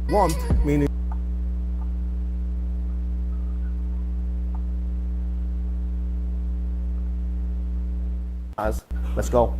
One, meaning let's go.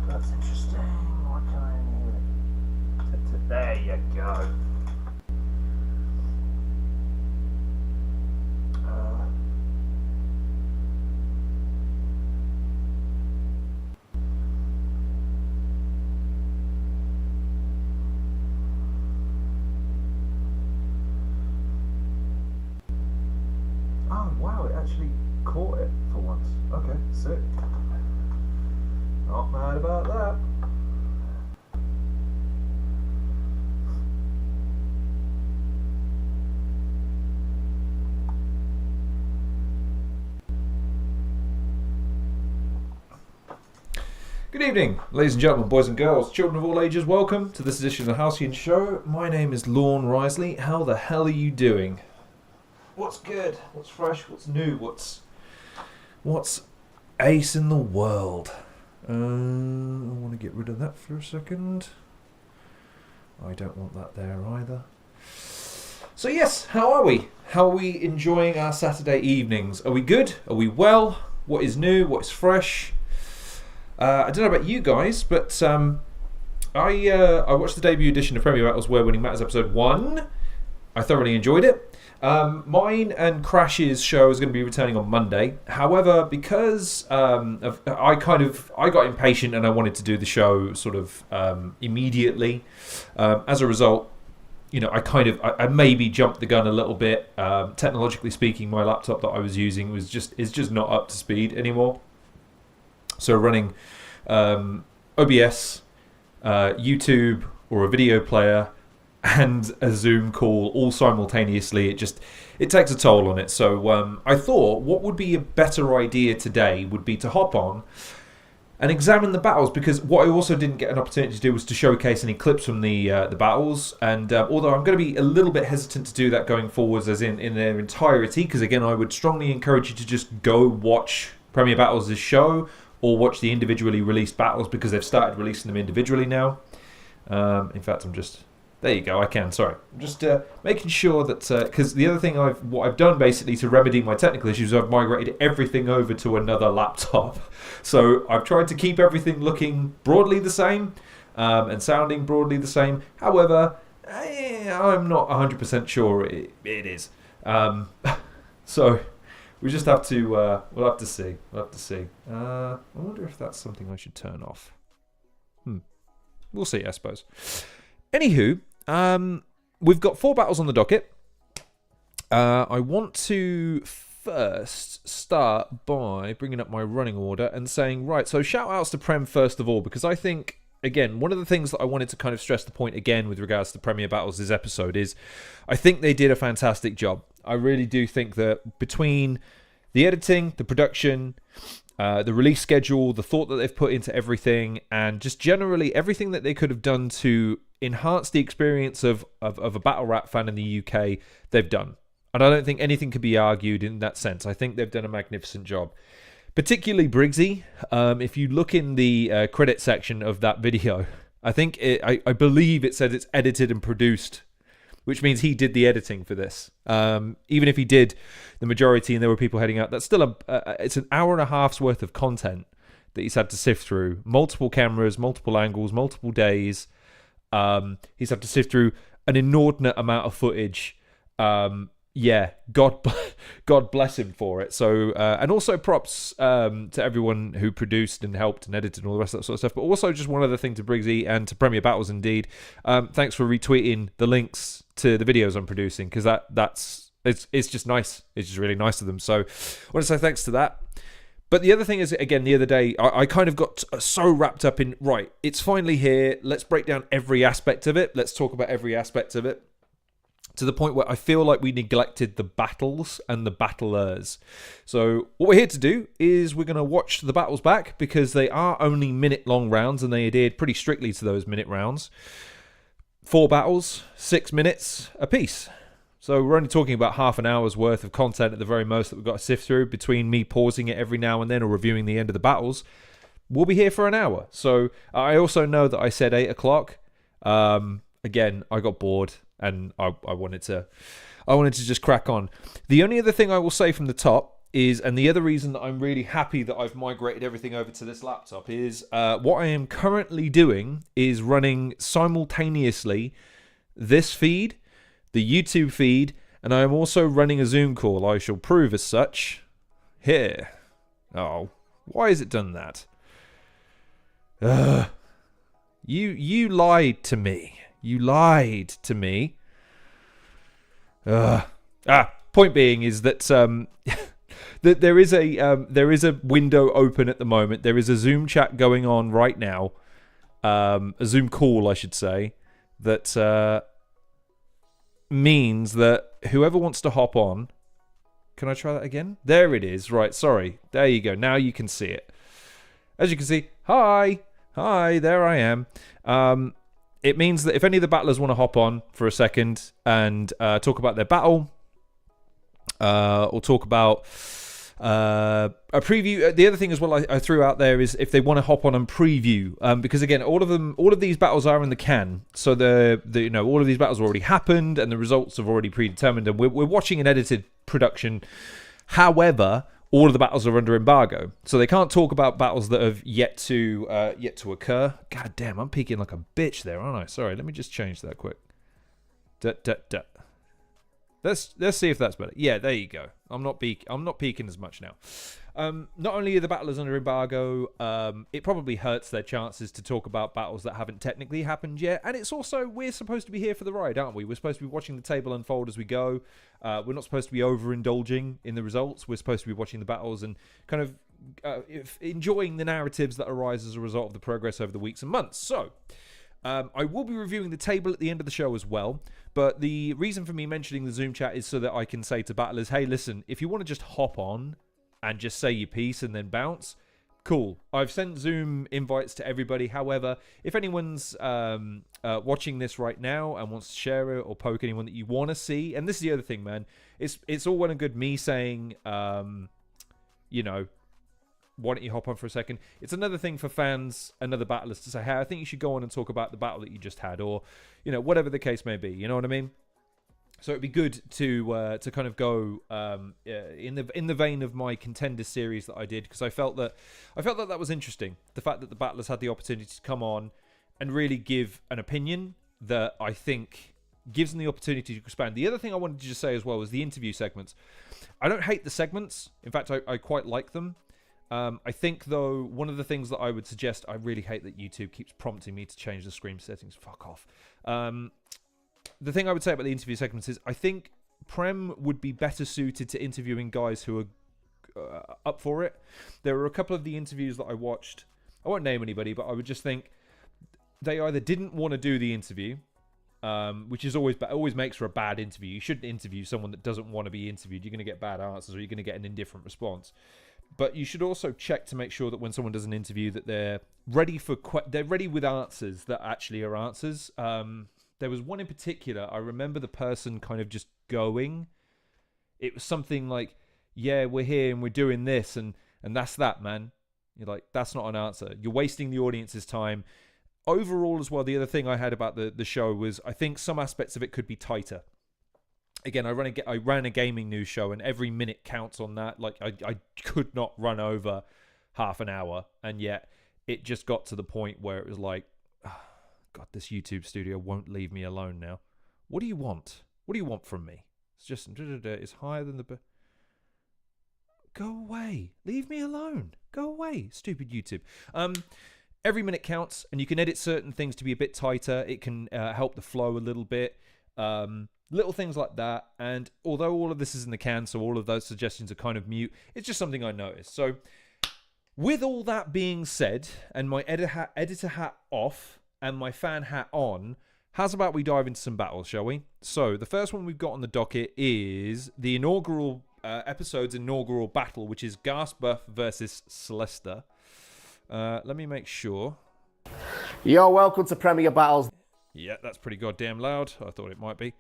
That's interesting. Why can I hear it? There you go. Oh wow, it actually caught it for once. Okay, sick. Not mad about that. Good evening, ladies and gentlemen, boys and girls, children of all ages. Welcome to this edition of the Halcyon Show. My name is Lorne Risley. How the hell are you doing? What's good? What's fresh? What's new? What's ace in the world? I want to get rid of that for a second. I don't want that there either. So yes, how are we? How are we enjoying our Saturday evenings? Are we good? Are we well? What is new? What is fresh? I don't know about you guys, but I watched the debut edition of Premier Battles Where Winning Matters episode 1. I thoroughly enjoyed it. Mine and Crash's show is going to be returning on Monday. However, because I got impatient and I wanted to do the show sort of immediately. As a result, you know, I maybe jumped the gun a little bit. Technologically speaking, my laptop that I was using is just not up to speed anymore. So running OBS, YouTube, or a video player, and a Zoom call all simultaneously, it takes a toll on it. So I thought what would be a better idea today would be to hop on and examine the battles, because what I also didn't get an opportunity to do was to showcase any clips from the battles. And although I'm going to be a little bit hesitant to do that going forwards, as in their entirety, because again, I would strongly encourage you to just go watch Premier Battles' show, or watch the individually released battles, because they've started releasing them individually now. In fact, there you go, I can, sorry. I'm just making sure that, because the other thing what I've done basically to remedy my technical issues, I've migrated everything over to another laptop. So I've tried to keep everything looking broadly the same, and sounding broadly the same. However, I'm not 100% sure it is. So we just have to, we'll have to see. I wonder if that's something I should turn off. We'll see, I suppose. Anywho, we've got 4 battles on the docket. I want to first start by bringing up my running order and saying, right, so shout outs to Prem first of all, because I think, again, one of the things that I wanted to kind of stress the point again with regards to Premier Battles this episode is I think they did a fantastic job. I really do think that between the editing, the production, the release schedule, the thought that they've put into everything, and just generally everything that they could have done to enhance the experience of a battle rap fan in the UK, they've done. And I don't think anything could be argued in that sense. I think they've done a magnificent job. Particularly Briggsy. If you look in the credit section of that video, I think I believe it says it's edited and produced, which means he did the editing for this. Even if he did the majority and there were people heading out, that's still it's an hour and a half's worth of content that he's had to sift through. Multiple cameras, multiple angles, multiple days. He's had to sift through an inordinate amount of footage. Yeah, God bless him for it. So, and also props to everyone who produced and helped and edited and all the rest of that sort of stuff. But also just one other thing to Briggsy and to Premier Battles indeed. Thanks for retweeting the links to the videos I'm producing, because it's just nice. It's just really nice of them. So I want to say thanks to that. But the other thing is, again, the other day, I kind of got so wrapped up in, right, it's finally here. Let's break down every aspect of it. Let's talk about every aspect of it, to the point where I feel like we neglected the battles and the battlers. So what we're here to do is we're going to watch the battles back, because they are only minute-long rounds, and they adhered pretty strictly to those minute rounds. 4 battles, 6 minutes apiece. So we're only talking about half an hour's worth of content at the very most that we've got to sift through, between me pausing it every now and then or reviewing the end of the battles. We'll be here for an hour. So I also know that I said 8 o'clock. Again, I got bored and I wanted to just crack on. The only other thing I will say from the top is, and the other reason that I'm really happy that I've migrated everything over to this laptop is, what I am currently doing is running simultaneously this feed, the YouTube feed, and I am also running a Zoom call. I shall prove as such here. Oh, why has it done that? You lied to me. You lied to me. Point being is that that there is a window open at the moment. There is a Zoom chat going on right now, a Zoom call, I should say, that means that whoever wants to hop on. Can I try that again? There it is. Right, sorry. There you go. Now you can see it. As you can see, hi. Hi, there I am. It means that if any of the battlers want to hop on for a second and talk about their battle, or talk about a preview. The other thing as well I threw out there is if they want to hop on and preview, because again, all of these battles are in the can, so all of these battles already happened and the results have already predetermined, and we're watching an edited production. However, all of the battles are under embargo, so they can't talk about battles that have yet to occur. God damn, I'm peeking like a bitch there, aren't I? Sorry, let me just change that quick. Let's see if that's better. Yeah, there you go. I'm not peeking as much now. Not only are the battlers under embargo, it probably hurts their chances to talk about battles that haven't technically happened yet. And it's also, we're supposed to be here for the ride, aren't we? We're supposed to be watching the table unfold as we go. We're not supposed to be overindulging in the results. We're supposed to be watching the battles and kind of enjoying the narratives that arise as a result of the progress over the weeks and months. So I will be reviewing the table at the end of the show as well, but the reason for me mentioning the Zoom chat is so that I can say to battlers, hey, listen, if you want to just hop on and just say your piece and then bounce, cool. I've sent Zoom invites to everybody. However, if anyone's watching this right now and wants to share it or poke anyone that you want to see, and this is the other thing, man, it's all well and good me saying, why don't you hop on for a second? It's another thing for fans and other battlers to say, hey, I think you should go on and talk about the battle that you just had, or, whatever the case may be. You know what I mean? So it'd be good to kind of go in the vein of my contender series that I did, because I felt that was interesting. The fact that the battlers had the opportunity to come on and really give an opinion that I think gives them the opportunity to expand. The other thing I wanted to just say as well was the interview segments. I don't hate the segments. In fact, I quite like them. I think, though, one of the things that I would suggest, I really hate that YouTube keeps prompting me to change the screen settings. Fuck off. The thing I would say about the interview segments is I think Prem would be better suited to interviewing guys who are up for it. There were a couple of the interviews that I watched. I won't name anybody, but I would just think they either didn't want to do the interview, which is always makes for a bad interview. You shouldn't interview someone that doesn't want to be interviewed. You're going to get bad answers, or you're going to get an indifferent response. But you should also check to make sure that when someone does an interview that they're ready they're ready with answers that actually are answers. There was one in particular, I remember the person kind of just going. It was something like, yeah, we're here and we're doing this, and that's that, man. You're like, that's not an answer. You're wasting the audience's time. Overall as well, the other thing I had about the show was I think some aspects of it could be tighter. Again, I ran a gaming news show, and every minute counts on that. Like, I could not run over half an hour, and yet it just got to the point where it was like, oh, God, this YouTube studio won't leave me alone now. What do you want? What do you want from me? It's just, it's higher than the... Go away. Leave me alone. Go away, stupid YouTube. Every minute counts, and you can edit certain things to be a bit tighter. It can help the flow a little bit. Little things like that. And although all of this is in the can, so all of those suggestions are kind of mute, it's just something I noticed. So with all that being said, and my editor hat off and my fan hat on, how's about we dive into some battles, shall we? So the first one we've got on the docket is the inaugural episode's inaugural battle, which is Ghast versus Slester. Let me make sure. Yo, welcome to Premier Battles. Yeah, that's pretty goddamn loud. I thought it might be.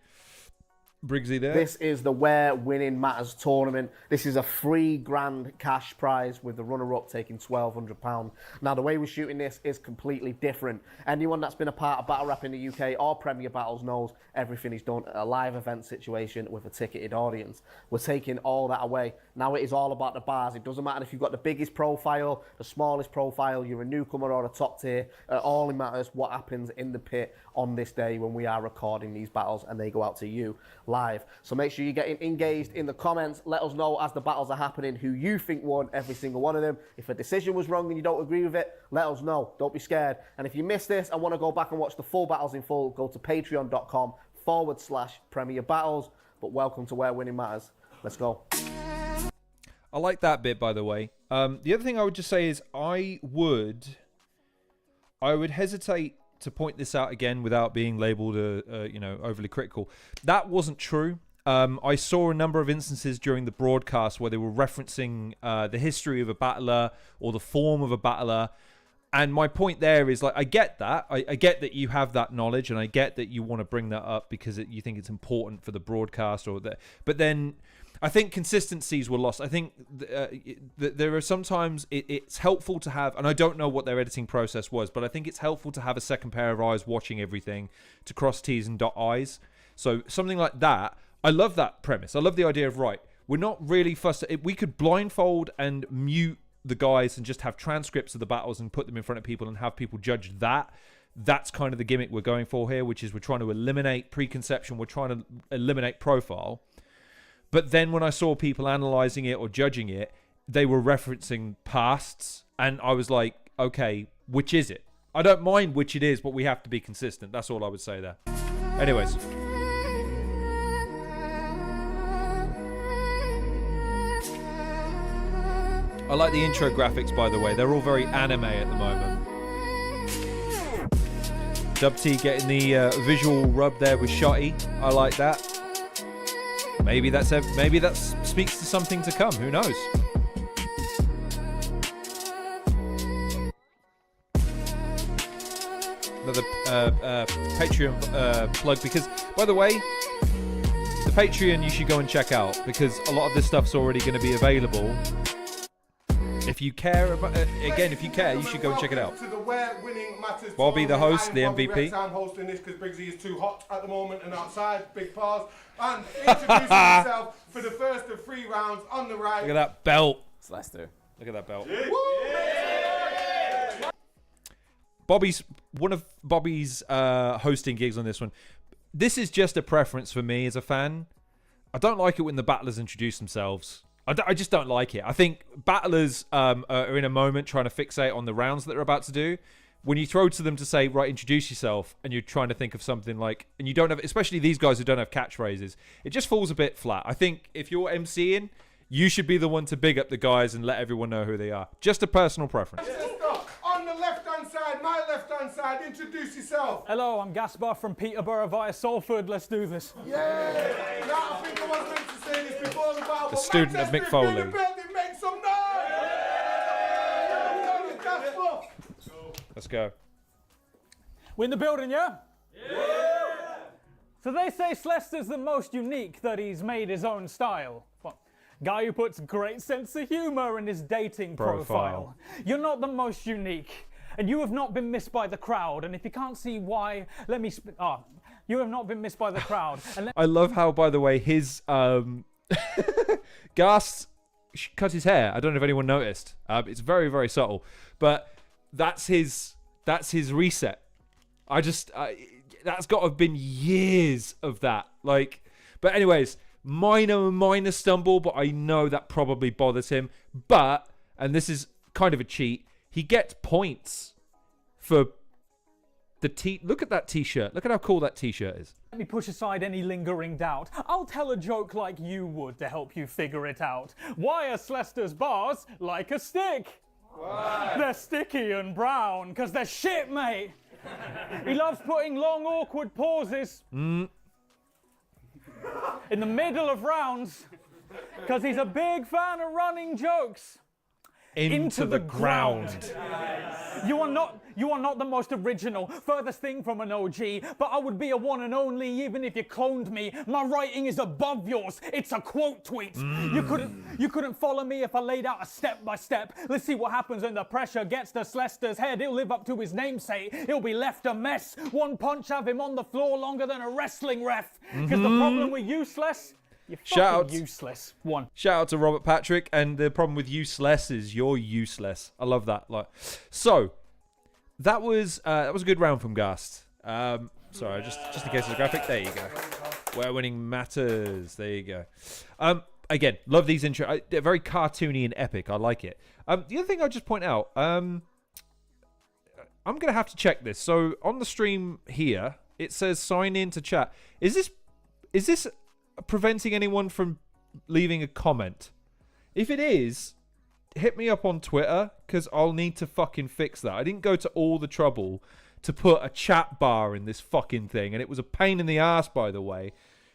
Briggsy there. This is the Where Winning Matters tournament. This is a $3,000 cash prize with the runner-up taking £1,200. Now, the way we're shooting this is completely different. Anyone that's been a part of Battle Rap in the UK or Premier Battles knows everything is done at a live event situation with a ticketed audience. We're taking all that away. Now it is all about the bars. It doesn't matter if you've got the biggest profile, the smallest profile, you're a newcomer or a top tier. All it matters what happens in the pit on this day when we are recording these battles and they go out to you live. So make sure you're getting engaged in the comments. Let us know as the battles are happening who you think won every single one of them. If a decision was wrong and you don't agree with it, let us know. Don't be scared. And if you missed this and want to go back and watch the full battles in full, go to patreon.com/Premier Battles. But welcome to Where Winning Matters. Let's go. I like that bit, by the way. The other thing I would just say is I would hesitate to point this out again without being labelled, overly critical. That wasn't true. I saw a number of instances during the broadcast where they were referencing the history of a battler or the form of a battler, And my point there is, like, I get that. I get that you have that knowledge, and I get that you want to bring that up because you think it's important for the broadcast or that. But then I think consistencies were lost. I think there are sometimes it's helpful to have, and I don't know what their editing process was, but I think it's helpful to have a second pair of eyes watching everything to cross T's and dot I's. So something like that, I love that premise. I love the idea of, right, we're not really fussed. We could blindfold and mute the guys and just have transcripts of the battles and put them in front of people and have people judge that. That's kind of the gimmick we're going for here, which is we're trying to eliminate preconception, we're trying to eliminate profile. But then when I saw people analysing it or judging it, they were referencing pasts, and I was like, okay, which is it? I don't mind which it is, but we have to be consistent. That's all I would say there. Anyways. I like the intro graphics, by the way. They're all very anime at the moment. Dub T getting the visual rub there with Shotty. I like that. Maybe that speaks to something to come. Who knows? Another Patreon plug, because, by the way, the Patreon you should go and check out, because a lot of this stuff's already going to be available. If you care about, again, if you care, you should go and check it out. Bobby, the host, the MVP. I'm hosting this because Briggsy is too hot at the moment and outside. Big pause. And introducing himself for the first of 3 rounds on the right. Look at that belt. Slester. Look at that belt. Yeah. One of Bobby's hosting gigs on this one. This is just a preference for me as a fan. I don't like it when the battlers introduce themselves. I just don't like it. I think battlers are in a moment trying to fixate on the rounds that they're about to do. When you throw to them to say, right, introduce yourself, and you're trying to think of something like, and you don't have, especially these guys who don't have catchphrases, it just falls a bit flat. I think if you're MCing, you should be the one to big up the guys and let everyone know who they are. Just a personal preference. On the left-hand side, my left-hand side, introduce yourself. Hello, I'm Gaspar from Peterborough via Salford. Let's do this. Yeah. Now, I think I was meant to say this before the battle. The student of Mick Foley. Make some noise. Let's go. We in the building, yeah? Yeah! So they say Slester's the most unique, that he's made his own style. What? Guy who puts great sense of humour in his dating profile. You're not the most unique. And you have not been missed by the crowd. And if you can't see why, let me... you have not been missed by the crowd. And I love how, by the way, his... Ghast cut his hair. I don't know if anyone noticed. It's very, very subtle. But that's his reset. That's got to have been years of that. Like, but anyways, minor stumble, but I know that probably bothers him. But, and this is kind of a cheat, he gets points for the look at that t-shirt. Look at how cool that t-shirt is. let me push aside any lingering doubt. I'll tell a joke like you would to help you figure it out. Why are Slester's bars like a stick? Why? They're sticky and brown, because they're shit, mate. He loves putting long, awkward pauses in the middle of rounds, because he's a big fan of running jokes into the ground. You are not the most original, furthest thing from an OG, but I would be a one and only even if you cloned me. My writing is above yours. It's a quote tweet. You couldn't follow me if I laid out a step by step. Let's see what happens when the pressure gets to Slester's head. He'll live up to his namesake. He'll be left a mess. One punch have him on the floor longer than a wrestling ref. Because the problem with useless, you're fucking useless. Shout out to Robert Patrick, and the problem with useless is you're useless. I love that. So that was a good round from Ghast. Sorry, just in case it's a graphic. There you go. Where winning matters. There you go. Again, love these intro. They're very cartoony and epic. I like it. The other thing I'll just point out. I'm gonna have to check this. So on the stream here, it says sign in to chat. Is this preventing anyone from leaving a comment? If it is, hit me up on Twitter, because I'll need to fucking fix that. I didn't go to all the trouble to put a chat bar in this fucking thing, and it was a pain in the ass, by the way,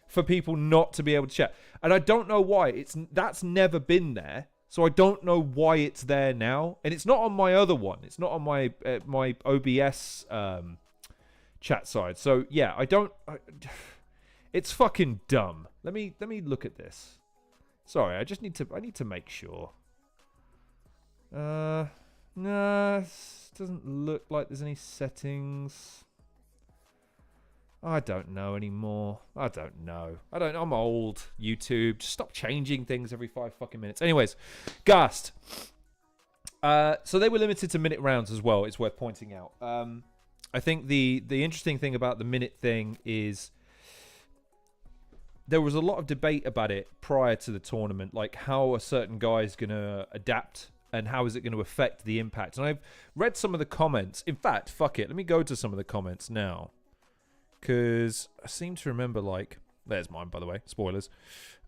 for people not to be able to chat. And I don't know why. That's never been there. So I don't know why it's there now, and it's not on my other one. It's not on my my OBS chat side. So yeah, it's fucking dumb. Let me look at this. Sorry, I need to make sure. No, it doesn't look like there's any settings. I don't know anymore. I don't know. I'm old. YouTube. Just stop changing things every 5 fucking minutes. Anyways, Ghast. So they were limited to minute rounds as well. It's worth pointing out. I think the interesting thing about the minute thing is there was a lot of debate about it prior to the tournament, like how a certain guy is going to adapt and how is it going to affect the impact. And I've read some of the comments. In fact, fuck it. Let me go to some of the comments now. Because I seem to remember, like, there's mine, by the way, spoilers.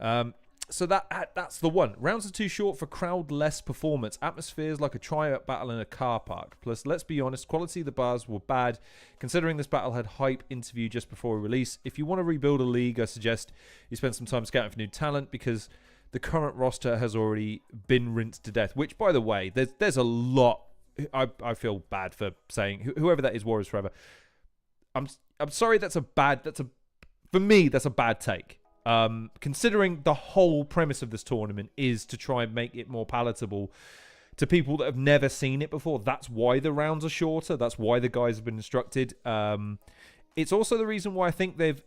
So that's the one. Rounds are too short for crowd-less performance. Atmospheres like a tryout battle in a car park. Plus, let's be honest, quality of the bars were bad, considering this battle had hype interview just before release. If you want to rebuild a league, I suggest you spend some time scouting for new talent, because the current roster has already been rinsed to death. Which, by the way, there's a lot. I feel bad for saying, whoever that is, Warriors Forever. I'm sorry, for me, that's a bad take. Considering the whole premise of this tournament is to try and make it more palatable to people that have never seen it before. That's why the rounds are shorter. That's why the guys have been instructed. It's also the reason why I think there's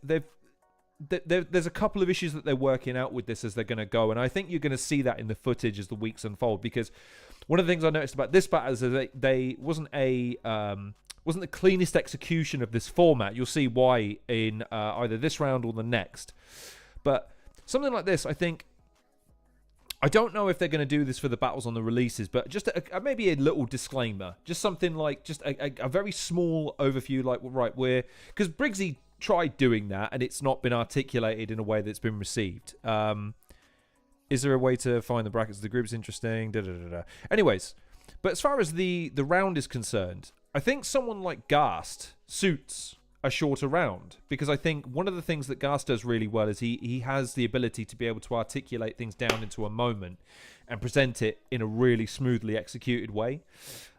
a couple of issues that they're working out with this as they're going to go, and I think you're going to see that in the footage as the weeks unfold. Because one of the things I noticed about this battle is that they wasn't the cleanest execution of this format. You'll see why in either this round or the next. But something like this, I don't know if they're going to do this for the battles on the releases, but just maybe a little disclaimer. Just something like, just a very small overview, like, right, because Briggsy tried doing that, and it's not been articulated in a way that's been received. Is there a way to find the brackets of the groups? Interesting. Anyways, but as far as the round is concerned, I think someone like Ghast suits a shorter round, because I think one of the things that Ghast does really well is he has the ability to be able to articulate things down into a moment and present it in a really smoothly executed way.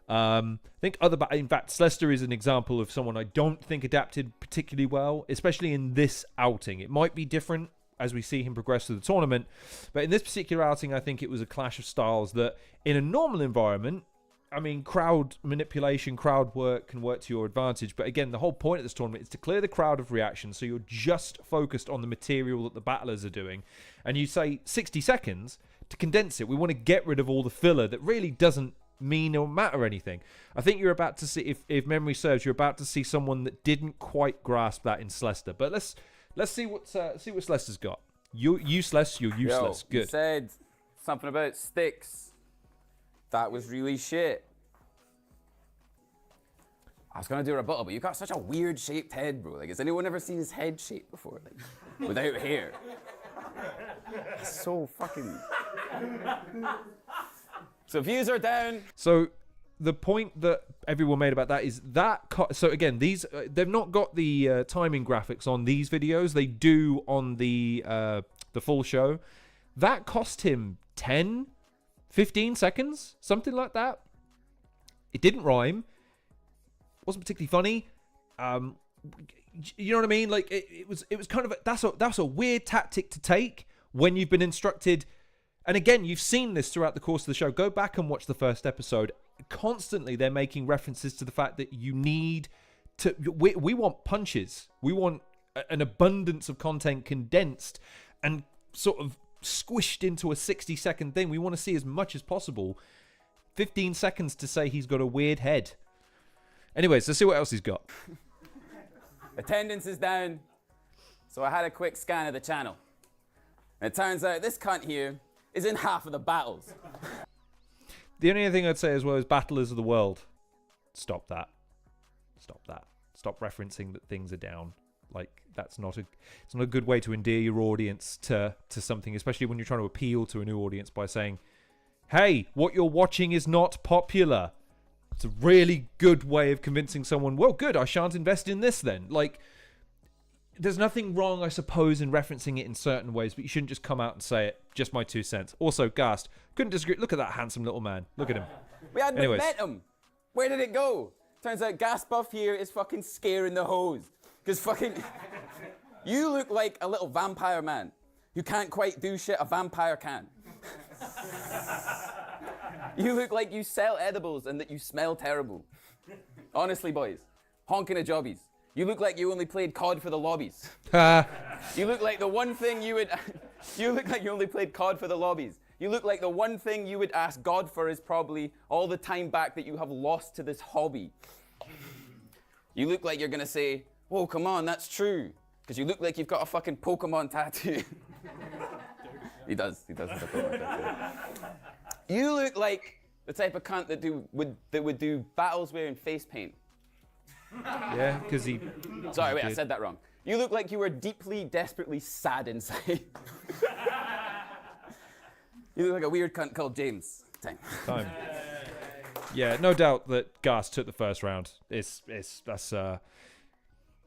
I think in fact, Slester is an example of someone I don't think adapted particularly well, especially in this outing. It might be different as we see him progress through the tournament, but in this particular outing, I think it was a clash of styles that in a normal environment, I mean, crowd manipulation, crowd work can work to your advantage. But again, the whole point of this tournament is to clear the crowd of reaction, so you're just focused on the material that the battlers are doing. And you say 60 seconds to condense it. We want to get rid of all the filler that really doesn't mean or matter anything. I think you're about to see, if memory serves, you're about to see someone that didn't quite grasp that in Slester. But let's see what Slester's got. You're useless. Good. You said something about sticks. That was really shit. I was gonna do a rebuttal, but you got such a weird shaped head, bro. Like, has anyone ever seen his head shaped before? Like, without hair. It's so fucking... So views are down. So the point that everyone made about that is that... So again, these they've not got the timing graphics on these videos. They do on the full show. That cost him 15 seconds, something like that. It didn't rhyme. Wasn't particularly funny. You know what I mean? Like it was kind of that's a weird tactic to take when you've been instructed. And again, you've seen this throughout the course of the show. Go back and watch the first episode. Constantly, they're making references to the fact that you need to. We want punches. We want an abundance of content condensed and sort of squished into a 60-second thing. We want to see as much as possible. 15 seconds to say he's got a weird head. Anyways, let's see what else he's got. Attendance is down, so I had a quick scan of the channel. And it turns out this cunt here is in half of the battles. The only thing I'd say as well is Battlers of the World. Stop that. Stop referencing that things are down. Like, it's not a good way to endear your audience to something, especially when you're trying to appeal to a new audience by saying, hey, what you're watching is not popular. It's a really good way of convincing someone, well, good, I shan't invest in this then. Like, there's nothing wrong, I suppose, in referencing it in certain ways, but you shouldn't just come out and say it. Just my 2 cents. Also, Ghast, couldn't disagree. Look at that handsome little man. Look at him. We hadn't Anyways. met him. Where did it go? Turns out Ghast Buff here is fucking scaring the hose. Because fucking... You look like a little vampire man who can't quite do shit a vampire can. You look like you sell edibles and that you smell terrible. Honestly, boys. Honking a jobbies. You look like you only played COD for the lobbies. You look like the one thing you would... You look like you only played COD for the lobbies. You look like the one thing you would ask God for is probably all the time back that you have lost to this hobby. You look like you're gonna say, "Oh, come on, that's true." Because you look like you've got a fucking Pokemon tattoo. He does have a Pokemon tattoo. You look like the type of cunt that would do battles wearing face paint. Yeah, because he... Sorry, wait, I said that wrong. You look like you were deeply, desperately sad inside. You look like a weird cunt called James. Time. Yeah, no doubt that Ghast took the first round. That's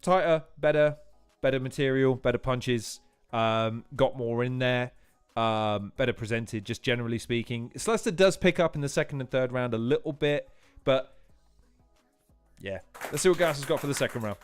tighter, better material, better punches, got more in there, better presented, just generally speaking. Slester does pick up in the second and third round a little bit, but yeah. Let's see what Ghast has got for the second round.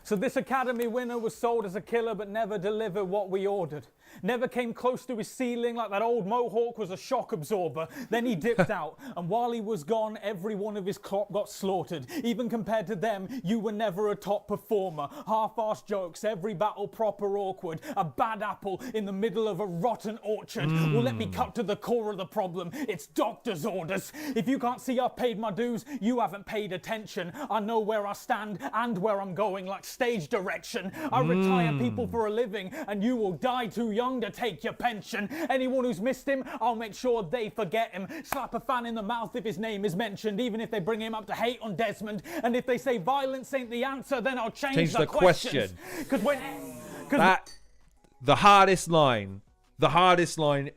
So this Academy winner was sold as a killer but never delivered what we ordered. Never came close to his ceiling like that old Mohawk was a shock absorber. Then he dipped out, and while he was gone, every one of his crop got slaughtered. Even compared to them, you were never a top performer. Half-assed jokes, every battle proper awkward. A bad apple in the middle of a rotten orchard. Well, let me cut to the core of the problem. It's doctor's orders. If you can't see I've paid my dues, you haven't paid attention. I know where I stand and where I'm going like stage direction. I retire people for a living, and you will die too young to take your pension. Anyone who's missed him, I'll make sure they forget him. Slap a fan in the mouth if his name is mentioned, even if they bring him up to hate on Desmond. And if they say violence ain't the answer, then I'll change the question. Because the hardest line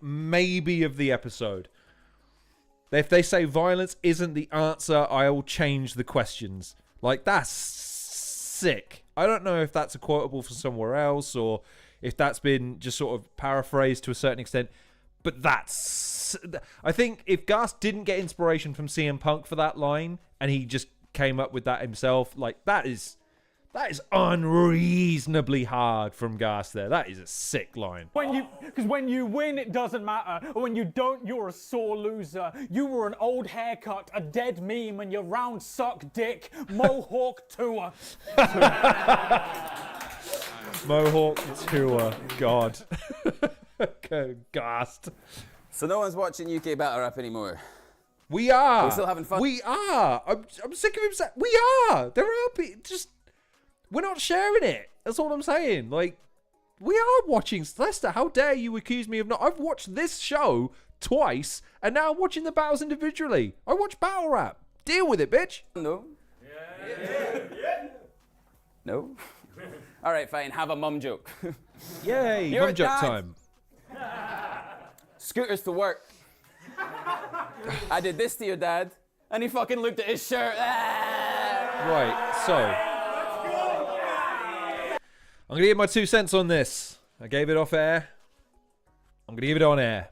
maybe of the episode. If they say violence isn't the answer, I'll change the questions. Like, that's sick. I don't know if that's a quotable from somewhere else or if that's been just sort of paraphrased to a certain extent, but that's... I think if Ghast didn't get inspiration from CM Punk for that line and he just came up with that himself, like, that is unreasonably hard from Ghast there. That is a sick line. Because when you win, it doesn't matter. When you don't, you're a sore loser. You were an old haircut, a dead meme, and your round suck dick. Mohawk tour. Mohawk tour. God. Ghast. So no one's watching UK Battle Rap anymore. We are. We're still having fun. We are. I'm sick of him saying... We are. There are people... Just... We're not sharing it. That's all I'm saying. Like, we are watching Slester. How dare you accuse me of not... I've watched this show twice, and now I'm watching the battles individually. I watch Battle Rap. Deal with it, bitch. No. No? All right, fine. Have a mum joke. Yay, You're mum joke dad. time. Scooters to work. I did this to your dad, and he fucking looked at his shirt. Right, so... I'm going to give my 2 cents on this. I gave it off air. I'm going to give it on air.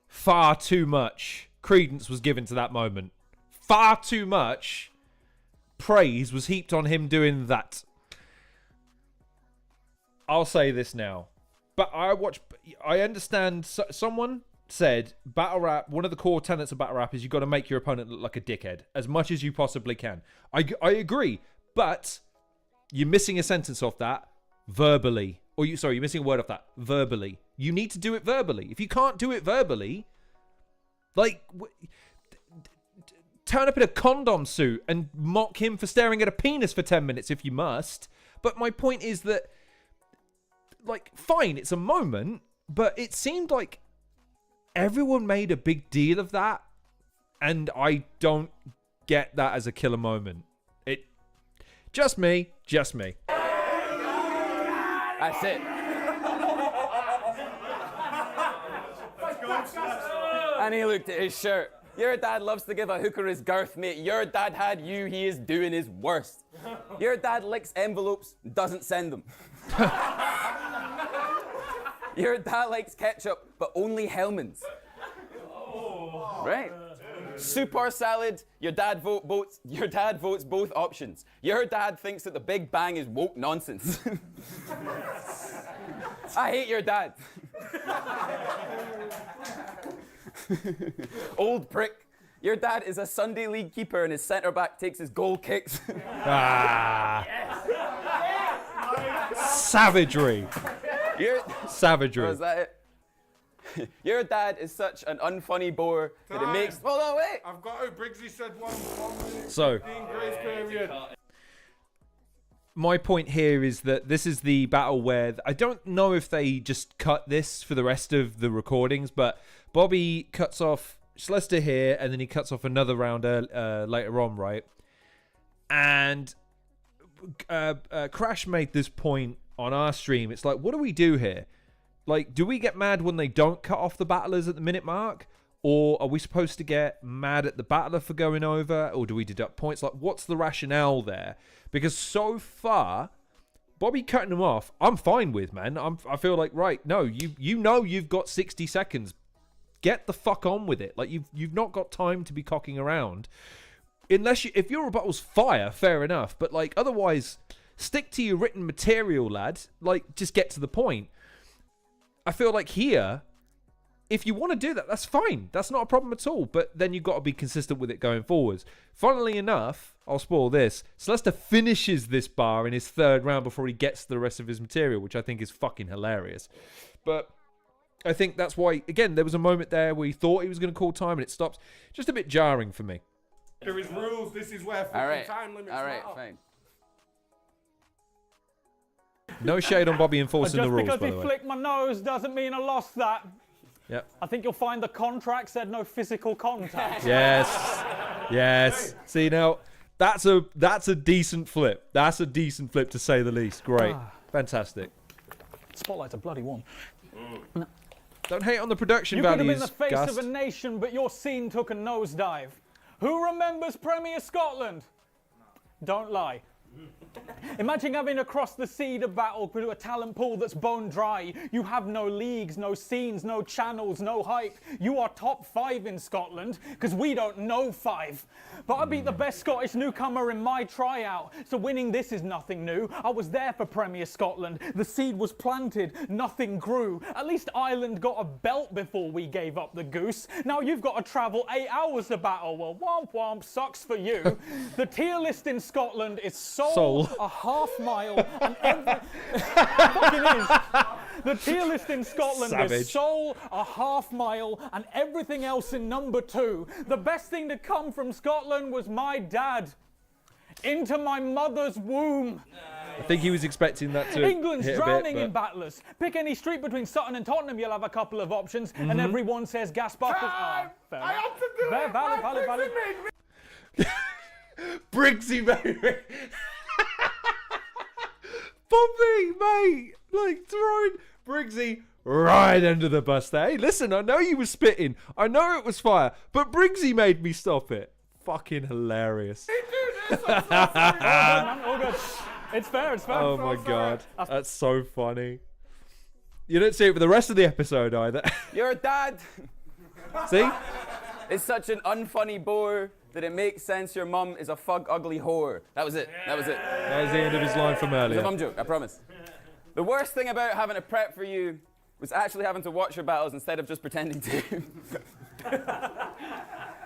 Far too much credence was given to that moment. Far too much praise was heaped on him doing that. I'll say this now. But I understand. Someone said battle rap, one of the core tenets of battle rap is you've got to make your opponent look like a dickhead as much as you possibly can. I agree. But... You're missing a sentence off that verbally. You're missing a word off that verbally. You need to do it verbally. If you can't do it verbally, like, turn up in a condom suit and mock him for staring at a penis for 10 minutes if you must. But my point is that, like, fine, it's a moment, but it seemed like everyone made a big deal of that, and I don't get that as a killer moment. Just me. That's it. And he looked at his shirt. Your dad loves to give a hooker his girth, mate. Your dad had you, he is doing his worst. Your dad licks envelopes, doesn't send them. Your dad likes ketchup, but only Hellman's. Right? Soup or salad, your dad votes both options. Your dad thinks that the Big Bang is woke nonsense. I hate your dad. Old prick. Your dad is a Sunday league keeper and his centre back takes his goal kicks. Savagery. Savagery. Oh, is that it? Your dad is such an unfunny bore that it makes. Hold on, wait. I've got to. Briggsy said 1 minute. So, 15 grace period. my point here is that this is the battle where I don't know if they just cut this for the rest of the recordings, but Bobby cuts off Slester here, and then he cuts off another round later on, right? And Crash made this point on our stream. It's like, what do we do here? Like, do we get mad when they don't cut off the battlers at the minute mark? Or are we supposed to get mad at the battler for going over? Or do we deduct points? Like, what's the rationale there? Because so far, Bobby cutting them off, I'm fine with, man. I feel like, right, no, you know you've got 60 seconds. Get the fuck on with it. Like, you've not got time to be cocking around. If your rebuttal's fire, fair enough. But, like, otherwise, stick to your written material, lad. Like, just get to the point. I feel like here, if you want to do that, that's fine. That's not a problem at all. But then you've got to be consistent with it going forwards. Funnily enough, I'll spoil this. Slester finishes this bar in his third round before he gets to the rest of his material, which I think is fucking hilarious. But I think that's why, again, there was a moment there where he thought he was going to call time and it stops. Just a bit jarring for me. There is rules. This is where fucking time limits matter. Fine. No shade on Bobby enforcing the rules, by Just the because way. he flicked my nose doesn't mean I lost that. Yep. I think you'll find the contract said no physical contact. Yes. See, now, that's a decent flip. That's a decent flip, to say the least. Great. Fantastic. Spotlight's a bloody one. Don't hate on the production You could values, have been the face Ghast. of a nation, but your scene took a nosedive. Who remembers Premier Scotland? Don't lie. Imagine having across the sea to battle through a talent pool that's bone dry. You have no leagues, no scenes, no channels, no hype. You are top 5 in Scotland, because we don't know 5. But I beat the best Scottish newcomer in my tryout, so winning this is nothing new. I was there for Premier Scotland. The seed was planted, nothing grew. At least Ireland got a belt before we gave up the goose. Now you've got to travel 8 hours to battle. Well, womp womp, sucks for you. The tier list in Scotland is Soul. A half mile and fucking is. The tier list in Scotland is Soul, a half mile, and everything else in number 2. The best thing to come from Scotland was my dad. Into my mother's womb. I think he was expecting that to England's hit drowning a bit, in battlers. Pick any street between Sutton and Tottenham, you'll have a couple of options, and everyone says Ghast buffers. I have to do Fair, it. valid. Briggsy, baby. Bobby, mate, like throwing Briggsy right under the bus there. Hey, listen, I know you were spitting. I know it was fire, but Briggsy made me stop it. Fucking hilarious. All good. It's fair. Oh my god, that's so funny. You don't see it for the rest of the episode either. Your dad See? is such an unfunny bore that it makes sense your mum is a fug ugly whore. That was it. That was the end of his line from It's a earlier. mum joke, I promise. The worst thing about having to prep for you was actually having to watch your battles instead of just pretending to.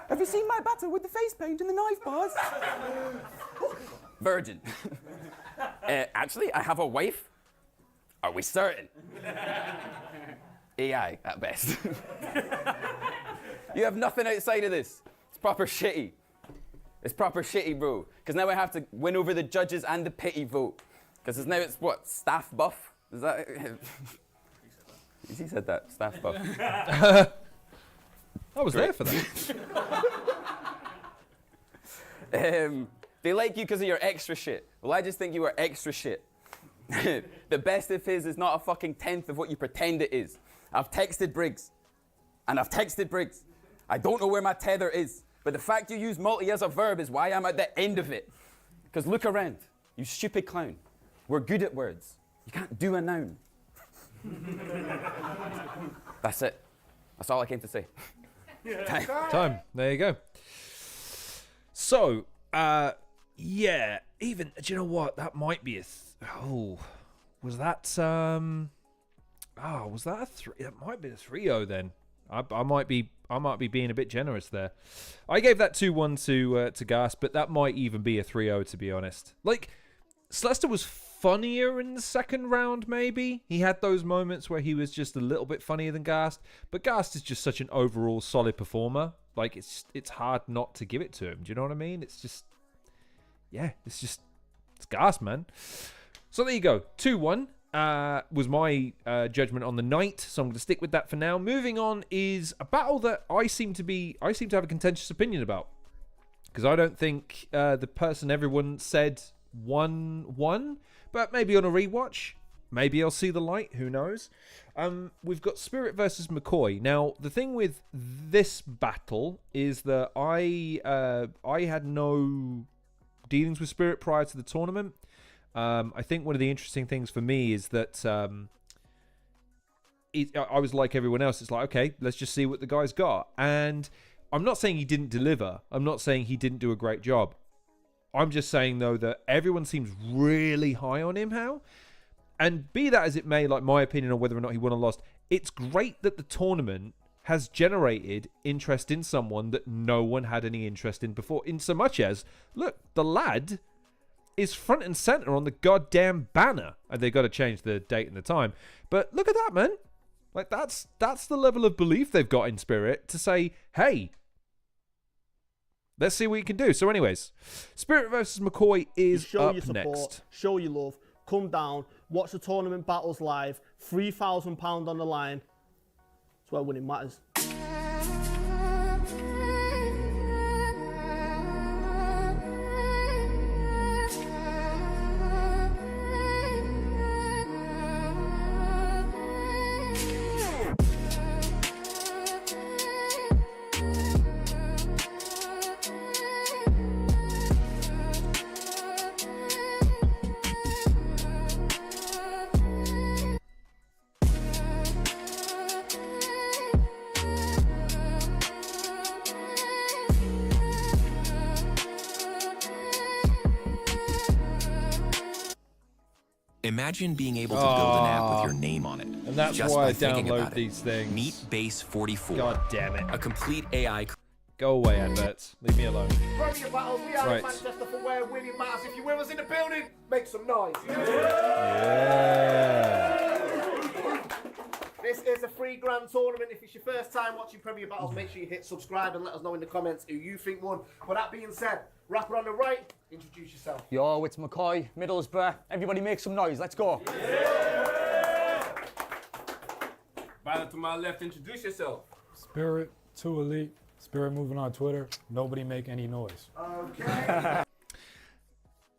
Have you seen my battle with the face paint and the knife bars? Virgin. Actually, I have a wife. Are we certain? AI, at best. You have nothing outside of this. It's proper shitty. It's proper shitty, bro. Because now I have to win over the judges and the pity vote. Because now it's what? Staff buff? Is that it? He said that. Staff buff. I was there for that. They like you because of your extra shit. Well, I just think you are extra shit. The best of his is not a fucking tenth of what you pretend it is. I've texted Briggs. And I've texted Briggs. I don't know where my tether is, but the fact you use multi as a verb is why I'm at the end of it. Because look around, you stupid clown. We're good at words. You can't do a noun. That's it. That's all I came to say. Time. There you go. So, yeah, even, do you know what? That might be a, was that, was that a 3? That might be a 3-0 then. I might be being a bit generous there. I gave that 2-1 to Ghast, but that might even be a 3-0 to be honest. Like, Slester was funnier in the second round, maybe. He had those moments where he was just a little bit funnier than Ghast, but Ghast is just such an overall solid performer. Like, it's hard not to give it to him. Do you know what I mean? It's just, yeah, it's Ghast, man. So there you go. 2-1 was my judgment on the night, so I'm going to stick with that for now. Moving on is a battle that I seem to have a contentious opinion about, because I don't think the person everyone said won, but maybe on a rewatch, maybe I'll see the light. Who knows? We've got Spirit versus Mccoy. Now, the thing with this battle is that I had no dealings with Spirit prior to the tournament. I think one of the interesting things for me is that I was like everyone else. It's like, okay, let's just see what the guy's got. And I'm not saying he didn't deliver. I'm not saying he didn't do a great job. I'm just saying, though, that everyone seems really high on him, Hal. And be that as it may, like my opinion on whether or not he won or lost, it's great that the tournament has generated interest in someone that no one had any interest in before. In so much as, look, the lad is front and center on the goddamn banner. And they've got to change the date and the time. But look at that, man. Like, that's the level of belief they've got in Spirit to say, hey, let's see what you can do. So anyways, Spirit versus Mccoy is show up your support, next. Show your love. Come down. Watch the tournament battles live. £3,000 on the line. That's where winning matters. Imagine being able to build an app with your name on it. And that's just why by I thinking download about these things. Meet Base 44. God damn it. A complete AI. Go away, adverts. Leave me alone. Premier battles, we are Right. in Manchester for where winning matters. If you're with us in the building, make some noise. Yeah. This is a free grand tournament. If it's your first time watching Premier Battles, make sure you hit subscribe and let us know in the comments who you think won. But that being said, rapper on the right, introduce yourself. Yo, it's Mccoy, Middlesbrough. Everybody make some noise. Let's go. Battle to my left, introduce yourself. Spirit, 2 Elite. Spirit moving on Twitter. Nobody make any noise. Okay.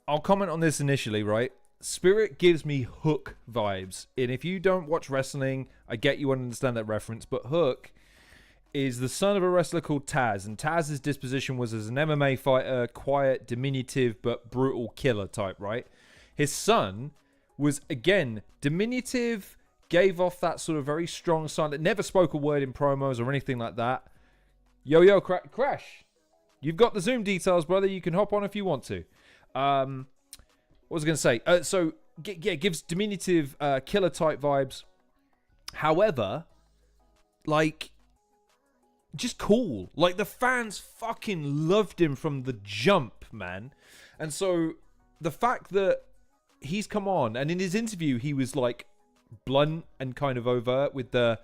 I'll comment on this initially, right? Spirit gives me Hook vibes. And if you don't watch wrestling, I get you want to understand that reference, but Hook is the son of a wrestler called Taz, and Taz's disposition was as an MMA fighter, quiet, diminutive, but brutal killer type, right? His son was, again, diminutive, gave off that sort of very strong silent, never spoke a word in promos or anything like that. Yo, Crash, you've got the Zoom details, brother. You can hop on if you want to. What was I going to say? So, yeah, gives diminutive killer type vibes. However, like, just cool. Like, the fans fucking loved him from the jump, man. And so, the fact that he's come on, and in his interview, he was, like, blunt and kind of overt with the,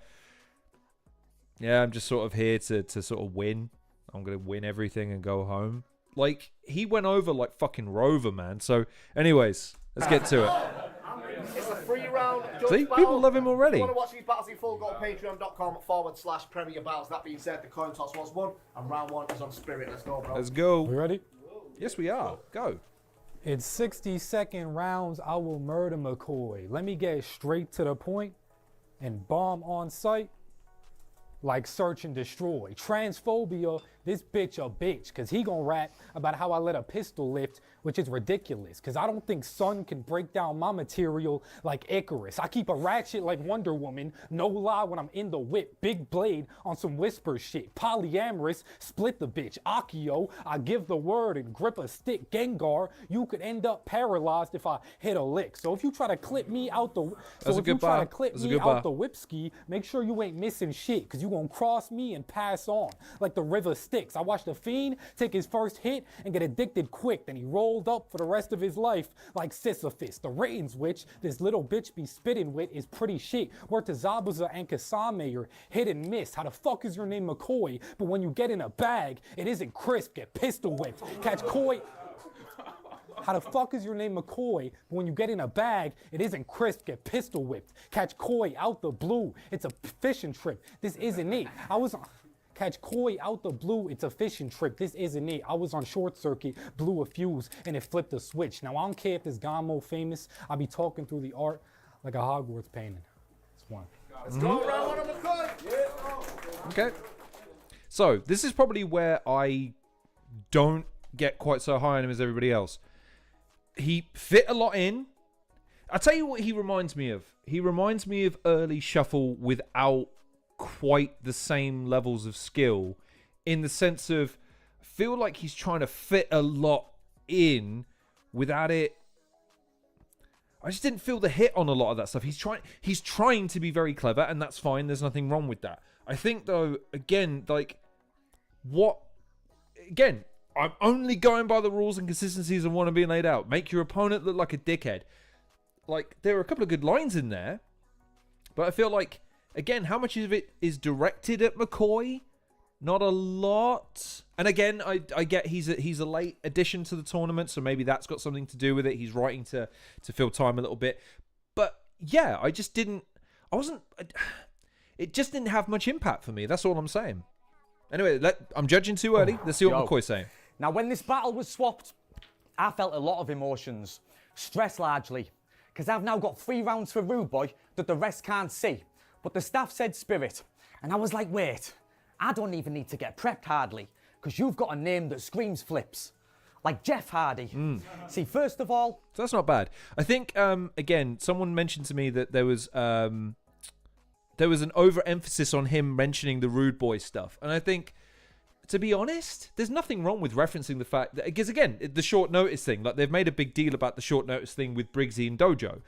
yeah, I'm just sort of here to sort of win. I'm going to win everything and go home. Like, he went over like fucking Rover, man. So, anyways, let's get to it. It's a free round. See, people love him already. If you want to watch these battles in full, go to patreon.com/Premier Battles. That being said, the coin toss was won, and round one is on Spirit. Let's go, bro. Let's go. We ready? Yes, we are. Go. In 60-second rounds, I will murder McCoy. Let me get straight to the point and bomb on sight. like search and destroy. Transphobia, this bitch a bitch, cause he gon' rap about how I let a pistol lift, which is ridiculous, cause I don't think Sun can break down my material like Icarus. I keep a ratchet like Wonder Woman, no lie when I'm in the whip, big blade on some whisper shit. Polyamorous, split the bitch. Akio, I give the word and grip a stick. Gengar, you could end up paralyzed if I hit a lick. So if you try to clip me out the whip ski, make sure you ain't missing shit, cause you gonna cross me and pass on like the river Styx. I watched a fiend take his first hit and get addicted quick, then he rolled up for the rest of his life like Sisyphus. The ratings which this little bitch be spitting with is pretty shit. Word to Zabuza and Kasame, you're hit and miss. How the fuck is your name McCoy, but when you get in a bag, it isn't crisp, get pistol whipped. Catch Koi. How the fuck is your name McCoy, but when you get in a bag, it isn't crisp, get pistol whipped. Catch Koi out the blue, it's a fishing trip. This isn't it. Catch Koi out the blue, it's a fishing trip. This isn't it. I was on short circuit, blew a fuse, and it flipped a switch. Now I don't care if this Gamo famous, I be talking through the art like a Hogwarts painting. It's one. Let's go around one of McCoy. Okay. So this is probably where I don't get quite so high on him as everybody else. He fit a lot in. I'll tell you what he reminds me of. He reminds me of early Shuffle without quite the same levels of skill, in the sense of, I feel like he's trying to fit a lot in without it. I just didn't feel the hit on a lot of that stuff. He's trying to be very clever, and that's fine. There's nothing wrong with that. I think though, again, I'm only going by the rules and consistencies of what are being laid out. Make your opponent look like a dickhead. Like, there are a couple of good lines in there, but I feel like, again, how much of it is directed at McCoy? Not a lot. And again, I get he's a late addition to the tournament, so maybe that's got something to do with it. He's writing to fill time a little bit. But yeah, it just didn't have much impact for me. That's all I'm saying. Anyway, I'm judging too early. Let's see what McCoy's saying. Now, when this battle was swapped, I felt a lot of emotions. Stress largely. Because I've now got 3 rounds for Rude Boy that the rest can't see. But the staff said Spirit. And I was like, wait, I don't even need to get prepped hardly. Because you've got a name that screams flips. Like Jeff Hardy. See, first of all... So that's not bad. I think, again, someone mentioned to me that there was an overemphasis on him mentioning the Rude Boy stuff. And I think, to be honest, there's nothing wrong with referencing the fact that, because again, the short notice thing, like they've made a big deal about the short notice thing with Briggsy and Dojo.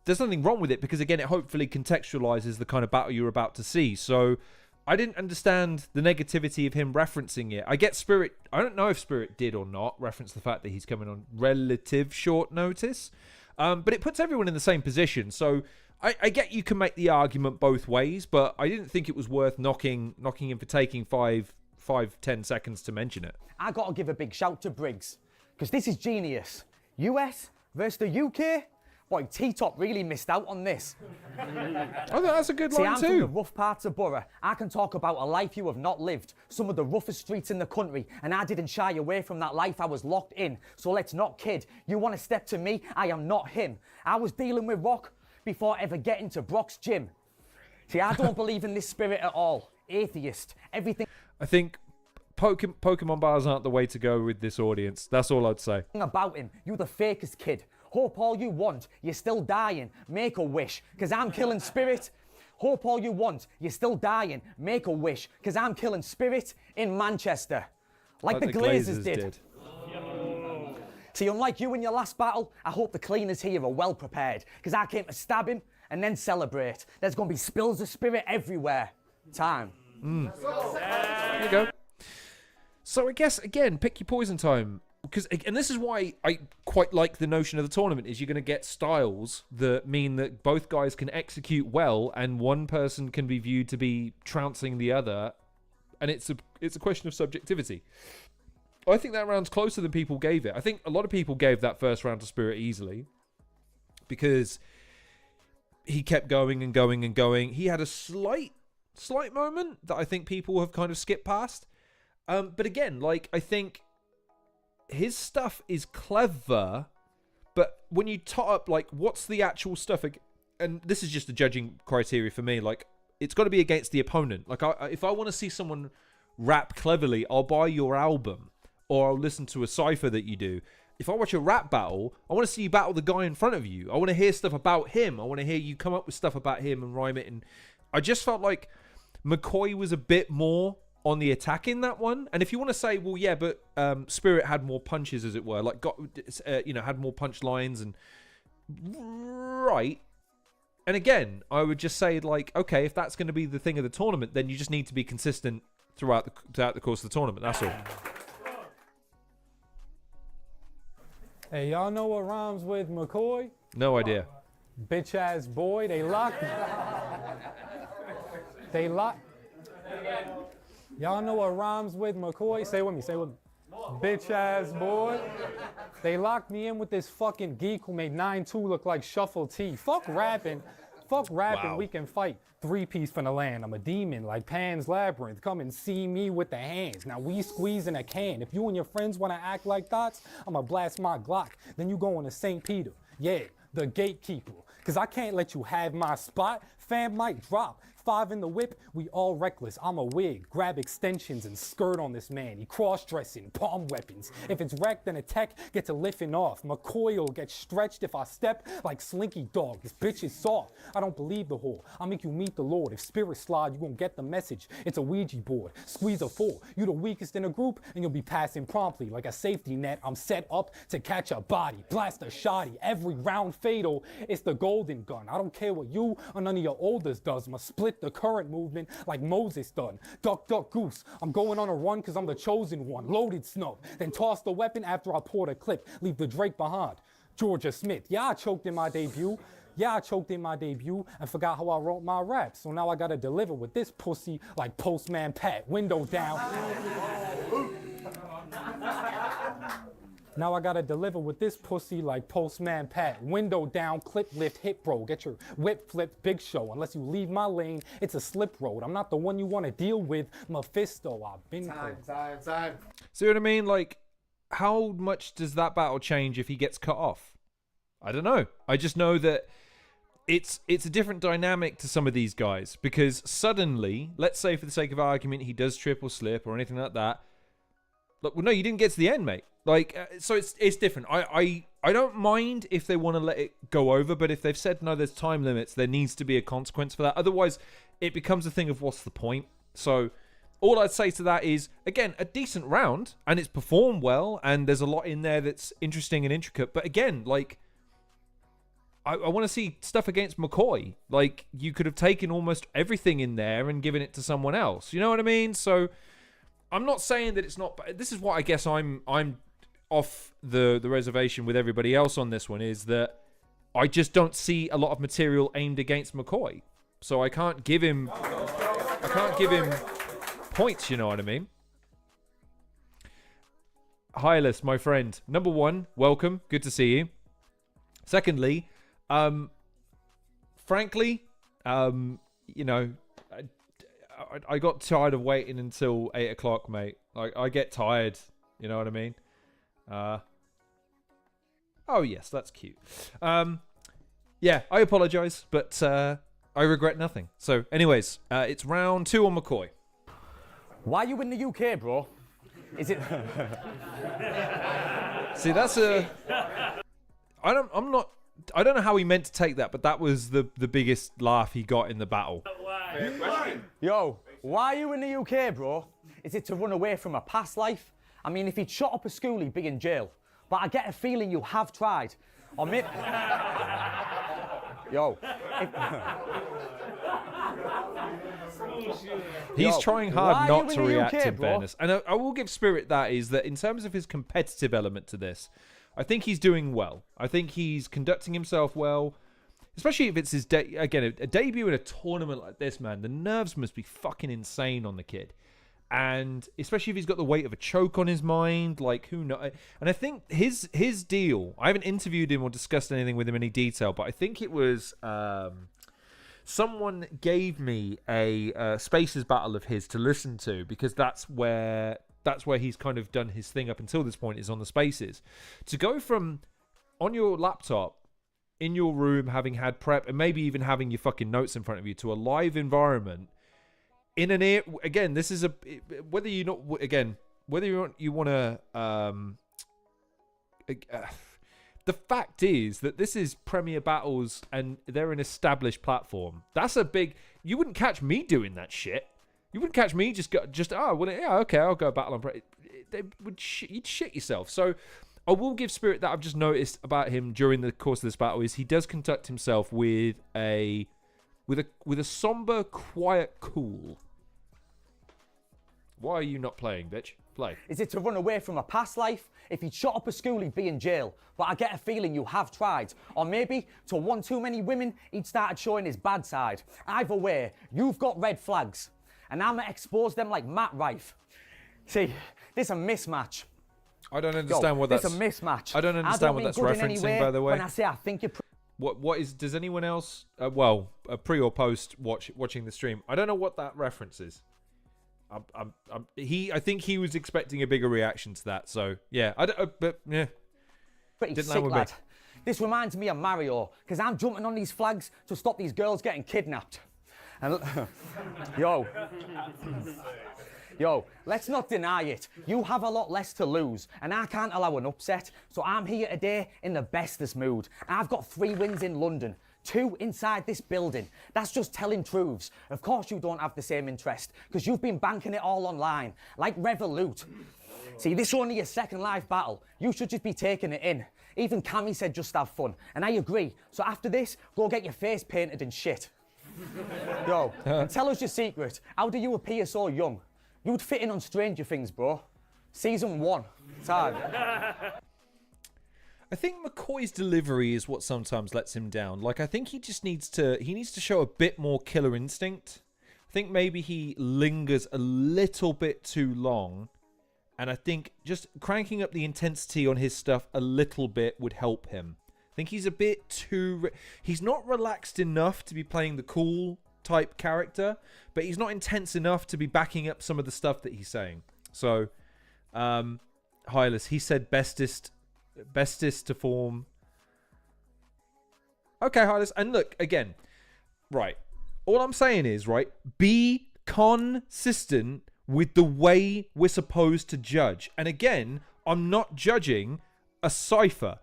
There's nothing wrong with it because, again, it hopefully contextualizes the kind of battle you're about to see. So I didn't understand the negativity of him referencing it. I get Spirit. I don't know if Spirit did or not reference the fact that he's coming on relative short notice. But it puts everyone in the same position. So I get you can make the argument both ways, but I didn't think it was worth knocking him for taking 5-10 seconds to mention it. I got to give a big shout to Briggs. Because this is genius. US versus the UK? Boy, T-Top really missed out on this. I think that's a good line I'm too. from the rough parts of Borough. I can talk about a life you have not lived, some of the roughest streets in the country, and I didn't shy away from that life. I was locked in. So let's not kid. You want to step to me? I am not him. I was dealing with rock before ever getting to Brock's gym. See, I don't believe in this spirit at all. Atheist. Everything. I think Pokemon bars aren't the way to go with this audience. That's all I'd say. About him. You the fakest kid. Hope all you want, you're still dying. Make a wish, because I'm killing Spirit. Hope all you want, you're still dying. Make a wish, because I'm killing Spirit in Manchester. Like the Glazers did. See, unlike you in your last battle, I hope the cleaners here are well prepared, because I came to stab him and then celebrate. There's going to be spills of Spirit everywhere. Time. There you go. So I guess, again, pick your poison time. And this is why I quite like the notion of the tournament, is you're going to get styles that mean that both guys can execute well and one person can be viewed to be trouncing the other, and it's a question of subjectivity. I think that round's closer than people gave it. I think a lot of people gave that first round to Spirit easily because he kept going and going and going. He had a slight moment that I think people have kind of skipped past. But again, like, I think his stuff is clever, but when you tot up, like, what's the actual stuff? And this is just a judging criteria for me. Like, it's got to be against the opponent. Like, if I want to see someone rap cleverly, I'll buy your album or I'll listen to a cypher that you do. If I watch a rap battle, I want to see you battle the guy in front of you. I want to hear stuff about him. I want to hear you come up with stuff about him and rhyme it. And I just felt like Mccoy was a bit more on the attack in that one. And if you want to say, well, yeah, but Spirit had more punches, as it were, like had more punch lines and right. And again, I would just say, like, okay, if that's going to be the thing of the tournament, then you just need to be consistent throughout the course of the tournament. That's all. Hey, y'all know what rhymes with McCoy? No idea. Bitch ass boy, they locked me. Y'all know what rhymes with McCoy? Say it with me, say it with me. Bitch ass boy. They locked me in with this fucking geek who made 9-2 look like Shuffle T. Fuck rapping. Wow. We can fight. 3-piece from the land. I'm a demon like Pan's Labyrinth. Come and see me with the hands. Now we squeeze in a can. If you and your friends want to act like thoughts, I'ma blast my Glock. Then you go into St. Peter. Yeah, the gatekeeper. Cause I can't let you have my spot. Fam might drop. 5 in the whip, we all reckless. I'm a wig, grab extensions and skirt on this man. He cross-dressing, palm weapons. If it's wrecked, then a tech gets a lifting off. McCoy will get stretched if I step like Slinky Dog. This bitch is soft. I don't believe the whore. I'll make you meet the Lord. If spirit slide, you won't get the message. It's a Ouija board. Squeeze a 4. You the weakest in the group, and you'll be passing promptly. Like a safety net, I'm set up to catch a body. Blast a shoddy. Every round fatal, it's the golden gun. I don't care what you or none of your olders does. I'ma split the current movement like Moses done. Duck, duck, goose. I'm going on a run cause I'm the chosen one. Loaded snub. Then toss the weapon after I pour the clip. Leave the Drake behind. Georgia Smith. Yeah, I choked in my debut and forgot how I wrote my raps. So now I gotta deliver with this pussy like Postman Pat. Window down. Now I gotta deliver with this pussy like Postman Pat. Window down, clip lift, hip bro. Get your whip flipped, big show. Unless you leave my lane, it's a slip road. I'm not the one you wanna deal with, Mephisto. I've been Time. See what I mean? Like, how much does that battle change if he gets cut off? I don't know. I just know that it's a different dynamic to some of these guys. Because suddenly, let's say for the sake of argument, he does triple slip or anything like that. Look, well, no, you didn't get to the end, mate. Like, so it's different. I don't mind if they want to let it go over, but if they've said no, there's time limits, there needs to be a consequence for that. Otherwise, it becomes a thing of what's the point. So all I'd say to that is, again, a decent round, and it's performed well, and there's a lot in there that's interesting and intricate. But again, like, I want to see stuff against McCoy. Like, you could have taken almost everything in there and given it to someone else. You know what I mean? So I'm not saying that it's not, but this is what I guess I'm off the reservation with everybody else on this one, is that I just don't see a lot of material aimed against McCoy. So I can't give him points, you know what I mean? Hylas, my friend. Number 1, welcome. Good to see you. Secondly, frankly, you know, I got tired of waiting until 8 o'clock, mate. Like, I get tired, you know what I mean? Oh yes, that's cute. Yeah, I apologize, but I regret nothing. So anyways, it's round 2 on McCoy. Why are you in the UK, bro? Is it... See, that's a... I don't know how he meant to take that, but that was the biggest laugh he got in the battle. Yo, why are you in the UK, bro? Is it to run away from a past life? I mean, if he'd shot up a school, he'd be in jail. But I get a feeling you have tried. Or maybe... Yo. He's trying hard not to react, in fairness. And I will give Spirit that, is that in terms of his competitive element to this, I think he's doing well. I think he's conducting himself well. Especially if it's his, again, a debut in a tournament like this, man. The nerves must be fucking insane on the kid. And especially if he's got the weight of a choke on his mind, like, who knows? And I think his deal, I haven't interviewed him or discussed anything with him in any detail, but I think it was someone gave me a Spaces battle of his to listen to, because that's where he's kind of done his thing up until this point, is on the Spaces. To go from on your laptop in your room, having had prep, and maybe even having your fucking notes in front of you, to a live environment in an air. Again, this is whether you want to. The fact is that this is Premier Battles, and they're an established platform. That's a big. You wouldn't catch me doing that shit. You wouldn't catch me I'll go battle on. You'd shit yourself. So I will give Spirit that I've just noticed about him during the course of this battle is he does conduct himself with a somber, quiet cool. Why are you not playing, bitch? Play. Is it to run away from a past life? If he'd shot up a school, he'd be in jail. But I get a feeling you have tried. Or maybe, to one too many women, he'd started showing his bad side. Either way, you've got red flags. And I'ma expose them like Matt Rife. See, this is a mismatch. I don't understand what that's. It's a mismatch. I don't understand what that's referencing, by the way. When I say I think you're. What is? Does anyone else? Pre or post watching the stream? I don't know what that reference is. I think he was expecting a bigger reaction to that. So yeah, but yeah. Pretty Didn't sick, land with me. lad. This reminds me of Mario, because I'm jumping on these flags to stop these girls getting kidnapped. And yo, let's not deny it. You have a lot less to lose, and I can't allow an upset. So I'm here today in the bestest mood. I've got 3 wins in London, 2 inside this building. That's just telling truths. Of course you don't have the same interest, because you've been banking it all online, like Revolut. See, this is only your second live battle. You should just be taking it in. Even Cammy said just have fun, and I agree. So after this, go get your face painted and shit. Yo, and tell us your secret. How do you appear so young? You'd fit in on Stranger Things, bro. Season 1. Time. I think McCoy's delivery is what sometimes lets him down. Like, I think he just needs to show a bit more killer instinct. I think maybe he lingers a little bit too long. And I think just cranking up the intensity on his stuff a little bit would help him. I think he's a bit too... He's not relaxed enough to be playing the cool type character, but he's not intense enough to be backing up some of the stuff that he's saying. So, Hylas, he said bestest to form. Okay, Hylas, and look, again, right, all I'm saying is, right, be consistent with the way we're supposed to judge. And again, I'm not judging a cypher.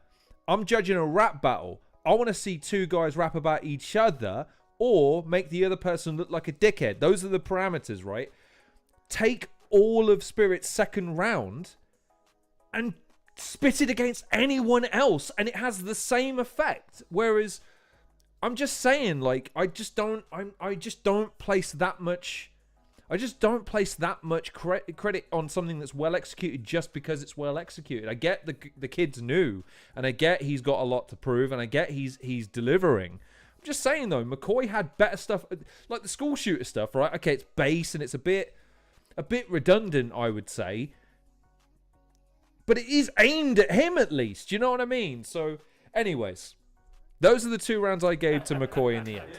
I'm judging a rap battle. I want to see 2 guys rap about each other or make the other person look like a dickhead. Those are the parameters, right? Take all of Spirit's second round and spit it against anyone else and it has the same effect. Whereas I'm just saying, like, I just don't place that much credit on something that's well executed just because it's well executed. I get the kid's new, and I get he's got a lot to prove, and I get he's delivering. I'm just saying though, McCoy had better stuff, like the school shooter stuff, right? Okay, it's base and it's a bit redundant, I would say, but it is aimed at him at least. You know what I mean? So, anyways, those are the 2 rounds I gave to McCoy in the end.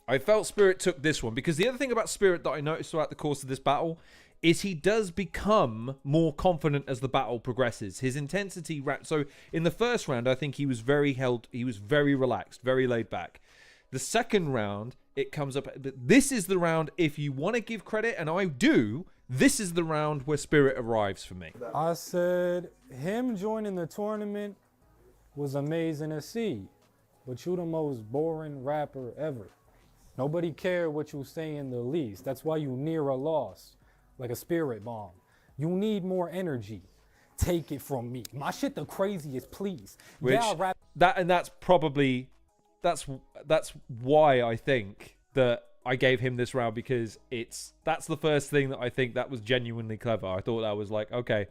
I felt Spirit took this one, because the other thing about Spirit that I noticed throughout the course of this battle is he does become more confident as the battle progresses. His intensity... So, in the first round, I think he was very relaxed, very laid back. The second round, it comes up... This is the round, if you want to give credit, and I do, this is the round where Spirit arrives for me. I said him joining the tournament was amazing to see, but you the most boring rapper ever. Nobody cared what you say in the least. That's why you near a loss, like a spirit bomb. You need more energy. Take it from me. My shit the craziest, please. That's why I think that I gave him this round, because that's the first thing that I think that was genuinely clever. I thought that was like, okay,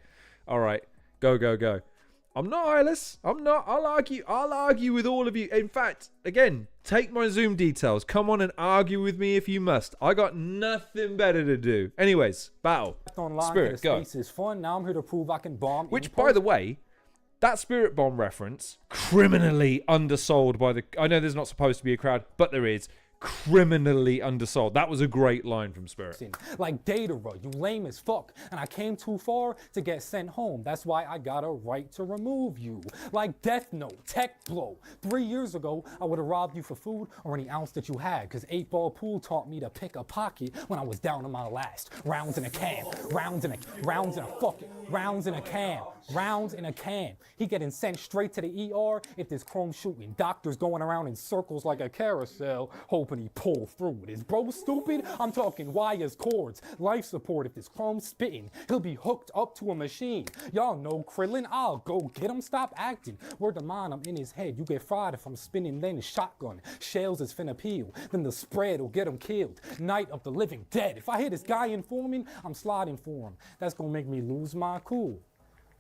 all right, go. I'm not eyeless. I'm not. I'll argue with all of you. In fact, again, take my Zoom details. Come on and argue with me if you must. I got nothing better to do. Anyways, battle. Spirit, go. Is fun. Now I'm here to prove I can bomb. Which, by the way, that Spirit Bomb reference, criminally undersold by the... I know there's not supposed to be a crowd, but there is. criminally undersold. That was a great line from Spirit. Like Datara, you lame as fuck, and I came too far to get sent home. That's why I got a right to remove you. Like Death Note, Tech Blow. 3 years ago, I would have robbed you for food or any ounce that you had, because 8-Ball Pool taught me to pick a pocket when I was down on my last. Rounds in a can, rounds in a can. He getting sent straight to the ER if there's chrome shooting. Doctors going around in circles like a carousel, hoping he pull through. Is bro stupid? I'm talking wires, cords, life support. If this chrome spitting, he'll be hooked up to a machine. Y'all know Krillin, I'll go get him. Stop acting. Word to mine, I'm in his head. You get fried if I'm spinning, then shotgun. Shells is finna peel. Then the spread will get him killed. Night of the living dead. If I hear this guy informing, I'm sliding for him. That's gonna make me lose my cool.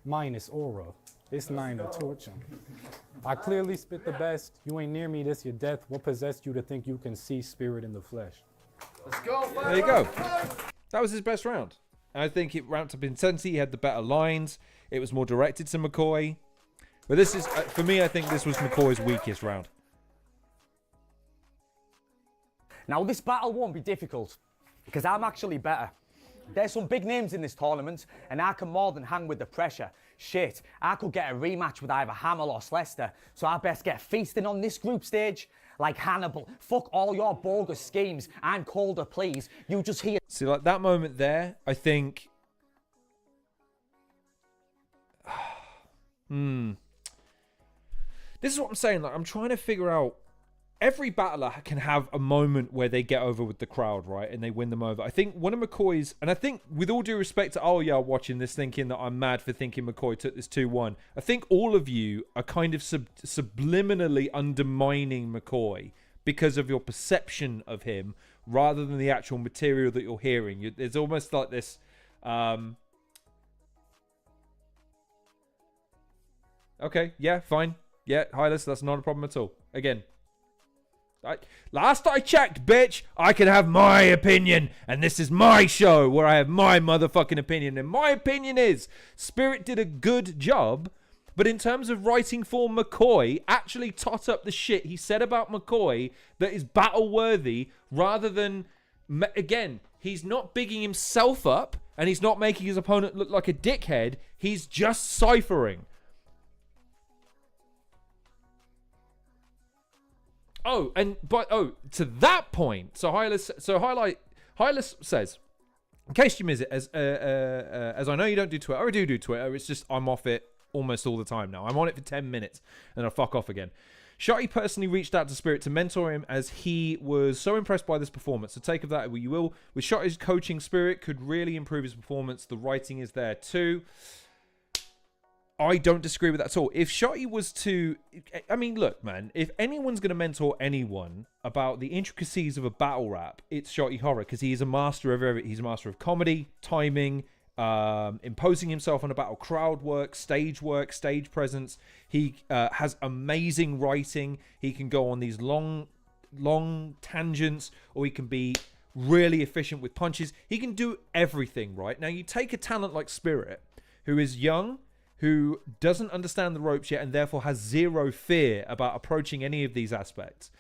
Minus aura. It's 9 to torture. I clearly spit the best. You ain't near me, this your death. What possessed you to think you can see Spirit in the flesh? Let's go. There you go. That was his best round. I think it ramped up intensity. He had the better lines. It was more directed to McCoy. But this is, for me, I think this was McCoy's weakest round. Now this battle won't be difficult, because I'm actually better. There's some big names in this tournament, and I can more than hang with the pressure. Shit, I could get a rematch with either Hamill or Slester, so I best get feasting on this group stage. Like Hannibal, fuck all your bogus schemes. I'm colder, please. You just hear... See, like that moment there, I think... This is what I'm saying. Like, I'm trying to figure out... Every battler can have a moment where they get over with the crowd, right? And they win them over. I think one of McCoy's... And I think, with all due respect to all y'all watching this thinking that I'm mad for thinking McCoy took this 2-1, I think all of you are kind of subliminally undermining McCoy because of your perception of him rather than the actual material that you're hearing. There's almost like this... Okay, yeah, fine. Yeah, Hylas, that's not a problem at all. Again... last I checked, bitch, I can have my opinion, and this is my show where I have my motherfucking opinion, and my opinion is Spirit did a good job, but in terms of writing for McCoy, actually tot up the shit he said about McCoy that is battle worthy, rather than, again, he's not bigging himself up, and he's not making his opponent look like a dickhead, he's just ciphering. Oh, and to that point, so Hylas says, in case you miss it, as I know you don't do Twitter, I do Twitter. It's just I'm off it almost all the time now. I'm on it for 10 minutes and I'll fuck off again. Shotty personally reached out to Spirit to mentor him as he was so impressed by this performance. So take of that what you will. With Shotty's coaching, Spirit could really improve his performance. The writing is there too. I don't disagree with that at all. If Shotty was to... I mean, look, man. If anyone's going to mentor anyone about the intricacies of a battle rap, it's Shotty Horror, because he is a master of everything. He's a master of comedy, timing, imposing himself on a battle, crowd work, stage presence. He has amazing writing. He can go on these long tangents, or he can be really efficient with punches. He can do everything, right? Now, you take a talent like Spirit, who is young, who doesn't understand the ropes yet and therefore has zero fear about approaching any of these aspects,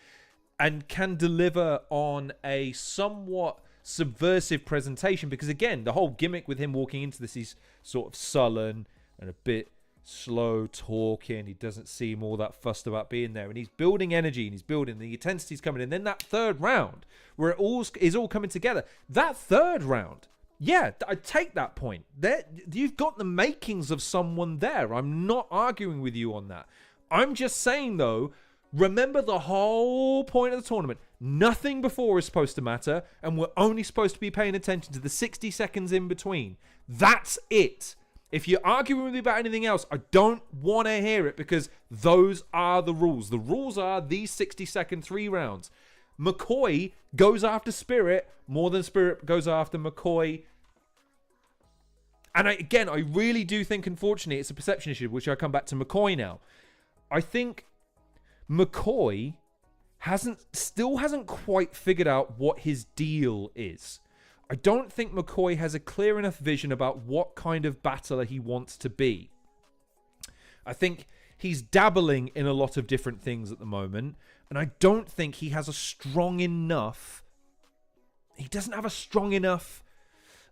and can deliver on a somewhat subversive presentation, because again, the whole gimmick with him walking into this, he's sort of sullen and a bit slow talking. He doesn't seem all that fussed about being there, and he's building energy and he's building, the intensity's coming in. Then that third round where it all is all coming together, that third round, yeah, I take that point. You've got the makings of someone there. I'm not arguing with you on that. I'm just saying, though, remember the whole point of the tournament. Nothing before is supposed to matter, and we're only supposed to be paying attention to the 60 seconds in between. That's it. If you're arguing with me about anything else, I don't want to hear it, because those are the rules. The rules are these 60-second 3 rounds. McCoy goes after Spirit more than Spirit goes after McCoy. And I really do think, unfortunately, it's a perception issue, which I come back to McCoy now. I think McCoy still hasn't quite figured out what his deal is. I don't think McCoy has a clear enough vision about what kind of battler he wants to be. I think he's dabbling in a lot of different things at the moment. And I don't think he has a strong enough... He doesn't have a strong enough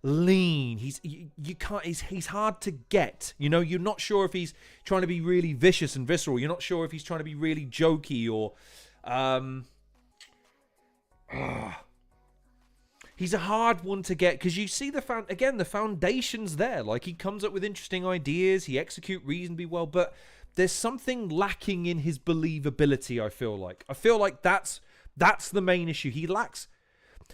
lean. You can't. He's hard to get. You know, you're not sure if he's trying to be really vicious and visceral. You're not sure if he's trying to be really jokey or... He's a hard one to get because you see the foundation's there. Like, he comes up with interesting ideas. He executes reasonably well, but there's something lacking in his believability. I feel like that's the main issue. He lacks.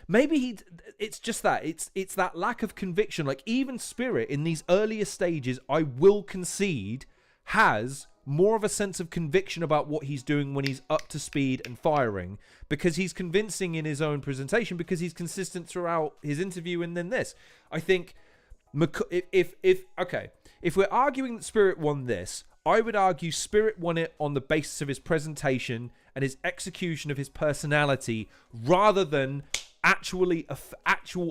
Maybe it's just that it's that lack of conviction. Like, even Spirit in these earlier stages, I will concede, has more of a sense of conviction about what he's doing when he's up to speed and firing, because he's convincing in his own presentation, because he's consistent throughout his interview. And then this, I think, if we're arguing that Spirit won this, I would argue Spirit won it on the basis of his presentation and his execution of his personality, rather than actual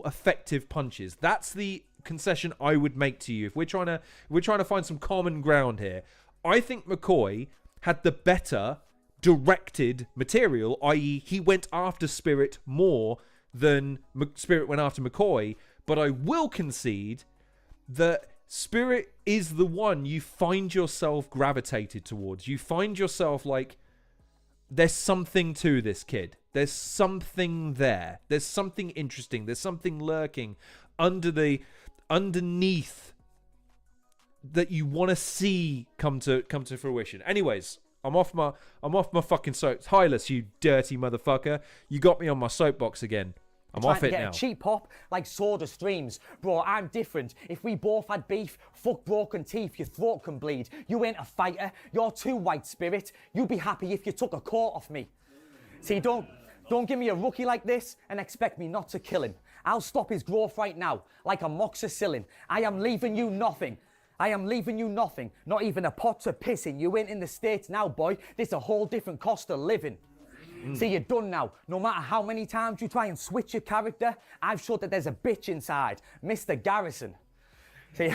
effective punches. That's the concession I would make to you. If we're trying to find some common ground here, I think McCoy had the better directed material, i.e. he went after Spirit more than Spirit went after McCoy. But I will concede that Spirit is the one you find yourself gravitated towards. You find yourself like, there's something to this kid. There's something there. There's something interesting. There's something lurking underneath that you want to see come to fruition. Anyways, I'm off my fucking soap. Hylas, you dirty motherfucker. You got me on my soapbox again. I'm off it now. A cheap pop like Soda Streams. Bro, I'm different. If we both had beef, fuck broken teeth, your throat can bleed. You ain't a fighter. You're too white, Spirit. You'd be happy if you took a coat off me. See, don't give me a rookie like this and expect me not to kill him. I'll stop his growth right now, like amoxicillin. I am leaving you nothing. I am leaving you nothing. Not even a pot to piss in. You ain't in the States now, boy. This a whole different cost of living. See, you're done now. No matter how many times you try and switch your character, I've showed that there's a bitch inside. Mr. Garrison. See,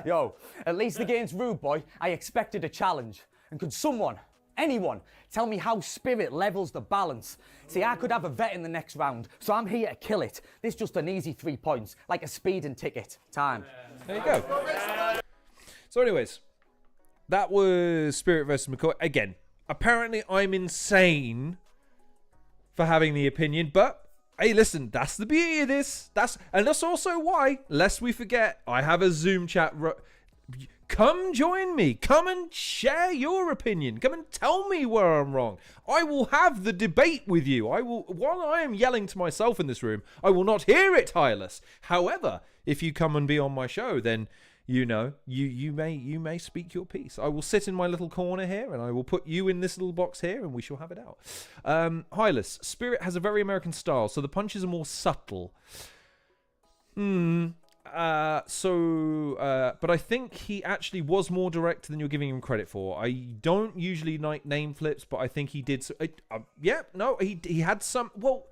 yo, at least against Rude Boy, I expected a challenge. And could someone, anyone, tell me how Spirit levels the balance? See, I could have a vet in the next round, so I'm here to kill it. This just an easy 3 points, like a speeding ticket. Time. There you go. So anyways, that was Spirit versus McCoy. Again, apparently I'm insane for having the opinion, but hey, listen, that's the beauty of this. That's also why, lest we forget, I have a Zoom chat. Come join me. Come and share your opinion. Come and tell me where I'm wrong. I will have the debate with you. While I am yelling to myself in this room, I will not hear it, Hylas. However, if you come and be on my show, then you know, you may speak your piece. I will sit in my little corner here, and I will put you in this little box here, and we shall have it out. Hylas, Spirit has a very American style, so the punches are more subtle. But I think he actually was more direct than you're giving him credit for. I don't usually like name flips, but I think he did. He had some. Well,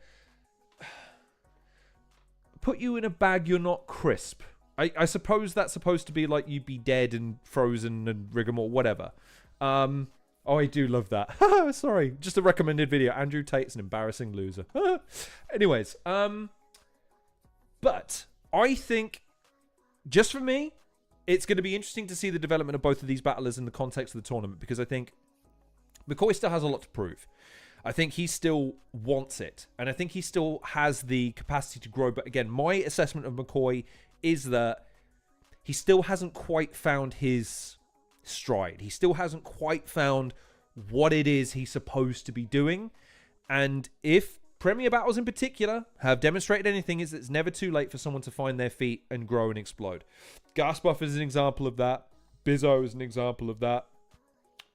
put you in a bag, you're not crisp. I suppose that's supposed to be like you'd be dead and frozen and rigmarole, whatever. Oh, I do love that. Sorry, just a recommended video. Andrew Tate's an embarrassing loser. Anyways, but I think, just for me, it's going to be interesting to see the development of both of these battlers in the context of the tournament, because I think McCoy still has a lot to prove. I think he still wants it, and I think he still has the capacity to grow. But again, my assessment of McCoy is that he still hasn't quite found his stride. He still hasn't quite found what it is he's supposed to be doing. And if Premier Battles in particular have demonstrated anything, is it's never too late for someone to find their feet and grow and explode. Ghast Buff is an example of that. Bizzo is an example of that.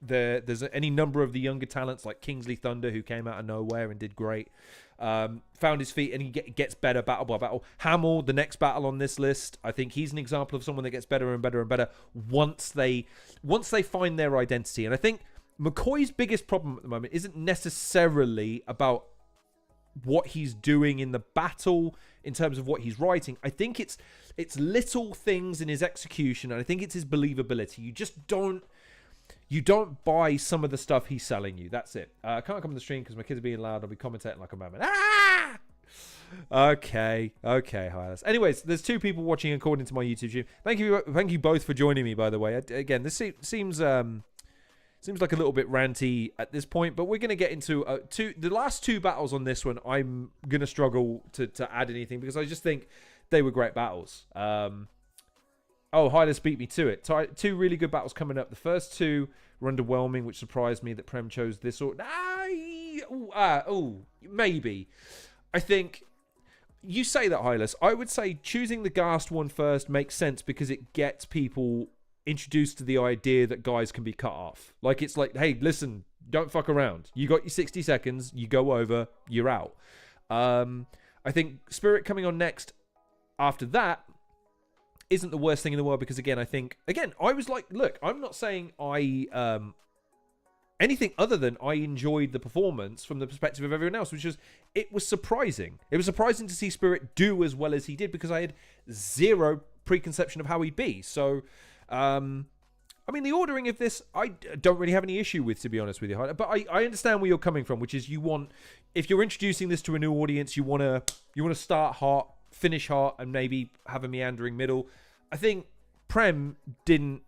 There's any number of the younger talents like Kingsley Thunder, who came out of nowhere and did great. Found his feet, and he gets better battle by battle. Hamill, the next battle on this list, I think he's an example of someone that gets better and better and better once they find their identity. And I think McCoy's biggest problem at the moment isn't necessarily about what he's doing in the battle in terms of what he's writing. I think it's little things in his execution, and I think it's his believability. you don't buy some of the stuff he's selling you. That's it. I can't come on the stream because my kids are being loud. I'll be commentating like a moment. Ah! Okay, Hylas. Anyways, there's 2 people watching according to my YouTube stream. Thank you both for joining me, by the way. Again, this seems like a little bit ranty at this point, but we're going to get into the last 2 battles on this one. I'm going to struggle to add anything because I just think they were great battles. Hylas beat me to it. 2 really good battles coming up. The first 2 were underwhelming, which surprised me that Prem chose this order. Maybe. I think you say that, Hylas. I would say choosing the Ghast one first makes sense because it gets people introduced to the idea that guys can be cut off. Like, it's like, hey, listen, don't fuck around. You got your 60 seconds, you go over, you're out. I think Spirit coming on next after that isn't the worst thing in the world because, again, I was like, look, I'm not saying anything other than I enjoyed the performance from the perspective of everyone else, which is, it was surprising. It was surprising to see Spirit do as well as he did because I had zero preconception of how he'd be. So, I mean, the ordering of this, I don't really have any issue with, to be honest with you. But I understand where you're coming from, which is if you're introducing this to a new audience, you want to start hot, finish hot, and maybe have a meandering middle. I think Prem didn't.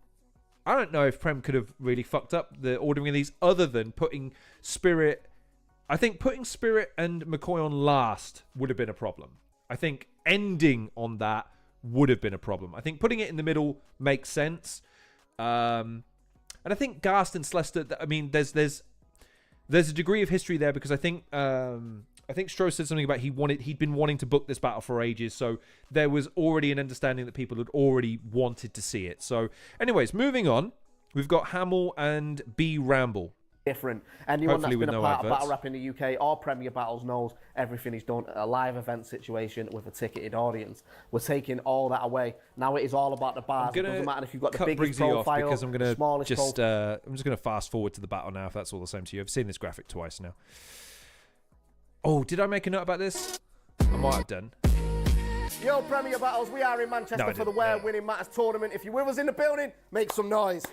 I don't know if Prem could have really fucked up the ordering of these other than putting Spirit. I think putting Spirit and McCoy on last would have been a problem. I think ending on that would have been a problem. I think putting it in the middle makes sense. And I think Ghast and Slester, I mean, there's a degree of history there because I think Stro said something about he'd been wanting to book this battle for ages, so there was already an understanding that people had already wanted to see it. So, anyways, moving on, we've got Hamill and B.Ramble. Different. Anyone Hopefully that's been with a no part adverts. of Battle Rap in the UK or Premier Battles knows everything is done at a live event situation with a ticketed audience. We're taking all that away. Now it is all about the bars. It doesn't matter if you've got the biggest profile, because I'm the smallest just going to fast forward to the battle now, if that's all the same to you. I've seen this graphic twice now. Oh, did I make a note about this? I might have done. Yo, Premier Battles, we are in Manchester for the Where Winning Matters tournament. If you're with us in the building, make some noise.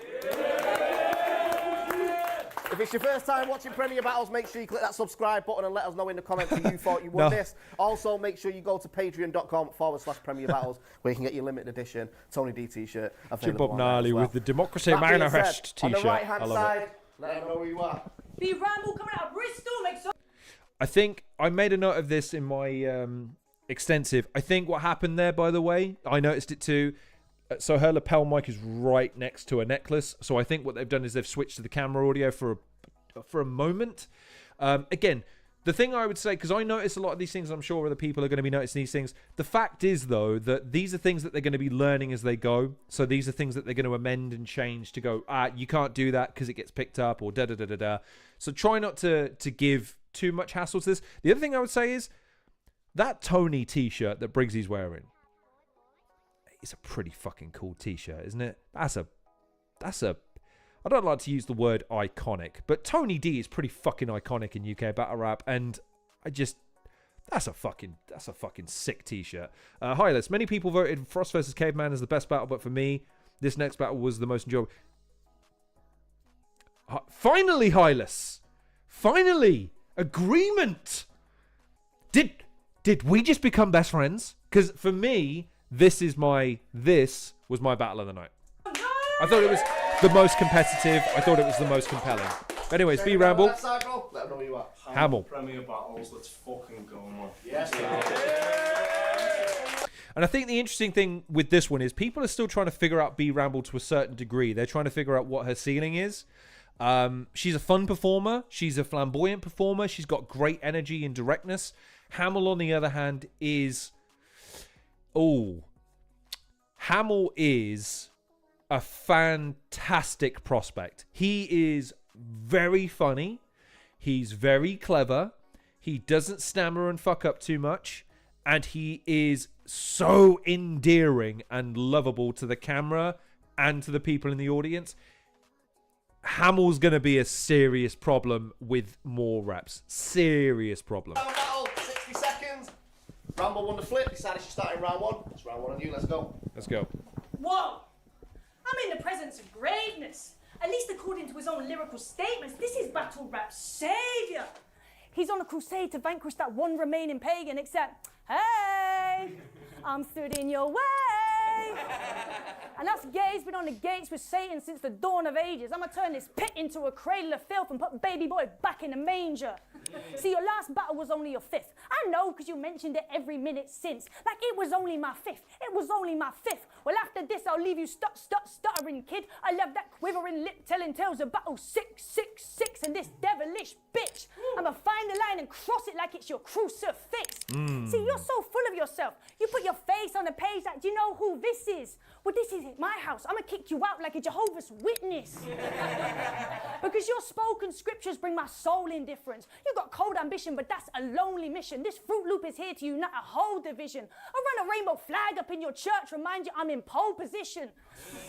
If it's your first time watching Premier Battles, make sure you click that subscribe button and let us know in the comments who you thought you won this. Also, make sure you go to patreon.com/Premier Battles where you can get your limited edition Tony D t-shirt. Jim Bob Gnarly with the Democracy Manifest t-shirt. On the right-hand I love side, it. let them know who you are. B.Ramble coming out of Bristol, make some... I think I made a note of this in my extensive. I think what happened there, by the way, I noticed it too. So her lapel mic is right next to a necklace. So I think what they've done is they've switched to the camera audio for a moment. Again, the thing I would say, because I notice a lot of these things, I'm sure other people are going to be noticing these things. The fact is, though, that these are things that they're going to be learning as they go. So these are things that they're going to amend and change to go, you can't do that because it gets picked up or da-da-da-da-da. So try not to give too much hassle to this. The other thing I would say is that Tony t-shirt that Briggsy's wearing. It's a pretty fucking cool t-shirt, isn't it? That's a I don't like to use the word iconic, but Tony D is pretty fucking iconic in UK battle rap, and that's a fucking sick t-shirt. Hylas, many people voted Frost versus Caveman as the best battle, but for me, this next battle was the most enjoyable. Finally, Hylas! Finally! Agreement! Did we just become best friends? Because for me, this was my battle of the night. I thought it was the most competitive. I thought it was the most compelling. Anyways, B.Ramble. Let them know who you are. Hamill. Premier Battles, let's fucking go, man. Yes. And I think the interesting thing with this one is people are still trying to figure out B.Ramble to a certain degree. They're trying to figure out what her ceiling is. She's a fun performer. She's a flamboyant performer. She's got great energy and directness. Hamill, on the other hand, is... Hamill is a fantastic prospect. He is very funny. He's very clever. He doesn't stammer and fuck up too much. And he is so endearing and lovable to the camera and to the people in the audience. Hamill's going to be a serious problem with more reps. Serious problem. Battle, 60 seconds. Ramble won the flip. Decided she's starting round one. It's round one on you. Let's go. Let's go. Whoa! I'm in the presence of greatness. At least according to his own lyrical statements, this is battle rap savior. He's on a crusade to vanquish that one remaining pagan, except, hey, I'm stood in your way. And us gays been on the gates with Satan since the dawn of ages. I'ma turn this pit into a cradle of filth and put baby boy back in the manger. See, your last battle was only your fifth. I know, because you mentioned it every minute since. Like it was only my fifth. It was only my fifth. Well, after this, I'll leave you stuttering, kid. I love that quivering lip telling tales of battle 666 and this devilish bitch. I'ma find the line and cross it like it's your crucifix. See, you're so full of yourself. You put your face on the page like, do you know who this is? Well, this is my house. I'ma kick you out like a Jehovah's Witness. Because your spoken scriptures bring my soul indifference. You got cold ambition, but that's a lonely mission. This Fruit Loop is here to unite a whole division. I run a rainbow flag up in your church, remind you I'm in pole position.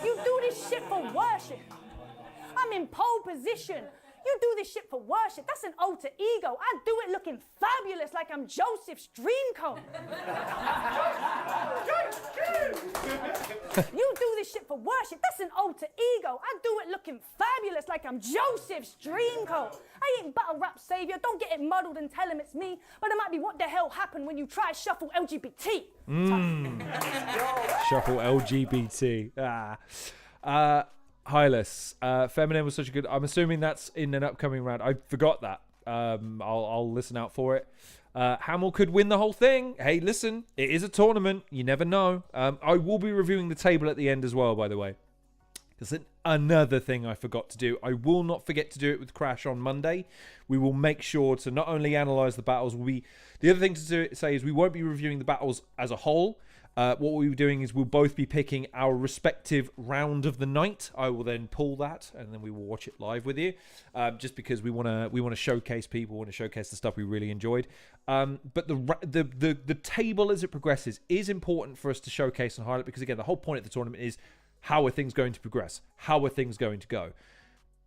You do this shit for worship. I'm in pole position. You do this shit for worship. That's an alter ego. I do it looking fabulous like I'm Joseph's dream coat. You do this shit for worship. That's an alter ego. I do it looking fabulous like I'm Joseph's dream coat. I ain't battle rap savior. Don't get it muddled and tell him it's me. But it might be what the hell happened when you try shuffle LGBT. Shuffle LGBT. Hylas, Feminine was such a good. I'm assuming that's in an upcoming round. I forgot that. I'll listen out for it. Hamill could win the whole thing. Hey, listen, it is a tournament. You never know. I will be reviewing the table at the end as well, by the way. There's another thing I forgot to do. I will not forget to do it with Crash on Monday. We will make sure to not only analyze the battles. The other thing to say is we won't be reviewing the battles as a whole. What we'll be doing is we'll both be picking our respective round of the night. I will then pull that and then we will watch it live with you, just because we want to showcase people, want to showcase the stuff we really enjoyed. But the table as it progresses is important for us to showcase and highlight, because again, the whole point of the tournament is how are things going to progress, how are things going to go.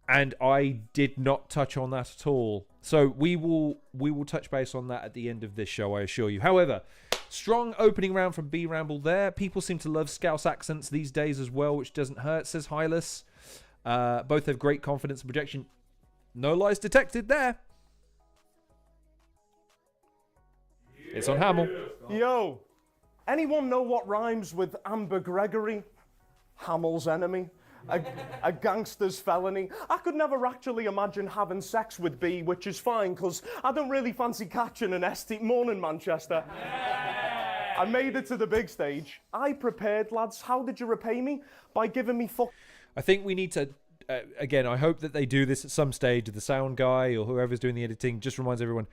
And I did not touch on that at all. So we will touch base on that at the end of this show, I assure you. However, strong opening round from B.Ramble there. People seem to love Scouse accents these days as well, which doesn't hurt, says Hylas. Both have great confidence and projection. No lies detected there. It's on Hamill. Yo, anyone know what rhymes with Amber Gregory? Hamill's enemy. A gangster's felony. I could never actually imagine having sex with B, which is fine, because I don't really fancy catching an ST. Morning, Manchester. Yeah. I made it to the big stage. I prepared, lads. How did you repay me? By giving me I think we need to, again, I hope that they do this at some stage. The sound guy or whoever's doing the editing just reminds everyone,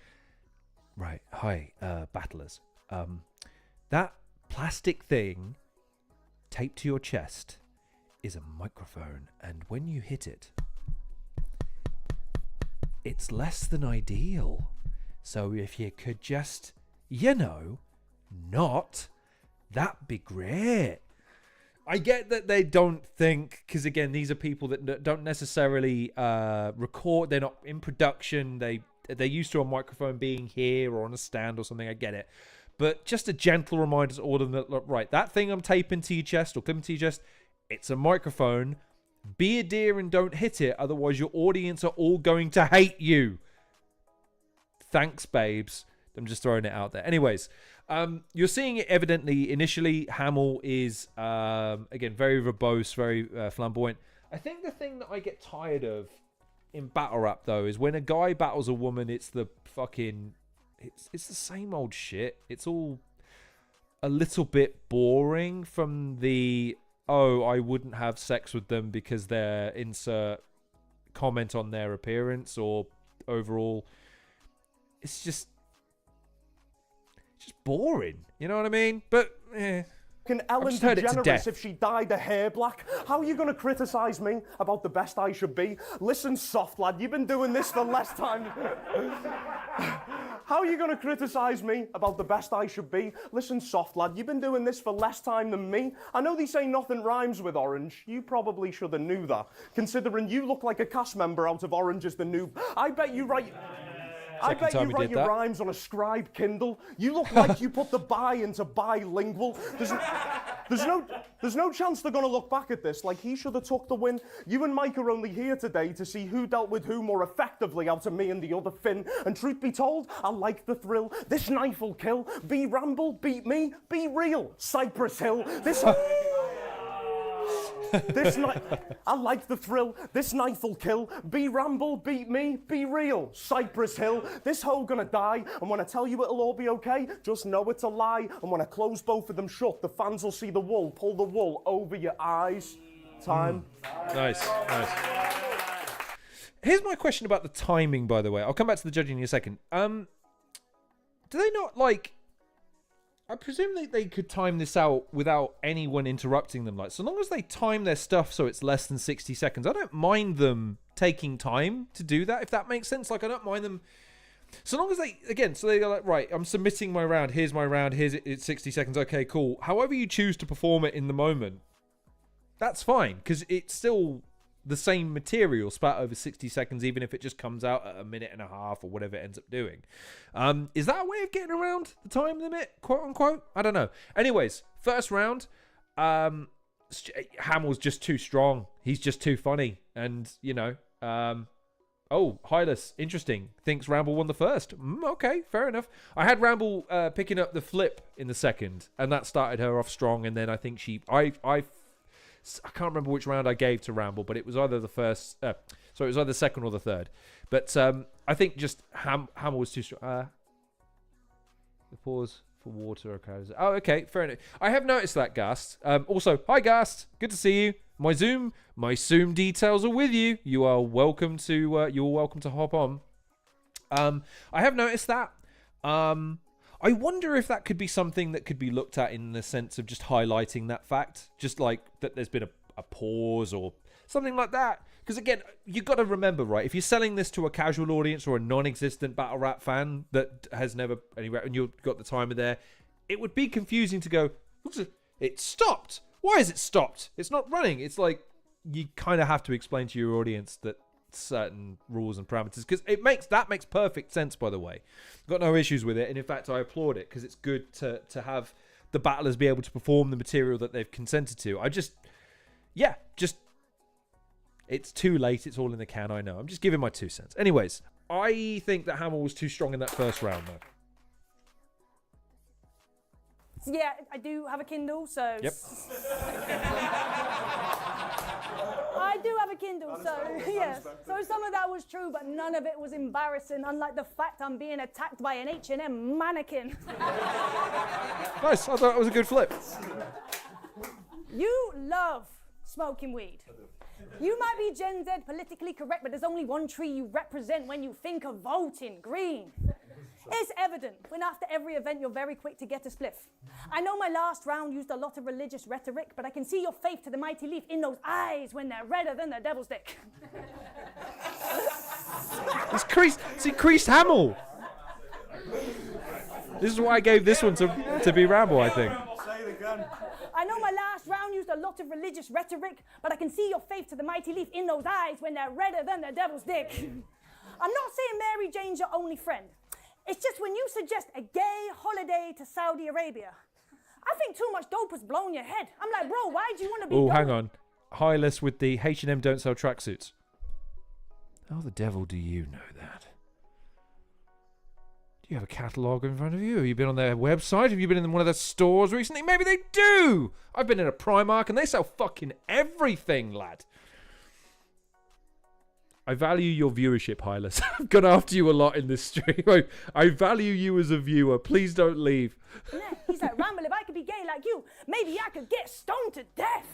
right, hi, battlers. That plastic thing taped to your chest is a microphone, and when you hit it, it's less than ideal. So if you could just, not, that'd be great. I get that they don't think, because again, these are people that don't necessarily record, they're not in production, they're used to a microphone being here or on a stand or something, I get it. But just a gentle reminder to all of them that, look, right, that thing I'm taping to your chest or clipping to your chest, it's a microphone. Be a dear and don't hit it, otherwise your audience are all going to hate you. Thanks, babes. I'm just throwing it out there. Anyways, you're seeing it evidently. Initially, Hamill is, again, very verbose, very flamboyant. I think the thing that I get tired of in battle rap, though, is when a guy battles a woman, it's the fucking... It's the same old shit. It's all a little bit boring from the... oh, I wouldn't have sex with them because their insert comment on their appearance or overall. It's just boring. You know what I mean? But, Can Ellen DeGeneres if she dyed her hair black? How are you going to criticise me about the best I should be? Listen, soft lad, you've been doing this for less time. How are you going to criticise me about the best I should be? Listen, soft lad, you've been doing this for less time than me. I know they say nothing rhymes with orange. You probably should have knew that, considering you look like a cast member out of Orange is the New... I bet you write your rhymes on a scribe Kindle. You look like you put the bi into bilingual. There's no chance they're gonna look back at this like he should have took the win. You and Mike are only here today to see who dealt with who more effectively out of me and the other Finn. And truth be told, I like the thrill. This knife will kill. B.Ramble beat me. Be real. Cypress Hill. This night, I like the thrill. This knife will kill. B.Ramble beat me. Be real. Cypress Hill. This hoe gonna die. And when I tell you it'll all be okay, just know it's a lie. And when I close both of them shut, the fans will see the wool. Pull the wool over your eyes. Time. Nice. Here's my question about the timing, by the way. I'll come back to the judging in a second. Do they not, like... I presume they could time this out without anyone interrupting them. Like, so long as they time their stuff so it's less than 60 seconds, I don't mind them taking time to do that, if that makes sense. Like, I don't mind them... So long as they... Again, so they're like, right, I'm submitting my round. Here's my round. Here's it. It's 60 seconds. Okay, cool. However you choose to perform it in the moment, that's fine, because it's still the same material spat over 60 seconds, even if it just comes out at a minute and a half or whatever it ends up doing. Is that a way of getting around the time limit, quote unquote? I don't know. Anyways, first round, Hamill's just too strong. He's just too funny. And, you know, Hylas, interesting. Thinks Ramble won the first. Okay, fair enough. I had Ramble picking up the flip in the second, and that started her off strong. And then I think I can't remember which round I gave to Ramble, but it was either the first... it was either the second or the third. But I think just Hamill was too strong. The pause for water. Okay. Oh, okay. Fair enough. I have noticed that, Ghast. Also, hi, Ghast. Good to see you. My Zoom details are with you. You are welcome to hop on. I have noticed that. I wonder if that could be something that could be looked at in the sense of just highlighting that fact. Just like that there's been a pause or something like that. Because again, you've got to remember, right? If you're selling this to a casual audience or a non-existent battle rap fan that has never any rap and you've got the timer there, it would be confusing to go, it stopped. Why is it stopped? It's not running. It's like you kind of have to explain to your audience that certain rules and parameters, because that makes perfect sense, by the way. Got no issues with it, and in fact I applaud it because it's good to have the battlers be able to perform the material that they've consented to. It's too late, it's all in the can, I know. I'm just giving my 2 cents. Anyways, I think that Hamill was too strong in that first round though. Yeah, I do have a Kindle, so... Yep. I do have a Kindle, so yes. So some of that was true, but none of it was embarrassing, unlike the fact I'm being attacked by an H&M mannequin. Nice, I thought it was a good flip. You love smoking weed. You might be Gen Z politically correct, but there's only one tree you represent when you think of voting, green. It's evident when after every event you're very quick to get a spliff. I know my last round used a lot of religious rhetoric, but I can see your faith to the mighty leaf in those eyes when they're redder than the devil's dick. It's increased Hamill. This is why I gave this one to B.Ramble, I think. Say it again. I know my last round used a lot of religious rhetoric, but I can see your faith to the mighty leaf in those eyes when they're redder than the devil's dick. I'm not saying Mary Jane's your only friend. It's just when you suggest a gay holiday to Saudi Arabia, I think too much dope has blown your head. I'm like, bro, why do you want to be Oh, hang on. Hylas with the H&M don't sell tracksuits. How the devil do you know that? Do you have a catalogue in front of you? Have you been on their website? Have you been in one of their stores recently? Maybe they do! I've been in a Primark and they sell fucking everything, lad. I value your viewership, Hylas. I've gone after you a lot in this stream. I value you as a viewer. Please don't leave. He's like, Ramble, if I could be gay like you, maybe I could get stoned to death.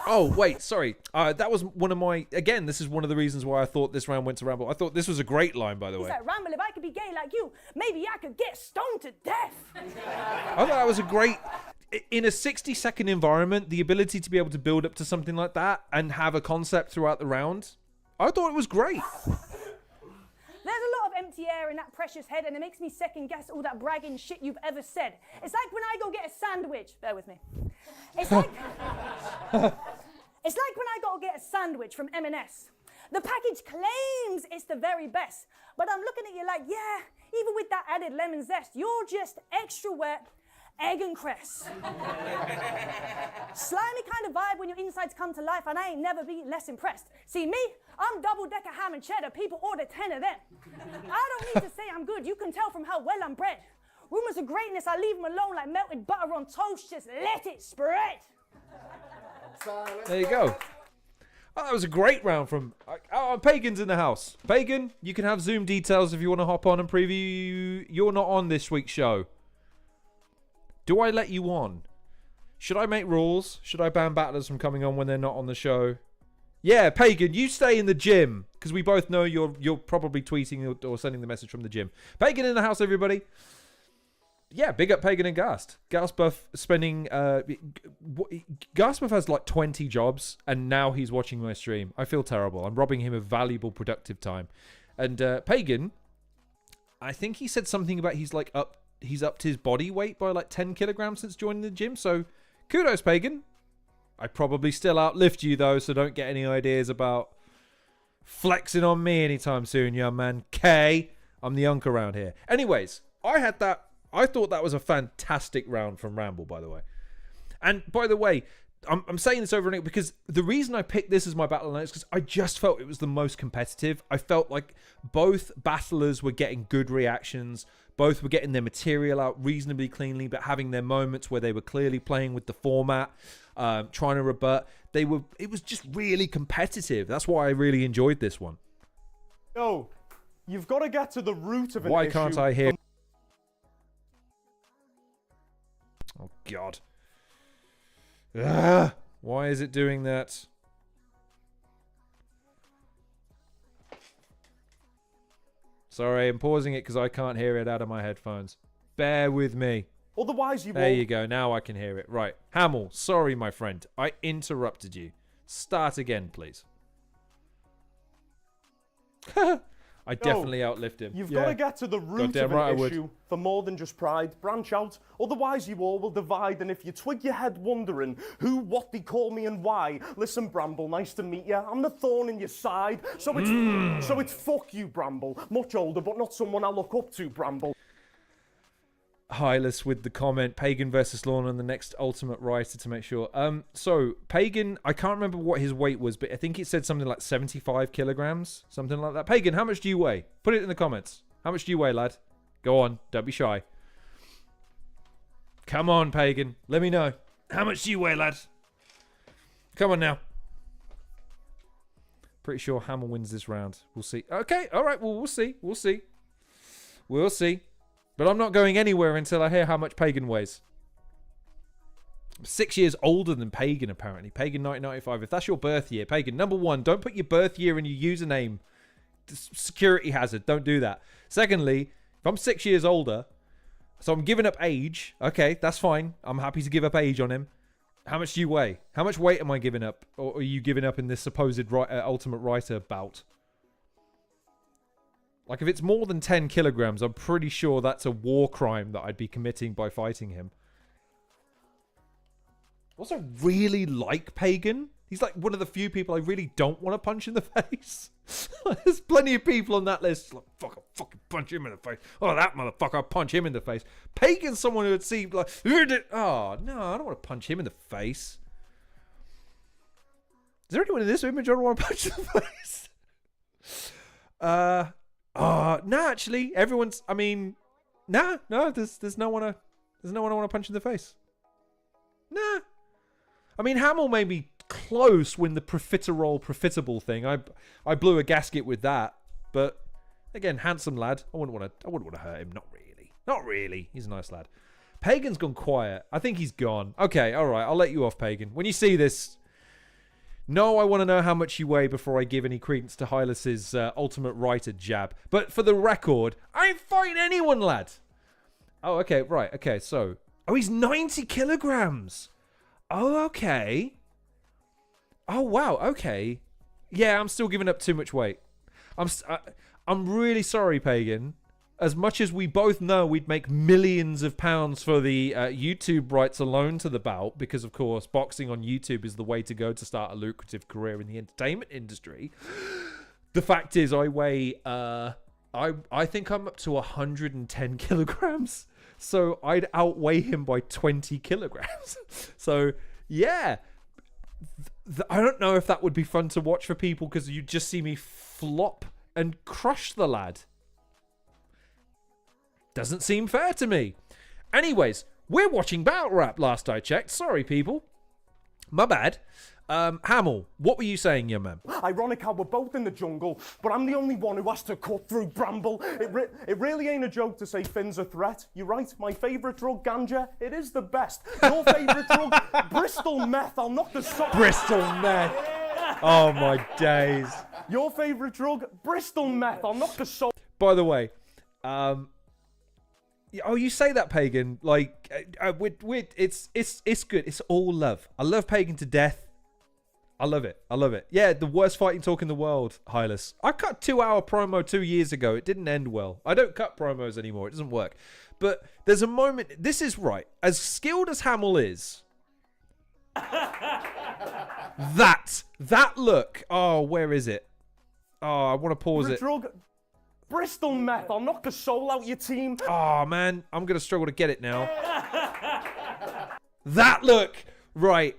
Oh, wait, sorry. That was one of my... Again, this is one of the reasons why I thought this round went to Ramble. I thought this was a great line, by the way. He's like, Ramble, if I could be gay like you, maybe I could get stoned to death. I thought that was a great... In a 60-second environment, the ability to be able to build up to something like that and have a concept throughout the round, I thought it was great. There's a lot of empty air in that precious head, and it makes me second guess all that bragging shit you've ever said. It's like when I go get a sandwich. Bear with me. It's like when I go get a sandwich from M&S. The package claims it's the very best, but I'm looking at you like, yeah, even with that added lemon zest, you're just extra wet, egg and cress. Slimy kind of vibe when your insides come to life, and I ain't never been less impressed. See me? I'm double-decker ham and cheddar. People order 10 of them. I don't need to say I'm good. You can tell from how well I'm bred. Rumors of greatness, I leave them alone like melted butter on toast. Just let it spread. There you go. Oh, that was a great round from... Pagan's in the house. Pagan, you can have Zoom details if you want to hop on and preview. You're not on this week's show. Do I let you on? Should I make rules? Should I ban battlers from coming on when they're not on the show? Yeah, Pagan, you stay in the gym. Because we both know you're probably tweeting or sending the message from the gym. Pagan in the house, everybody. Yeah, big up Pagan and Ghast. Ghast Buff spending... Ghast Buff has like 20 jobs, and now he's watching my stream. I feel terrible. I'm robbing him of valuable, productive time. And Pagan, I think he said something about he's upped his body weight by like 10 kilograms since joining the gym. So, kudos, Pagan. I probably still outlift you, though, so don't get any ideas about flexing on me anytime soon, young man. K, I'm the unk around here. Anyways, I thought that was a fantastic round from Ramble, by the way. And by the way, I'm saying this over and over because the reason I picked this as my battle night is because I just felt it was the most competitive. I felt like both battlers were getting good reactions. Both were getting their material out reasonably cleanly, but having their moments where they were clearly playing with the format, trying to rebut. It was just really competitive. That's why I really enjoyed this one. Yo, you've got to get to the root of an issue. Why can't I hear... Oh, God. Ugh, why is it doing that? Sorry, I'm pausing it because I can't hear it out of my headphones. Bear with me. Otherwise, There you go. Now I can hear it. Right. Hamill, sorry, my friend. I interrupted you. Start again, please. I definitely outlived him. You've got to get to the root of an issue for more than just pride. Branch out, otherwise you all will divide. And if you twig your head wondering who, what they call me and why, listen, Bramble, nice to meet you. I'm the thorn in your side. So it's fuck you, Bramble. Much older, but not someone I look up to, Bramble. Hylas with the comment, Pagan versus Lorna and the next Ultimate Writer to make sure. So Pagan, I can't remember what his weight was, but I think it said something like 75 kilograms, something like that. Pagan, how much do you weigh? Put it in the comments. How much do you weigh, lad? Go on, don't be shy. Come on, Pagan, let me know. How much do you weigh, lad? Come on now. Pretty sure Hamill wins this round. We'll see. Okay, all right, well, we'll see. We'll see. We'll see. But I'm not going anywhere until I hear how much Pagan weighs. I'm 6 years older than Pagan, apparently. Pagan 1995. If that's your birth year, Pagan, number one, don't put your birth year in your username. Security hazard. Don't do that. Secondly, if I'm 6 years older, so I'm giving up age. Okay, that's fine. I'm happy to give up age on him. How much do you weigh? How much weight am I giving up? Or are you giving up in this supposed Ultimate Writer bout? Like, if it's more than 10 kilograms, I'm pretty sure that's a war crime that I'd be committing by fighting him. Also, really like Pagan. He's like one of the few people I really don't want to punch in the face. There's plenty of people on that list. Like, fuck, I'll fucking punch him in the face. Oh, that motherfucker, I'll punch him in the face. Pagan's someone who would see, like, oh, no, I don't want to punch him in the face. Is there anyone in this image I don't want to punch in the face? No, actually, everyone's. I mean, no, there's no one I want to punch in the face. Nah, I mean, Hamill made me close when the profitable thing. I blew a gasket with that, but again, handsome lad. I wouldn't want to hurt him. Not really. He's a nice lad. Pagan's gone quiet. I think he's gone. Okay, all right. I'll let you off, Pagan. When you see this. No, I want to know how much you weigh before I give any credence to Hylas's Ultimate Writer jab. But for the record, I ain't fighting anyone, lad. Oh, okay, right. Okay, so... Oh, he's 90 kilograms. Oh, okay. Oh, wow, okay. Yeah, I'm still giving up too much weight. I'm really sorry, Pagan. As much as we both know we'd make millions of pounds for the YouTube rights alone to the bout, because, of course, boxing on YouTube is the way to go to start a lucrative career in the entertainment industry. The fact is I weigh I think I'm up to 110 kilograms. So I'd outweigh him by 20 kilograms. So, yeah. I don't know if that would be fun to watch for people because you'd just see me flop and crush the lad. Doesn't seem fair to me. Anyways, we're watching Battle Rap last I checked. Sorry, people. My bad. Hamill, what were you saying, young man? Ironic how we're both in the jungle, but I'm the only one who has to cut through bramble. It really ain't a joke to say Finn's a threat. You're right, my favourite drug, ganja, it is the best. Your favourite drug, Bristol meth. I'll knock the sock. Bristol meth. Oh, my days. Your favourite drug, Bristol meth. I'll knock the sock. By the way, oh, you say that, Pagan. Like, it's good. It's all love. I love Pagan to death. I love it. I love it. Yeah, the worst fighting talk in the world, Hylas. I cut 2-hour promo 2 years ago. It didn't end well. I don't cut promos anymore. It doesn't work. But there's a moment. This is right. As skilled as Hamill is, that look. Oh, where is it? Oh, I want to pause it. Drug, Bristol meth. I'll knock the soul out your team. Oh, man. I'm going to struggle to get it now. That look. Right.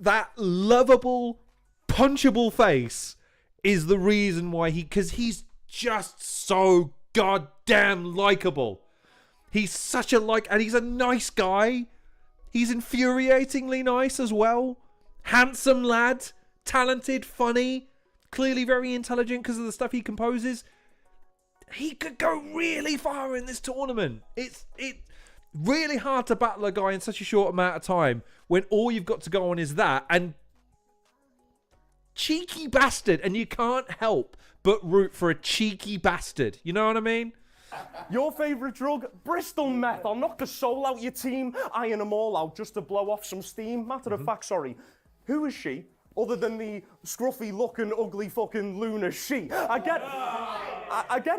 That lovable, punchable face is the reason why because he's just so goddamn likable. He's such a and he's a nice guy. He's infuriatingly nice as well. Handsome lad, talented, funny, clearly very intelligent because of the stuff he composes. He could go really far in this tournament. It's really hard to battle a guy in such a short amount of time when all you've got to go on is that and cheeky bastard, and you can't help but root for a cheeky bastard. You know what I mean? Your favourite drug, Bristol meth. I'll knock the soul out your team, iron them all out just to blow off some steam. Matter of fact, sorry, who is she? Other than the scruffy-looking, ugly fucking Luna she. I get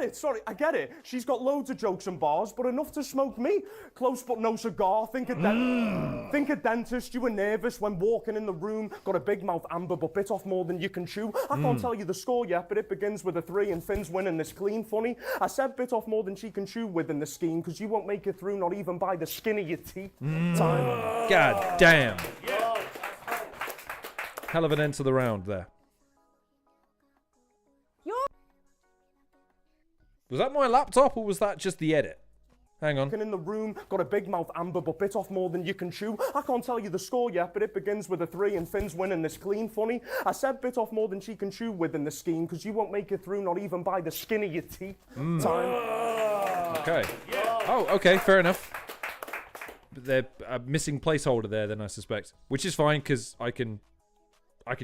it, sorry, I get it. She's got loads of jokes and bars, but enough to smoke me. Close but no cigar. Think a dentist. You were nervous when walking in the room. Got a big mouth, Amber, but bit off more than you can chew. I can't tell you the score yet, but it begins with a 3 and Finn's winning this clean. Funny, I said bit off more than she can chew within the scheme, because you won't make it through, not even by the skin of your teeth. Time. God damn. Hell of an end to the round there. Was that my laptop or was that just the edit? Hang on. In the room, got a big mouth, Amber, but bit off more than you can chew. I can't tell you the score yet, but it begins with a 3 and Finn's winning this clean. Funny, I said bit off more than she can chew within the scheme, because you won't make it through, not even by the skin of your teeth. Time. Okay. Oh, okay, fair enough. But they're a missing placeholder there then, I suspect. Which is fine, because I can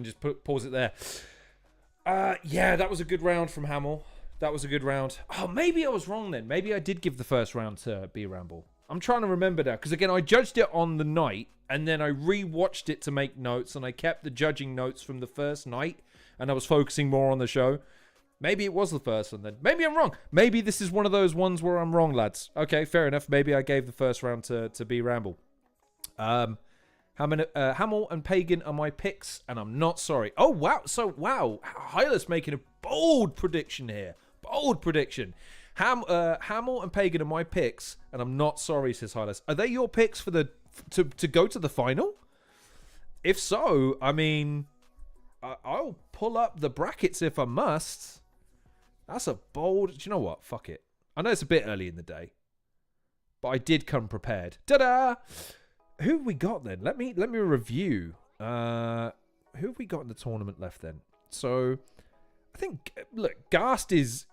just pause it there. Yeah, that was a good round from Hamill. That was a good round. Oh, maybe I was wrong then. Maybe I did give the first round to B.Ramble. I'm trying to remember now. Because again, I judged it on the night. And then I re-watched it to make notes. And I kept the judging notes from the first night. And I was focusing more on the show. Maybe it was the first one then. Maybe I'm wrong. Maybe this is one of those ones where I'm wrong, lads. Okay, fair enough. Maybe I gave the first round to B.Ramble. Hamill and Pagan are my picks, and I'm not sorry. Oh, wow. So, wow. Hylas making a bold prediction here. Bold prediction. Hamill and Pagan are my picks, and I'm not sorry, says Hylas. Are they your picks for to go to the final? If so, I mean, I'll pull up the brackets if I must. That's a bold... Do you know what? Fuck it. I know it's a bit early in the day, but I did come prepared. Ta-da! Who have we got then? Let me review. Who have we got in the tournament left then? So, I think, look, Ghast is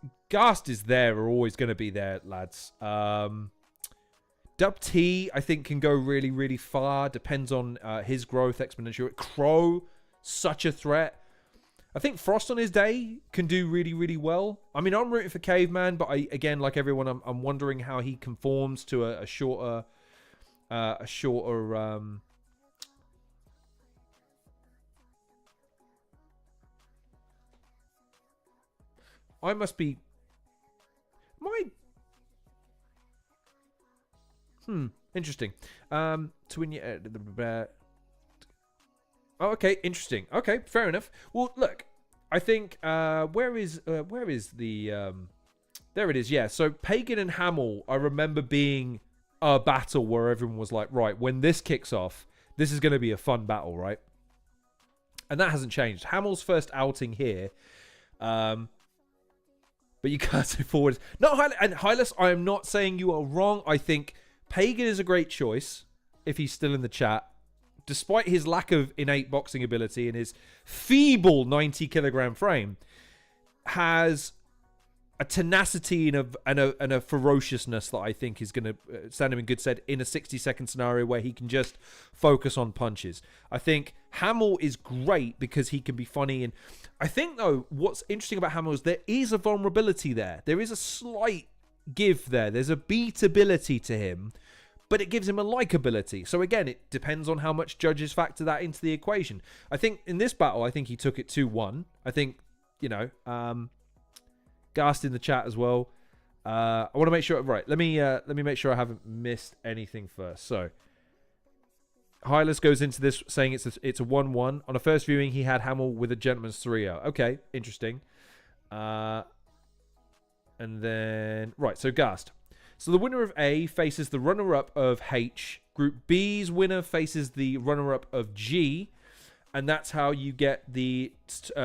there, or always going to be there, lads. Dub T, I think, can go really, really far. Depends on his growth exponential. Crow, such a threat. I think Frost on his day can do really, really well. I mean, I'm rooting for Caveman, but again, like everyone, I'm wondering how he conforms to a shorter... I must be interesting. To win your oh, okay, interesting. Okay, fair enough. Well, look, I think where is the there it is. Yeah. So Pagan and Hamill, I remember being a battle where everyone was like, right, when this kicks off, this is going to be a fun battle, right? And that hasn't changed. Hamill's first outing here, but you can't go forward. No, and Hylas, I am not saying you are wrong. I think Pagan is a great choice if he's still in the chat. Despite his lack of innate boxing ability and his feeble 90-kilogram frame, has a tenacity and a ferociousness that I think is going to stand him in good stead in a 60-second scenario where he can just focus on punches. I think Hamill is great because he can be funny. And I think, though, what's interesting about Hamill is there is a vulnerability there. There is a slight give there. There's a beatability to him, but it gives him a likability. So again, it depends on how much judges factor that into the equation. I think in this battle, I think he took it 2-1. I think, you know, Ghast in the chat as well. I want to make sure, right, let me make sure I haven't missed anything first. So Hylas goes into this saying it's a 1-1. On a first viewing, he had Hamill with a gentleman's 3-0. Okay, interesting. And then, right, so Ghast. So the winner of A faces the runner-up of H. Group B's winner faces the runner-up of G. And that's how you get the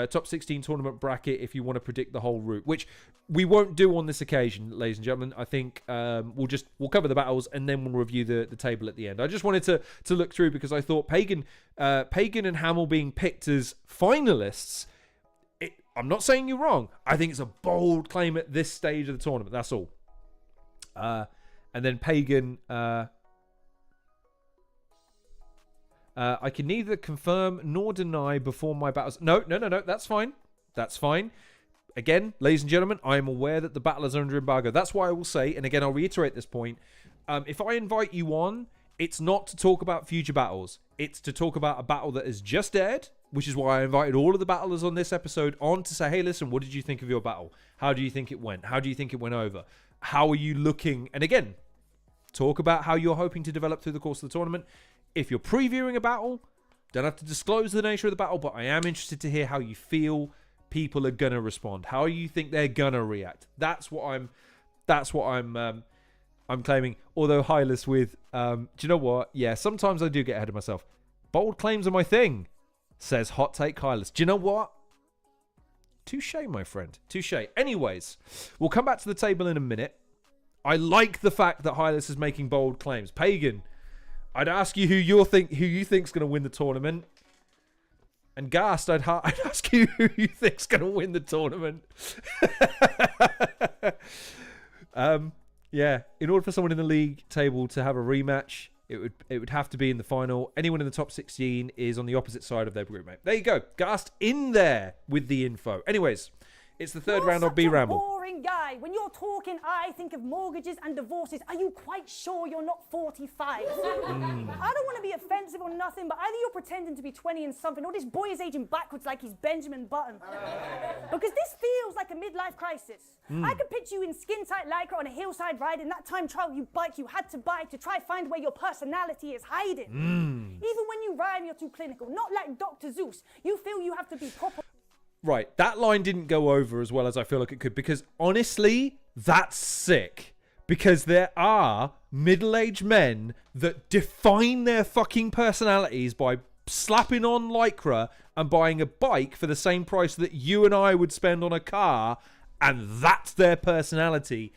top 16 tournament bracket if you want to predict the whole route, which we won't do on this occasion, ladies and gentlemen. I think we'll cover the battles and then we'll review the table at the end. I just wanted to look through because I thought Pagan and Hamill being picked as finalists, I'm not saying you're wrong. I think it's a bold claim at this stage of the tournament. That's all. And then Pagan, I can neither confirm nor deny before my battles. No. That's fine. That's fine. Again, ladies and gentlemen, I am aware that the battle is under embargo. That's why I will say, and again, I'll reiterate this point. If I invite you on, it's not to talk about future battles. It's to talk about a battle that has just aired, which is why I invited all of the battlers on this episode on to say, hey, listen, what did you think of your battle? How do you think it went? How do you think it went over? How are you looking? And again, talk about how you're hoping to develop through the course of the tournament. If you're previewing a battle, don't have to disclose the nature of the battle, but I am interested to hear how you feel people are gonna respond. How you think they're gonna react. That's what I'm claiming. Although Hylas with, do you know what? Yeah, sometimes I do get ahead of myself. Bold claims are my thing, says Hot Take Hylas. Do you know what? Touche, my friend. Touche. Anyways, we'll come back to the table in a minute. I like the fact that Hylas is making bold claims. Pagan, I'd ask you who you think's going to win the tournament. And Ghast, I'd ask you who you think's going to win the tournament. Yeah, in order for someone in the league table to have a rematch, it would have to be in the final. Anyone in the top 16 is on the opposite side of their group mate. There you go. Ghast in there with the info. Anyways, it's the third round of B.Ramble. Boring guy. When you're talking, I think of mortgages and divorces. Are you quite sure you're not 45? I don't want to be offensive or nothing, but either you're pretending to be 20 and something, or this boy is aging backwards like he's Benjamin Button. Because this feels like a midlife crisis. I could picture you in skin-tight lycra on a hillside ride in that time trial bike you had to buy to try find where your personality is hiding. Even when you rhyme, you're too clinical. Not like Dr. Zeus. You feel you have to be proper. Right, that line didn't go over as well as I feel like it could, because honestly, that's sick. Because there are middle-aged men that define their fucking personalities by slapping on lycra and buying a bike for the same price that you and I would spend on a car, and that's their personality.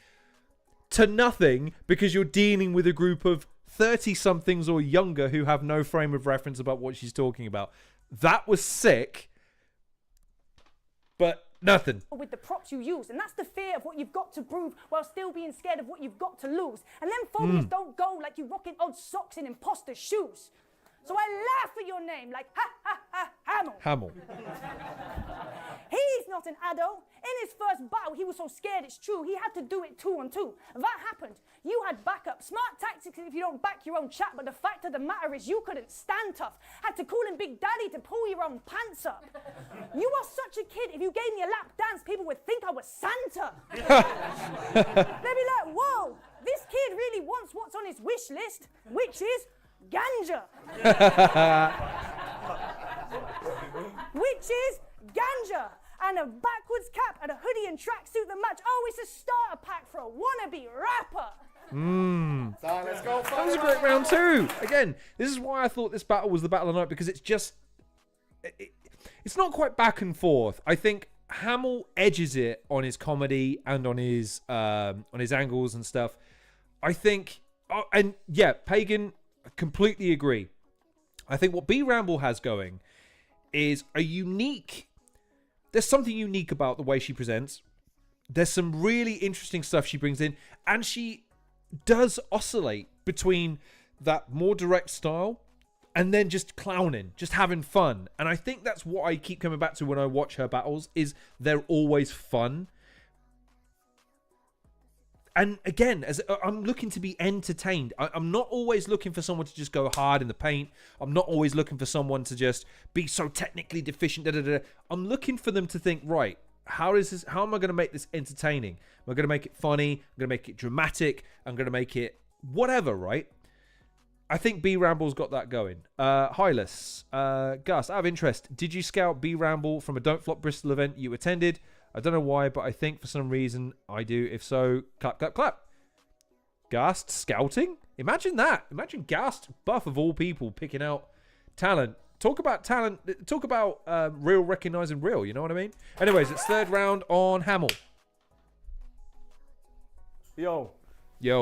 To nothing, because you're dealing with a group of 30-somethings or younger who have no frame of reference about what she's talking about. That was sick. But nothing. With the props you use, and that's the fear of what you've got to prove while still being scared of what you've got to lose. And then phobias don't go like you rocking odd socks in imposter shoes. So I laugh at your name like Hamill. Hamill. He's not an adult. In his first battle, he was so scared it's true. He had to do it 2-on-2. That happened. You had backup. Smart tactics if you don't back your own chat, but the fact of the matter is you couldn't stand tough. Had to call him Big Daddy to pull your own pants up. You are such a kid. If you gave me a lap dance, people would think I was Santa. They'd be like, whoa, this kid really wants what's on his wish list, which is ganja. Which is ganja. and tracksuit the match. Oh, it's a starter pack for a wannabe rapper. Let's go. That was a great round too. Again, this is why I thought this battle was the battle of the night, because it's just... It's not quite back and forth. I think Hamill edges it on his comedy and on his angles and stuff. I think... Oh, and yeah, Pagan, I completely agree. I think what B.Ramble has going is a unique... There's something unique about the way she presents. There's some really interesting stuff she brings in. And she does oscillate between that more direct style and then just clowning, just having fun. And I think that's what I keep coming back to when I watch her battles, is they're always fun. And again, as I'm looking to be entertained. I'm not always looking for someone to just go hard in the paint. I'm not always looking for someone to just be so technically deficient. I'm looking for them to think, right, how am I going to make this entertaining? Am I going to make it funny? I'm going to make it dramatic. I'm going to make it whatever, right? I think B.Ramble's got that going. Hylas, Ghast, out of interest, did you scout B.Ramble from a Don't Flop Bristol event you attended? I don't know why, but I think for some reason I do. If so, clap, clap, clap. Ghast scouting? Imagine that. Imagine Ghast, buff of all people, picking out talent. Talk about talent. Talk about real recognizing real. You know what I mean? Anyways, it's third round on Hamill. Yo.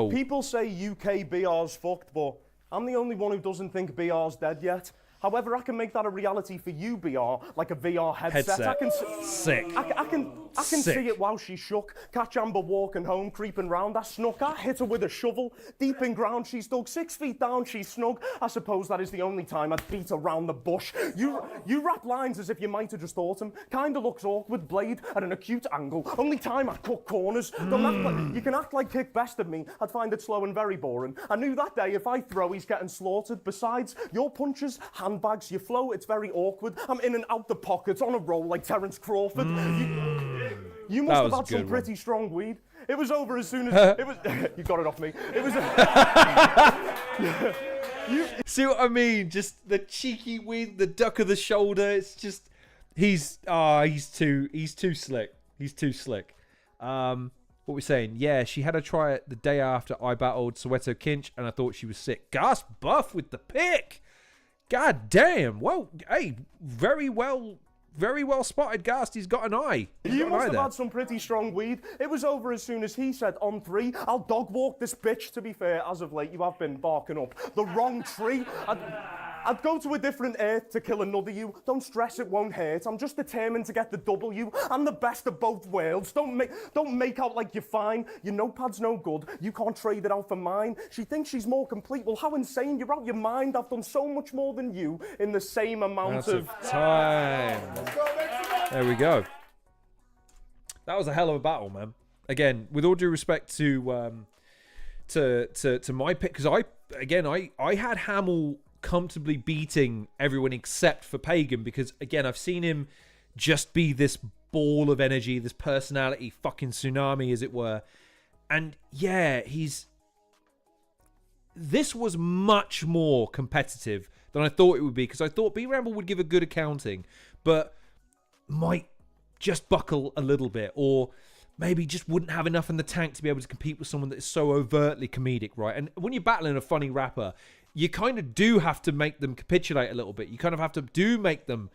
People say UK BR's fucked, but I'm the only one who doesn't think BR's dead yet. However, I can make that a reality for you, BR, like a VR headset. I can Sick. I can see it while she shook. Catch Amber walking home, creeping round. I snuck. I hit her with a shovel. Deep in ground, she's dug 6 feet down. She's snug. I suppose that is the only time I'd beat around the bush. You rap lines as if you might have just thought them. Kinda looks awkward, blade at an acute angle. Only time I cut corners. Don't act like, you can act like Kick bested me. I'd find it slow and very boring. I knew that day if I throw, he's getting slaughtered. Besides, your punches, handbags, your flow, it's very awkward. I'm in and out the pockets on a roll like Terence Crawford. You must have had some pretty strong weed. It was over as soon as it was. You got it off me. It was. See what I mean? Just the cheeky weed, the duck of the shoulder. It's just he's too slick. He's too slick. What we're saying? Yeah, she had a try it the day after I battled Soweto Kinch, and I thought she was sick. Ghast buff with the pick. God damn. Well, hey, very well spotted, Ghast. He's got an eye. You must have had some pretty strong weed. It was over as soon as he said, on 3, I'll dog walk this bitch. To be fair, as of late, you have been barking up the wrong tree. I'd go to a different earth to kill another you. Don't stress, it won't hurt. I'm just determined to get the W. I'm the best of both worlds. Don't make out like you're fine. Your notepad's no good. You can't trade it out for mine. She thinks she's more complete. Well, how insane. You're out your mind. I've done so much more than you in the same amount of time. There we go. That was a hell of a battle, man. Again, with all due respect to my pick, because I had Hamill comfortably beating everyone except for Pagan, because again, I've seen him just be this ball of energy, this personality fucking tsunami, as it were. And yeah, this was much more competitive than I thought it would be, because I thought B.Ramble would give a good accounting, but might just buckle a little bit, or maybe just wouldn't have enough in the tank to be able to compete with someone that is so overtly comedic, right? And when you're battling a funny rapper, you kind of do have to make them capitulate a little bit. You kind of have to make them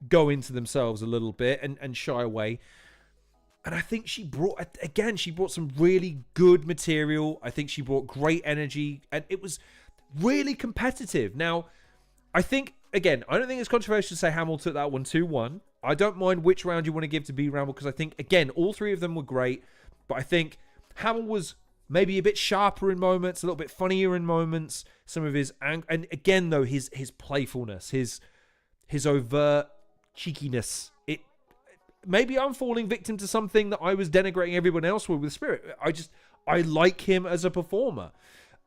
go into themselves a little bit and shy away. And I think she brought some really good material. I think she brought great energy, and it was really competitive. Now, I think, again, I don't think it's controversial to say Hamill took that one 2-1. I don't mind which round you want to give to B.Ramble, because I think, again, all three of them were great. But I think Hamill was maybe a bit sharper in moments, a little bit funnier in moments. Some of his and again though, his playfulness, his overt cheekiness. Maybe I'm falling victim to something that I was denigrating everyone else with Spirit. I like him as a performer.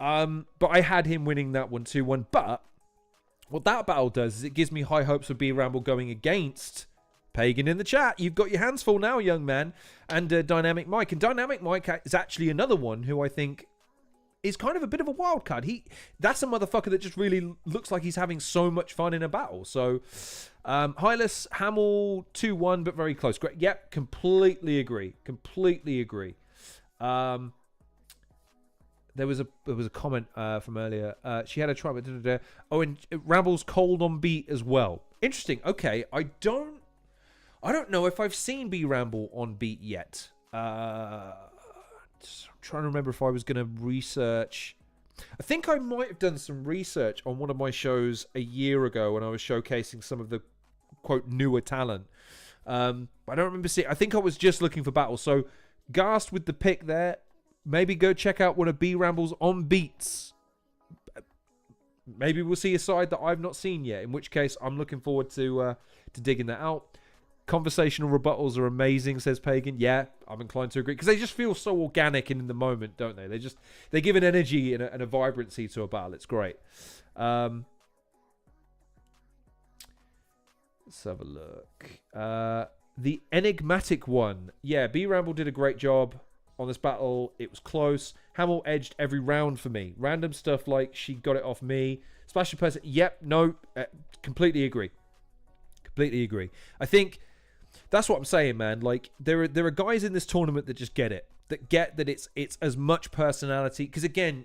But I had him winning that one 2-1. But what that battle does is it gives me high hopes of B.Ramble going against Pagan in the chat. You've got your hands full now, young man. And Dynamic Mike. And Dynamic Mike is actually another one who I think is kind of a bit of a wild card. That's a motherfucker that just really looks like he's having so much fun in a battle. So Hylas, Hamill 2-1, but very close. Great. Yep, completely agree. Completely agree. There was a comment from earlier. She had a try, but oh, and Ramble's cold on beat as well. Interesting. Okay, I don't know if I've seen B.Ramble on beat yet. I'm trying to remember if I was going to research. I think I might have done some research on one of my shows a year ago when I was showcasing some of the quote newer talent. I don't remember seeing. I think I was just looking for battles. So Ghast with the pick there. Maybe go check out one of B.Ramble's on beats. Maybe we'll see a side that I've not seen yet. In which case, I'm looking forward to digging that out. Conversational rebuttals are amazing, says Pagan. Yeah, I'm inclined to agree because they just feel so organic and in the moment, don't they? They give an energy and a vibrancy to a battle. It's great. Let's have a look. The enigmatic one. Yeah, B.Ramble did a great job on this battle. It was close. Hamill edged every round for me. Random stuff like she got it off me. Splash the person. Yep, no, completely agree. Completely agree. I think that's what I'm saying, man. Like there are guys in this tournament that just get it. That get that it's as much personality. Because again,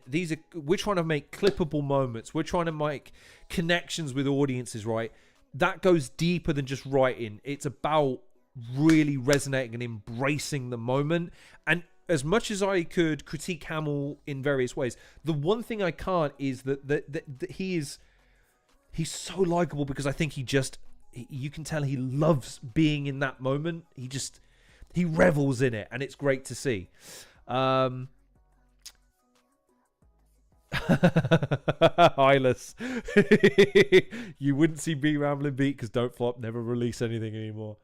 we're trying to make clippable moments. We're trying to make connections with audiences, right? That goes deeper than just writing. It's about really resonating and embracing the moment. And as much as I could critique Hamill in various ways, the one thing I can't is that he's so likable because I think you can tell he loves being in that moment. He revels in it, and it's great to see. Eyeless. You wouldn't see B.Ramble beat because Don't Flop never release anything anymore.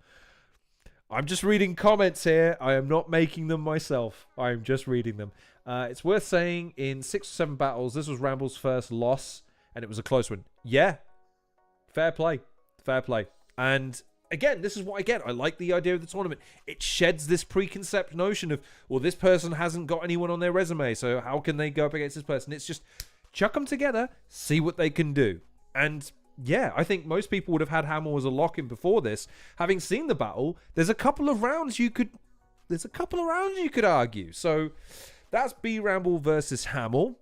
I'm just reading comments here. I am not making them myself. I am just reading them. It's worth saying in 6 or 7 battles, this was Ramble's first loss, and it was a close one. Yeah. Fair play. Fair play. And again, this is what I get. I like the idea of the tournament. It sheds this preconceived notion of, well, this person hasn't got anyone on their resume, so how can they go up against this person? It's just chuck them together, see what they can do. And yeah, I think most people would have had Hamill as a lock-in before this. Having seen the battle, there's a couple of rounds you could argue. So that's B.Ramble versus Hamill.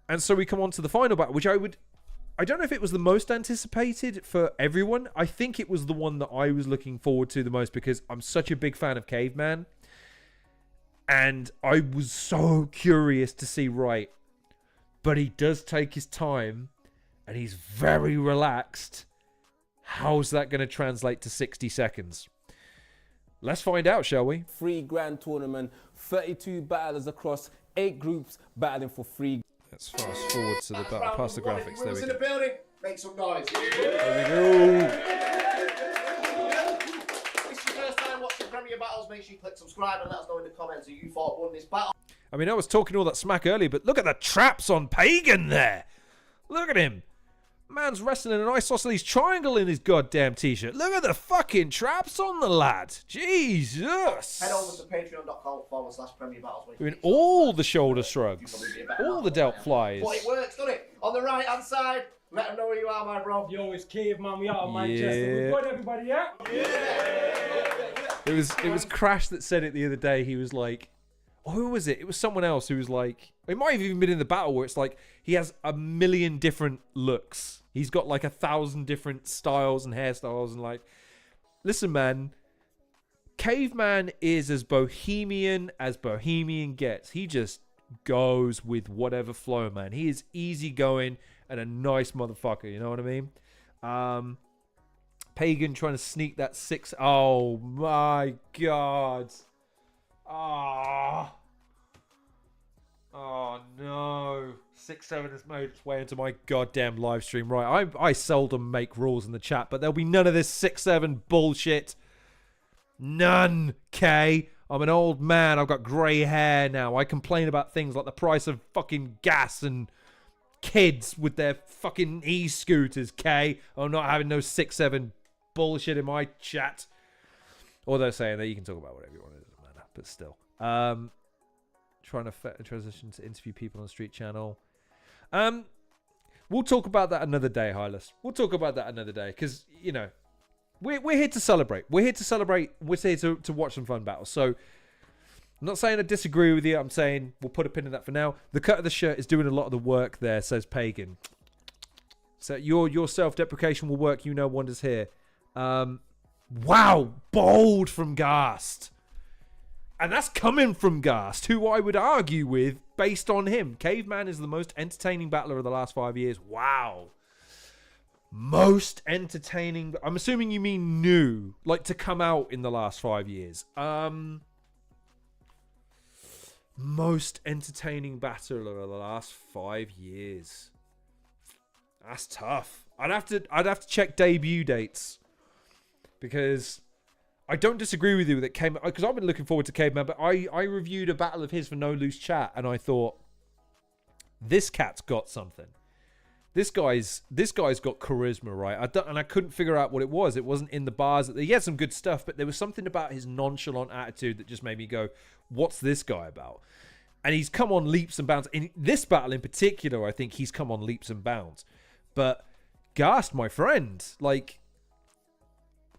And so we come on to the final battle, which I don't know if it was the most anticipated for everyone. I think it was the one that I was looking forward to the most because I'm such a big fan of Caveman. And I was so curious to see, right, but he does take his time and he's very relaxed. How's that going to translate to 60 seconds? Let's find out, shall we? Free grand tournament, 32 battlers across 8 groups battling for free. Let's fast forward to the battle, past the graphics. There we in go. the building, make some noise. There we go. If this is your first time watching Premier Battles, make sure you click subscribe and let us know in the comments who you thought won this battle. I mean, I was talking all that smack earlier, but look at the traps on Pagan there. Look at him. Man's wrestling an isosceles triangle in his goddamn t-shirt. Look at the fucking traps on the lad. Jesus. Head over to patreon.com/Premier Battles. Doing all the shoulder shrugs. All the delt flies. But it works, doesn't it? On the right hand side, let them know who you are, my bro. Yo, it's Caveman. We out of Manchester. We good, everybody, yeah? It was Crash that said it the other day. He was like, oh, who was it? It was someone else who was like, it might have even been in the battle where it's like he has a million different looks. He's got like 1,000 different styles and hairstyles and like, listen, man, Caveman is as bohemian gets. He just goes with whatever flow, man. He is easygoing and a nice motherfucker. You know what I mean? Pagan trying to sneak that 6. Oh my God. Oh no. 6-7 has made its way into my goddamn live stream. Right, I seldom make rules in the chat, but there'll be none of this 6-7 bullshit. None, K. I'm an old man. I've got grey hair now. I complain about things like the price of fucking gas and kids with their fucking e-scooters, K. I'm not having no 6-7 bullshit in my chat. Although saying that you can talk about whatever you want, it doesn't matter. But still. Trying to transition to interview people on the street channel. We'll talk about that another day, Hylas. We'll talk about that another day because, you know, we're here to celebrate. We're here to celebrate. We're here to watch some fun battles. So, I'm not saying I disagree with you. I'm saying we'll put a pin in that for now. The cut of the shirt is doing a lot of the work there, says Pagan. So your self-deprecation will work. You know wonders here. Wow, bold from Ghast. And that's coming from Ghast, who I would argue with based on him. Caveman is the most entertaining battler of the last 5 years. Wow. Most entertaining. I'm assuming you mean new, like to come out in the last 5 years. Most entertaining battler of the last 5 years. That's tough. I'd have to check debut dates because I don't disagree with you that came because I've been looking forward to Caveman, but I reviewed a battle of his for No Loose Chat and I thought this cat's got something. This guy's got charisma, right? I couldn't figure out what it was. It wasn't in the bars. He had some good stuff, but there was something about his nonchalant attitude that just made me go, "What's this guy about?" And he's come on leaps and bounds. In this battle in particular, I think he's come on leaps and bounds. But Ghast, my friend, like,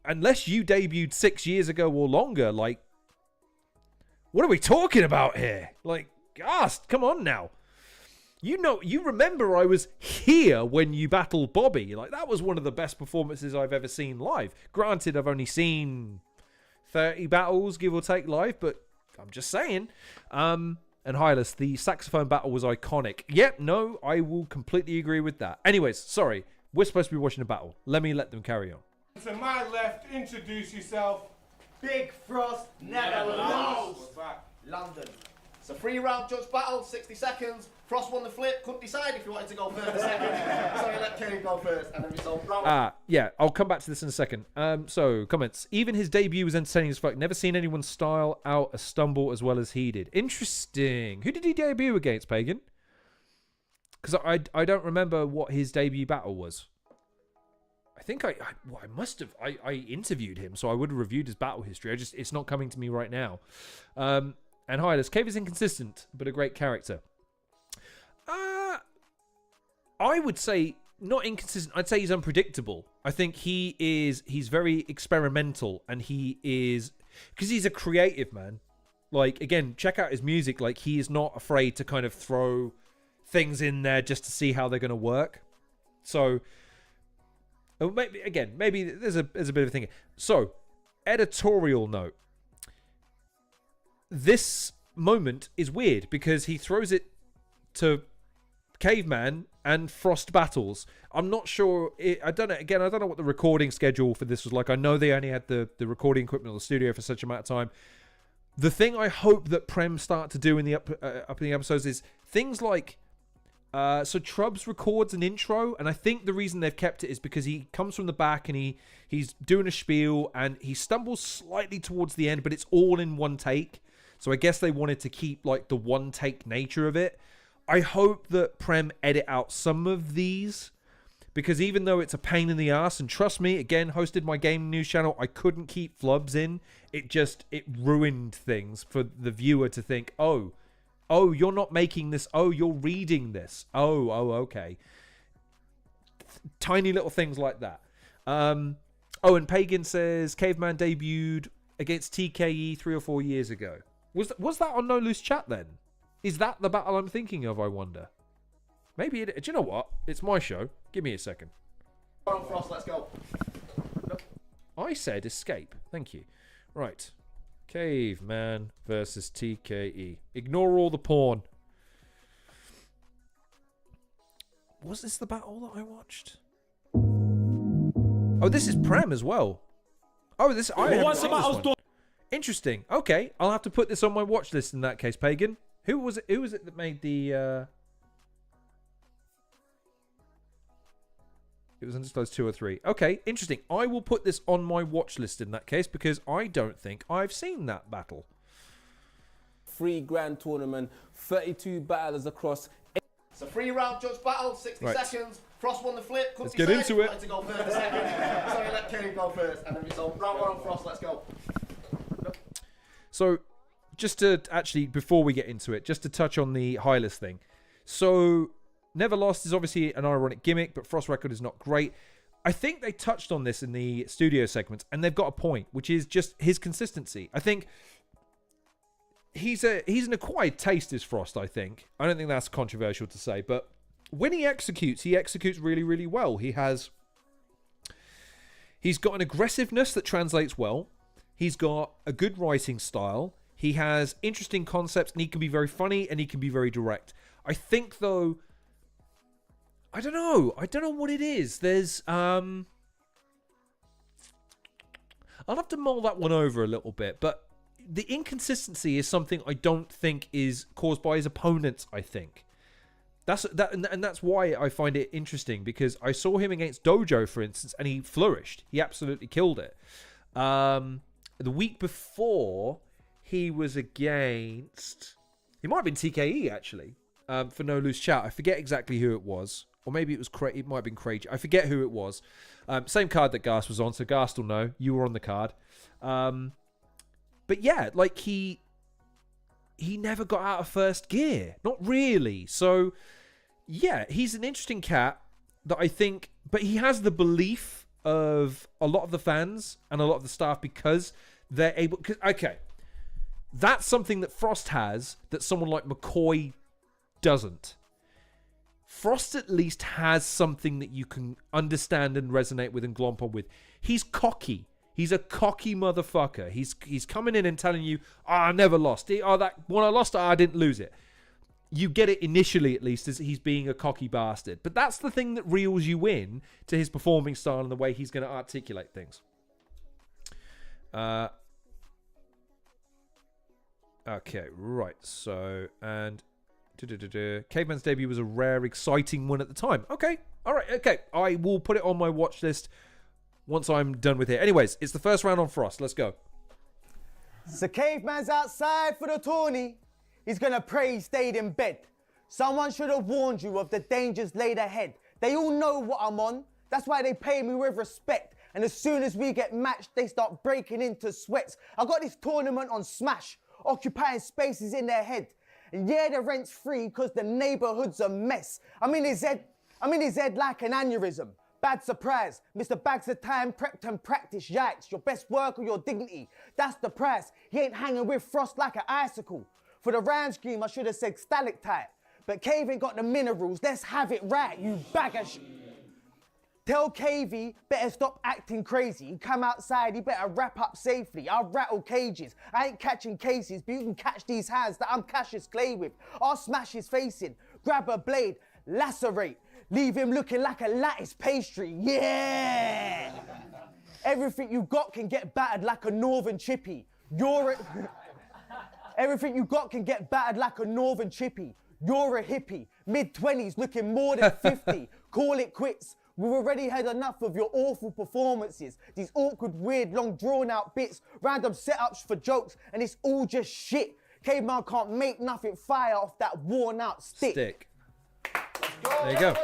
unless you debuted 6 years ago or longer, like, what are we talking about here? Like, Ghast, come on now. You remember I was here when you battled Bobby. Like, that was one of the best performances I've ever seen live. Granted, I've only seen 30 battles, give or take, live, but I'm just saying. And Hylas, the saxophone battle was iconic. Yep, no, I will completely agree with that. Anyways, sorry. We're supposed to be watching a battle. Let them carry on. To my left, introduce yourself. Big Frost never lost. London. It's a 3-round judge battle, 60 seconds. Frost won the flip, couldn't decide if he wanted to go first or second. So he let Cave go first, and then we saw Brown. Yeah, I'll come back to this in a second. So, comments. Even his debut was entertaining as fuck. Never seen anyone style out a stumble as well as he did. Interesting. Who did he debut against, Pagan? Because I don't remember what his debut battle was. I think I must have. I interviewed him, so I would have reviewed his battle history. It's not coming to me right now. And Hylas, Cave is inconsistent, but a great character. I would say not inconsistent. I'd say he's unpredictable. I think he's very experimental, and he is because he's a creative man. Like, again, check out his music. Like, he is not afraid to kind of throw things in there just to see how they're going to work. So, maybe there's a bit of a thing. So, editorial note. This moment is weird because he throws it to Caveman and Frost battles. I'm not sure. I don't know. Again, I don't know what the recording schedule for this was like. I know they only had the recording equipment in the studio for such amount of time. The thing I hope that Prem start to do in the upcoming episodes is things like. So Trubs records an intro, and I think the reason they've kept it is because he comes from the back and he's doing a spiel and he stumbles slightly towards the end, but it's all in one take. So I guess they wanted to keep like the one take nature of it. I hope that Prem edit out some of these because even though it's a pain in the ass, and trust me, again, hosted my gaming news channel, I couldn't keep flubs in. It ruined things for the viewer to think, oh, you're not making this. Oh, you're reading this. Oh, okay. Tiny little things like that. And Pagan says Caveman debuted against TKE 3 or 4 years ago. Was that on No Loose Chat then? Is that the battle I'm thinking of, I wonder? Maybe it... Do you know what? It's my show. Give me a second. Come on, Frost, let's go. I said escape. Thank you. Right. Caveman versus TKE. Ignore all the porn. Was this the battle that I watched? Oh, this is Prem as well. Oh, this... Once the battle's done. Interesting. Okay, I'll have to put this on my watch list in that case, Pagan. Who was it that made the... It was undisclosed 2 or 3. Okay, interesting. I will put this on my watch list in that case because I don't think I've seen that battle. 3 grand tournament, 32 battlers across. It's a 3-round judge battle, 60 seconds. Frost won the flip. Let's get into it. To go first, second. So he let Cave go first, and then we saw round 1 on Frost. Let's go. So, just to actually, before we get into it, just to touch on the Hylas thing. So, Never lost is obviously an ironic gimmick, but Frost's record is not great. I think they touched on this in the studio segments, and they've got a point, which is just his consistency. I think he's an acquired taste, is Frost, I think. I don't think that's controversial to say, but when he executes really, really well. He's got an aggressiveness that translates well. He's got a good writing style. He has interesting concepts, and he can be very funny, and he can be very direct. I think, though, I don't know what it is. There's, I'll have to mull that one over a little bit, but the inconsistency is something I don't think is caused by his opponents, I think. That's why I find it interesting, because I saw him against Dojo, for instance, and he flourished. He absolutely killed it. The week before, he was against... He might have been TKE, actually, for No Loose Chat. I forget exactly who it was. Or maybe it was it might have been Craig. I forget who it was. Same card that Ghast was on, so Ghast will know. You were on the card. But yeah, like he never got out of first gear. Not really. So yeah, he's an interesting cat that I think, but he has the belief of a lot of the fans and a lot of the staff because they're able. Okay, that's something that Frost has that someone like Mccoy doesn't. Frost at least has something that you can understand and resonate with and glomp on with. He's cocky. He's a cocky motherfucker. He's coming in and telling you, I never lost. That when I lost, I didn't lose it. You get it initially, at least, as he's being a cocky bastard. But that's the thing that reels you in to his performing style and the way he's going to articulate things. Okay, right. So, and... Caveman's debut was a rare, exciting one at the time. Okay, all right, okay. I will put it on my watch list once I'm done with it. Anyways, it's the first round on Frost. Let's go. So Caveman's outside for the tourney. He's gonna pray he stayed in bed. Someone should have warned you of the dangers laid ahead. They all know what I'm on. That's why they pay me with respect. And as soon as we get matched, they start breaking into sweats. I got this tournament on Smash, occupying spaces in their head. And yeah, the rent's free because the neighborhood's a mess. I'm in his head like an aneurysm. Bad surprise. Mr. Bags of time, prepped and practice. Yikes, your best work or your dignity. That's the price. He ain't hanging with Frost like an icicle. For the rhyme scheme, I should have said stalactite. But Cave ain't got the minerals. Let's have it right, you bag of Tell Cavey better stop acting crazy. He come outside, he better wrap up safely. I'll rattle cages. I ain't catching cases, but you can catch these hands that I'm Cassius Clay with. I'll smash his face in, grab a blade, lacerate, leave him looking like a lattice pastry. Yeah! Everything you got can get battered like a northern chippy. Everything you got can get battered like a northern chippy. You're a hippie, mid-20s looking more than 50. Call it quits. We've already had enough of your awful performances. These awkward, weird, long, drawn-out bits, random setups for jokes, and it's all just shit. Caveman can't make nothing fire off that worn-out stick. There you go.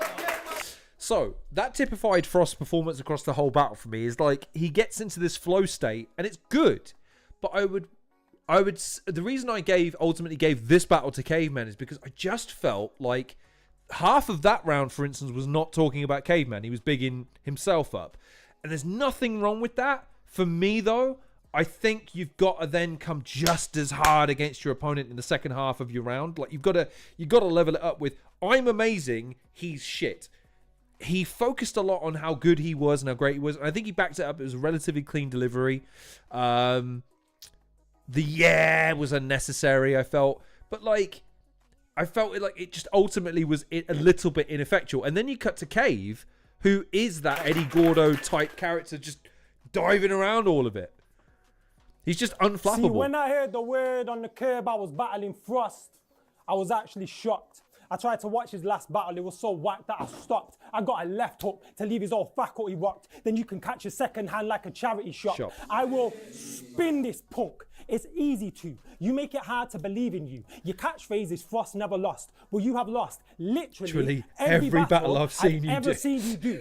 So, that typified Frost's performance across the whole battle for me is like, he gets into this flow state, and it's good. But the reason I ultimately gave this battle to Caveman is because I just felt like half of that round, for instance, was not talking about Caveman. He was bigging himself up. And there's nothing wrong with that. For me, though, I think you've got to then come just as hard against your opponent in the second half of your round. Like, you've got to level it up with, I'm amazing, he's shit. He focused a lot on how good he was and how great he was. And I think he backed it up. It was a relatively clean delivery. The was unnecessary, I felt. But, like, I felt like it just ultimately was a little bit ineffectual. And then you cut to Cave, who is that Eddie Gordo type character, just diving around all of it. He's just unflappable. See, when I heard the word on the curb I was battling Frost, I was actually shocked. I tried to watch his last battle, it was so whack that I stopped. I got a left hook to leave his old faculty rocked. Then you can catch a second hand like a charity shop. I will spin this punk. It's easy to. You make it hard to believe in you. Your catchphrase is Frost never lost. Well, you have lost literally every battle I've ever seen you do.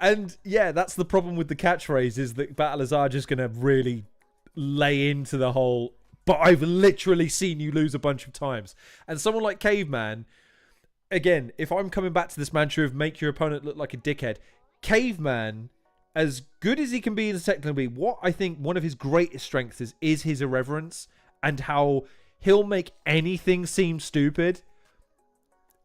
And yeah, that's the problem with the catchphrase, is that battlers are just going to really lay into the whole, but I've literally seen you lose a bunch of times. And someone like Caveman, again, if I'm coming back to this mantra of make your opponent look like a dickhead, Caveman, as good as he can be in the technically, what I think one of his greatest strengths is his irreverence and how he'll make anything seem stupid.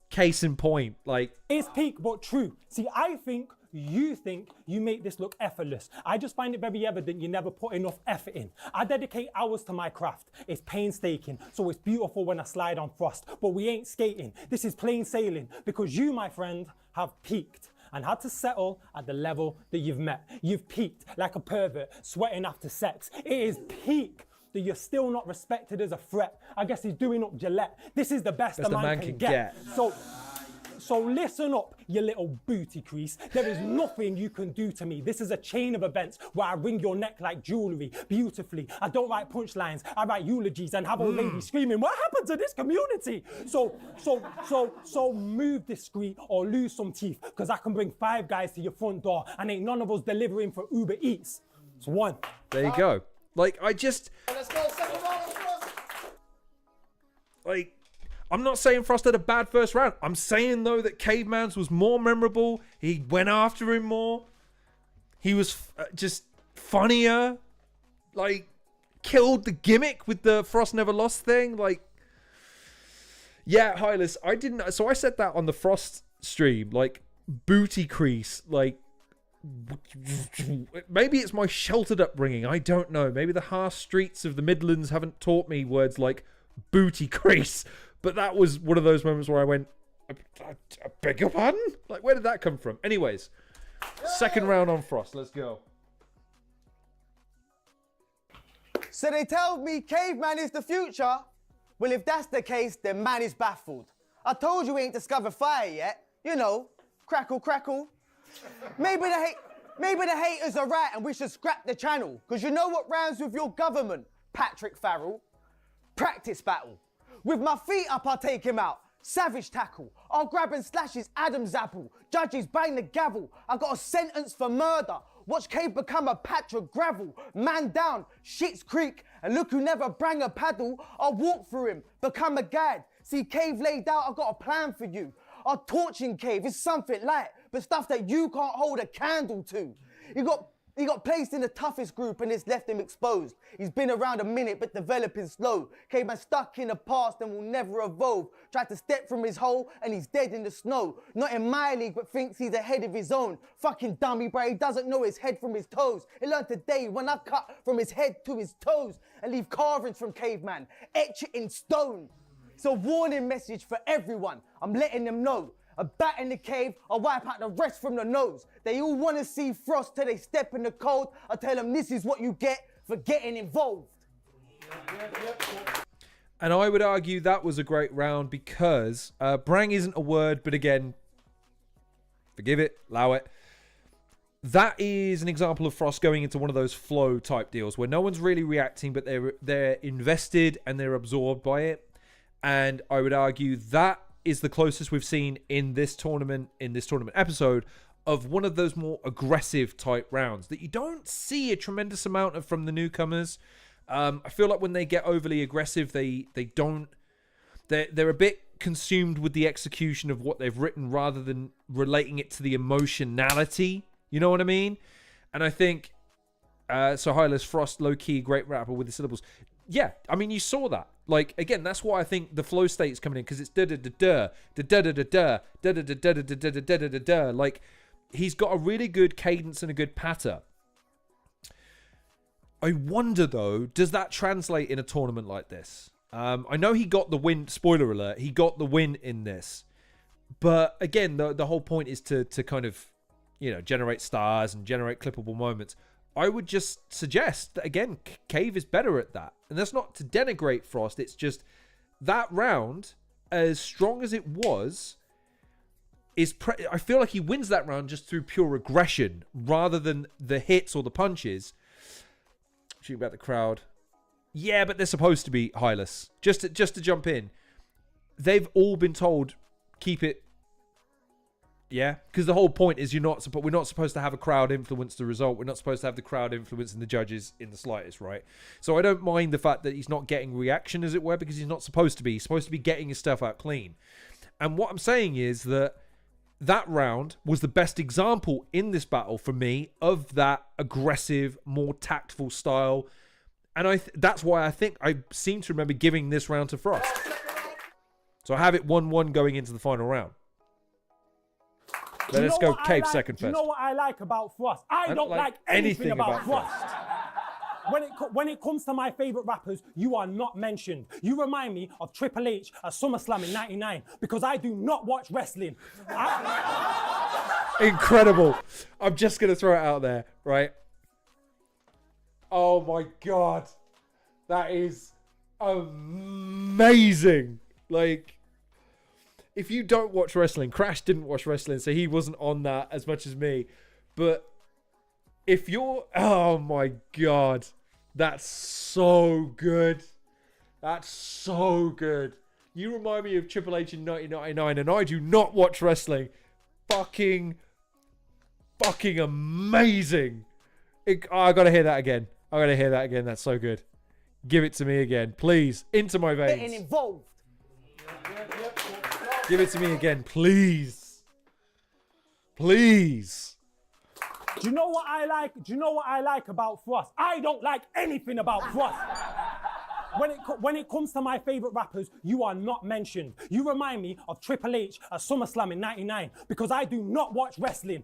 Case in point, like... It's peak, but true. See, I think you make this look effortless. I just find it very evident you never put enough effort in. I dedicate hours to my craft. It's painstaking, so it's beautiful when I slide on frost. But we ain't skating. This is plain sailing, because you, my friend, have peaked and had to settle at the level that you've met. You've peaked like a pervert, sweating after sex. It is peak that you're still not respected as a threat. I guess he's doing up Gillette. This is the best a man can get. So listen up, you little booty crease. There is nothing you can do to me. This is a chain of events where I ring your neck like jewelry, beautifully. I don't write punchlines, I write eulogies and have old ladies screaming, what happened to this community? So move discreet or lose some teeth, because I can bring 5 guys to your front door and ain't none of us delivering for Uber Eats. It's 1. There you go. Like, I just... Let's go, second round, like... I'm not saying Frost had a bad first round. I'm saying, though, that Caveman's was more memorable. He went after him more. He was just funnier. Like, killed the gimmick with the Frost Never Lost thing. Like, yeah, Hylas, I didn't... So I said that on the Frost stream. Like, booty crease. Like, maybe it's my sheltered upbringing. I don't know. Maybe the harsh streets of the Midlands haven't taught me words like booty crease. But that was one of those moments where I went, I beg your pardon? Like, where did that come from? Anyways, second round on Frost. Let's go. So they tell me Caveman is the future. Well, if that's the case, then man is baffled. I told you we ain't discovered fire yet. You know, crackle, crackle. Maybe the haters are right and we should scrap the channel. Because you know what rhymes with your government, Patrick Farrell? Practice battle. With my feet up, I'll take him out. Savage tackle. I'll grab and slash his Adam's apple. Judges bang the gavel. I got a sentence for murder. Watch Cave become a patch of gravel. Man down, Shit's Creek. And look who never brang a paddle. I'll walk through him, become a guide. See Cave laid out, I got a plan for you. Our torching Cave is something light, but stuff that you can't hold a candle to. He got placed in the toughest group and it's left him exposed. He's been around a minute but developing slow. Caveman stuck in the past and will never evolve. Tried to step from his hole and he's dead in the snow. Not in my league but thinks he's ahead of his own. Fucking dummy, bro, he doesn't know his head from his toes. He learned today when I cut from his head to his toes and leave carvings from Caveman, etch it in stone. It's a warning message for everyone. I'm letting them know. A bat in the cave, I'll wipe out the rest from the nose. They all want to see Frost till they step in the cold. I tell them this is what you get for getting involved. And I would argue that was a great round because brang isn't a word, but again, forgive it, allow it. That is an example of Frost going into one of those flow type deals where no one's really reacting, but they're invested and they're absorbed by it. And I would argue that is the closest we've seen in this tournament episode of one of those more aggressive type rounds that you don't see a tremendous amount of from the newcomers. I feel like when they get overly aggressive, they're a bit consumed with the execution of what they've written rather than relating it to the emotionality. You know what I mean? And I think so. Hylas, Frost, low key, great rapper with the syllables. Yeah, I mean, you saw that. Like, again, that's why I think the flow state is coming in, because it's da-da-da-da, da-da-da-da-da, da-da-da-da-da-da-da-da-da. Like, he's got a really good cadence and a good patter. I wonder, though, does that translate in a tournament like this? I know he got the win, spoiler alert, he got the win in this. But, again, the whole point is to kind of, you know, generate stars and generate clippable moments. I would just suggest that, again, Cave is better at that. And that's not to denigrate Frost. It's just that round, as strong as it was, I feel like he wins that round just through pure aggression rather than the hits or the punches. Shooting about the crowd. Yeah, but they're supposed to be Hylas. Just to jump in. They've all been told, keep it. Yeah, because the whole point is we're not supposed to have a crowd influence the result. We're not supposed to have the crowd influencing the judges in the slightest, right? So I don't mind the fact that he's not getting reaction, as it were, because he's not supposed to be. He's supposed to be getting his stuff out clean. And what I'm saying is that round was the best example in this battle for me of that aggressive, more tactful style. And that's why I think I seem to remember giving this round to Frost. So I have it 1-1 going into the final round. Let's go Cave second first. Do you know what I like about Frost? I don't like anything about Frost. When it comes to my favourite rappers, you are not mentioned. You remind me of Triple H at SummerSlam in '99 because I do not watch wrestling. Incredible. I'm just going to throw it out there, right? Oh my God. That is amazing. Like, if you don't watch wrestling, Crash didn't watch wrestling, so he wasn't on that as much as me. But if you're, oh my God, that's so good. That's so good. You remind me of Triple H in 1999, and I do not watch wrestling. Fucking amazing. I gotta hear that again. That's so good. Give it to me again, please. Into my veins. Getting involved. Give it to me again, please. Please. Do you know what I like? Do you know what I like about Frost? I don't like anything about Frost. When it comes to my favourite rappers, you are not mentioned. You remind me of Triple H at SummerSlam in '99 because I do not watch wrestling.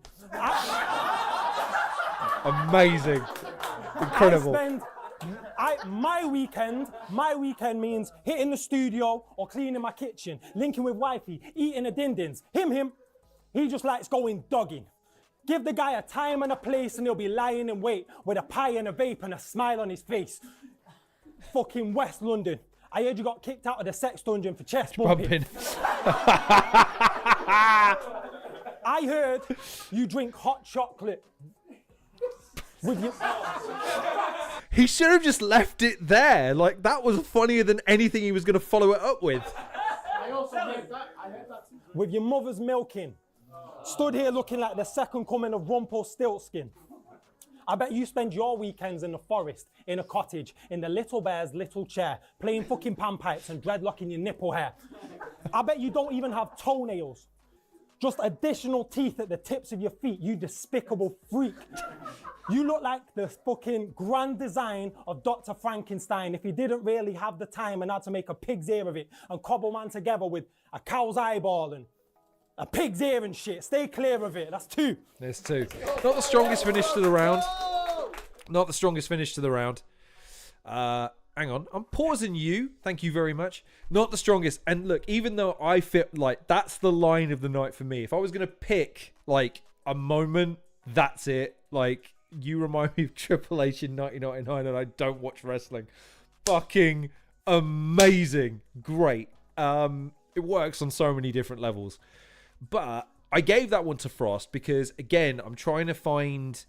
Amazing. Incredible. My weekend means hitting the studio or cleaning my kitchen, linking with wifey, eating the din-dins. Him, he just likes going dogging. Give the guy a time and a place and he'll be lying in wait with a pie and a vape and a smile on his face. Fucking West London. I heard you got kicked out of the sex dungeon for chest bumping. I heard you drink hot chocolate with your... He should have just left it there. Like, that was funnier than anything he was going to follow it up with. I also heard that. With your mother's milking. Stood here looking like the second coming of Rumpelstiltskin. I bet you spend your weekends in the forest, in a cottage, in the little bear's little chair, playing fucking panpipes and dreadlocking your nipple hair. I bet you don't even have toenails. Just additional teeth at the tips of your feet, you despicable freak. You look like the fucking grand design of Dr. Frankenstein if he didn't really have the time and had to make a pig's ear of it and cobble man together with a cow's eyeball and a pig's ear and shit. Stay clear of it. That's 2. There's 2. Not the strongest finish to the round. Not the strongest finish to the round. Hang on. I'm pausing you. Thank you very much. Not the strongest. And look, even though I feel like that's the line of the night for me, if I was going to pick like a moment, that's it. Like, you remind me of Triple H in 1999 and I don't watch wrestling. Fucking amazing. Great. It works on so many different levels. But I gave that one to Frost because, again, I'm trying to find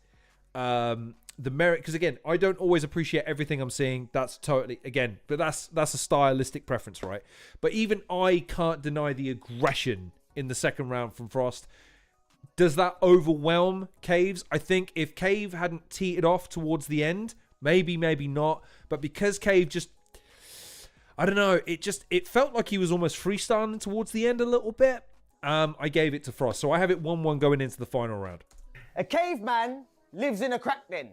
the merit. Because, again, I don't always appreciate everything I'm seeing. That's totally, again, but that's a stylistic preference, right? But even I can't deny the aggression in the second round from Frost. Does that overwhelm Caves? I think if Cave hadn't teetered off towards the end, maybe not. But because Cave just, I don't know, it felt like he was almost freestyling towards the end a little bit. I gave it to Frost. So I have it 1-1 going into the final round. A caveman lives in a crack den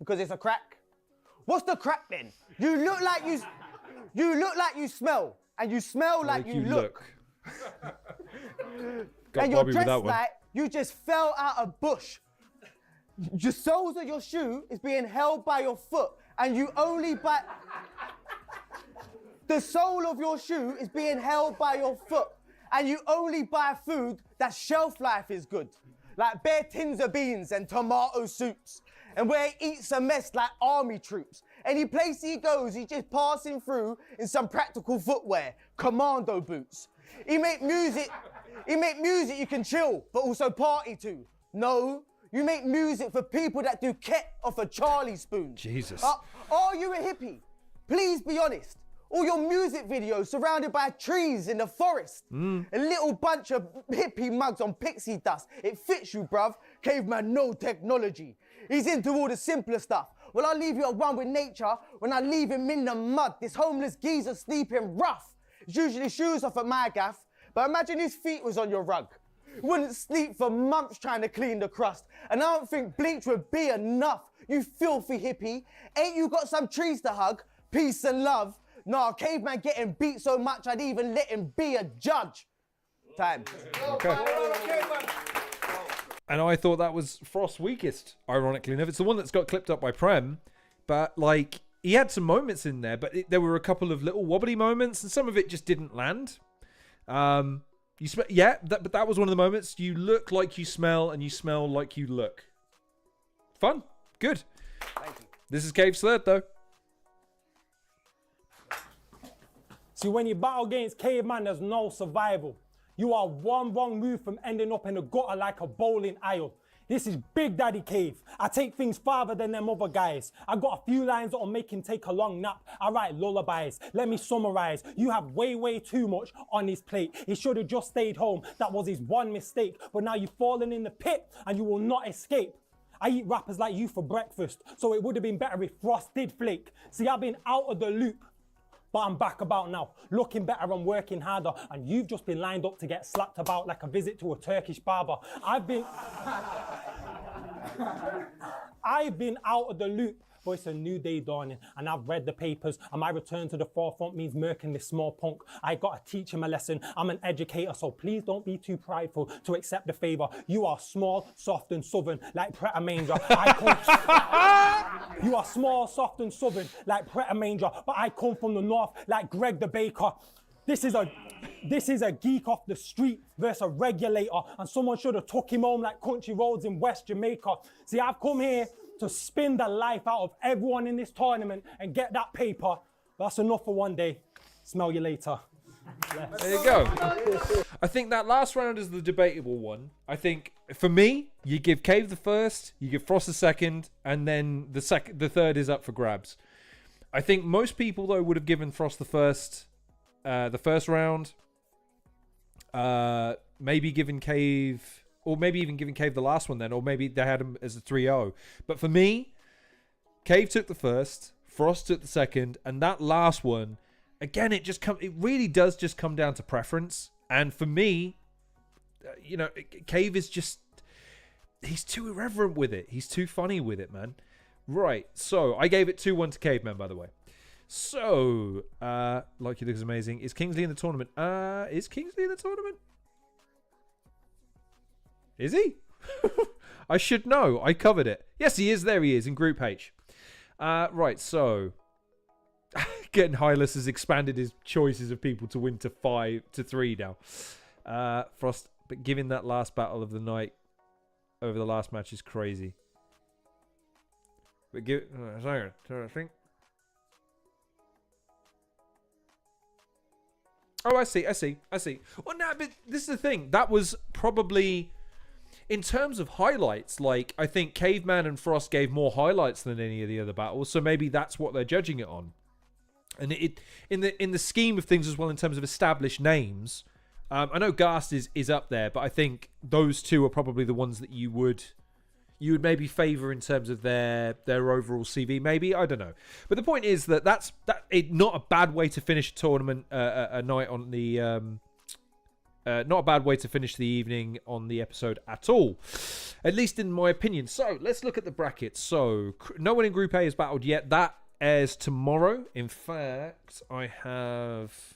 because it's a crack. What's the crack den? You look like you smell, and you smell like you look. Got and Bobby you're with that dressed one. like you just fell out of bush. Your soles of your shoe is being held by your foot, and you only buy. The sole of your shoe is being held by your foot, and you only buy food that shelf life is good, like bare tins of beans and tomato soups, and where he eats a mess like army troops. Any place he goes, he's just passing through in some practical footwear, commando boots. He make music you can chill, but also party to. No, you make music for people that do ket off a Charlie spoon. Jesus. Are you a hippie? Please be honest. All your music videos surrounded by trees in the forest. A little bunch of hippie mugs on pixie dust. It fits you, bruv. Caveman, no technology. He's into all the simpler stuff. Well, I'll leave you at one with nature when I leave him in the mud. This homeless geezer sleeping rough. It's usually shoes off at my gaff, but imagine his feet was on your rug. Wouldn't sleep for months trying to clean the crust. And I don't think bleach would be enough, you filthy hippie. Ain't you got some trees to hug? Peace and love. Nah, Caveman getting beat so much I'd even let him be a judge. Time. Okay. And I thought that was Frost's weakest, ironically enough. It's the one that's got clipped up by Prem. But, like, he had some moments in there, but there were a couple of little wobbly moments, and some of it just didn't land. But that was one of the moments. You look like you smell, and you smell like you look. Fun. Good. Thank you. This is Cave's third, though. See, when you battle against Caveman, there's no survival. You are one wrong move from ending up in the gutter like a bowling aisle. This is Big Daddy Cave. I take things farther than them other guys. I got a few lines that'll make him take a long nap. I write lullabies. Let me summarize. You have way too much on his plate. He should have just stayed home. That was his one mistake. But now you've fallen in the pit and you will not escape. I eat rappers like you for breakfast, so it would have been better if Frost did flake. See, I've been out of the loop, but I'm back about now, looking better and working harder, and you've just been lined up to get slapped about like a visit to a Turkish barber. I've been out of the loop, but it's a new day dawning, and I've read the papers, and my return to the forefront means murking this small punk. I gotta teach him a lesson. I'm an educator, so please don't be too prideful to accept the favor. You are small, soft, and southern, like Pret a Manger. You are small, soft, and southern, like Pret a Manger, but I come from the north, like Greg the Baker. This is a geek off the street versus a regulator, and someone should have took him home like country roads in West Jamaica. See, I've come here to spin the life out of everyone in this tournament and get that paper. That's enough for one day. Smell you later. Yes. There you go. I think that last round is the debatable one. I think, for me, you give Cave the first, you give Frost the second, and then the third is up for grabs. I think most people, though, would have given Frost the first round. Maybe given Cave... Or maybe even giving Cave the last one then. Or maybe they had him as a 3-0. But for me, Cave took the first. Frost took the second. And that last one, again, it really does just come down to preference. And for me, Cave is just... He's too irreverent with it. He's too funny with it, man. Right. So, I gave it 2-1 to Caveman, by the way. So, like he looks amazing. Is Kingsley in the tournament? Is Kingsley in the tournament? Is he? I should know. I covered it. Yes, he is. There he is in Group H. Right, so... Getting Hylas has expanded his choices of people to win to 3 now. Frost, but giving that last battle of the night over the last match is crazy. But I think... Oh, I see. Well, no, but this is the thing. That was probably... In terms of highlights, like, I think Caveman and Frost gave more highlights than any of the other battles, so maybe that's what they're judging it on. And in the scheme of things as well, in terms of established names, I know Ghast is up there, but I think those two are probably the ones that you would maybe favour in terms of their overall CV. Maybe, I don't know. But the point is that's not a bad way to finish a tournament, a night on the. Not a bad way to finish the evening on the episode at all, at least in my opinion. So let's look at the brackets. So no one in Group A has battled yet. That airs tomorrow. In fact, I have...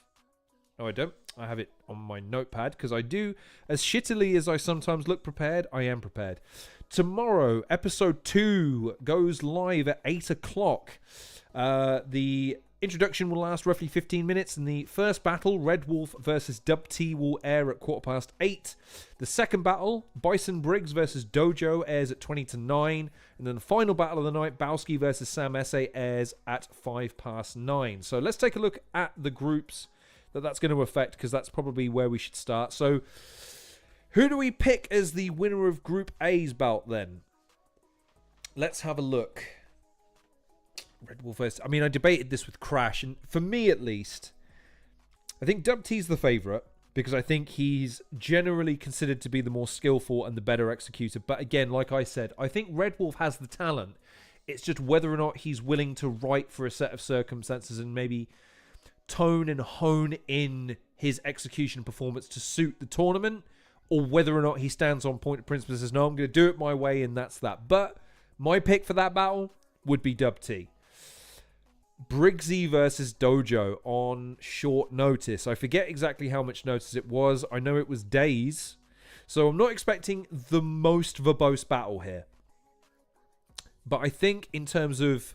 No, I don't. I have it on my notepad because I do, as shittily as I sometimes look prepared, I am prepared. Tomorrow, episode 2 goes live at 8 o'clock. The introduction will last roughly 15 minutes, and the first battle, Red Wolf versus Dub T, will air at 8:15. The second battle, Bison Briggs versus Dojo, airs at 9:20, and then the final battle of the night, Bowski versus Sam Esse, airs at 9:05. So let's take a look at the groups that's going to affect, because that's probably where we should start. So who do we pick as the winner of Group A's belt then? Let's have a look. Red Wolf first. I mean, I debated this with Crash, and for me at least, I think Dub T's the favourite because I think he's generally considered to be the more skillful and the better executor. But again, like I said, I think Red Wolf has the talent. It's just whether or not he's willing to write for a set of circumstances and maybe tone and hone in his execution performance to suit the tournament, or whether or not he stands on point of principle and says, no, I'm going to do it my way, and that's that. But my pick for that battle would be Dub T. Briggsy versus Dojo on short notice. I forget exactly how much notice it was. I know it was days. So I'm not expecting the most verbose battle here. But I think in terms of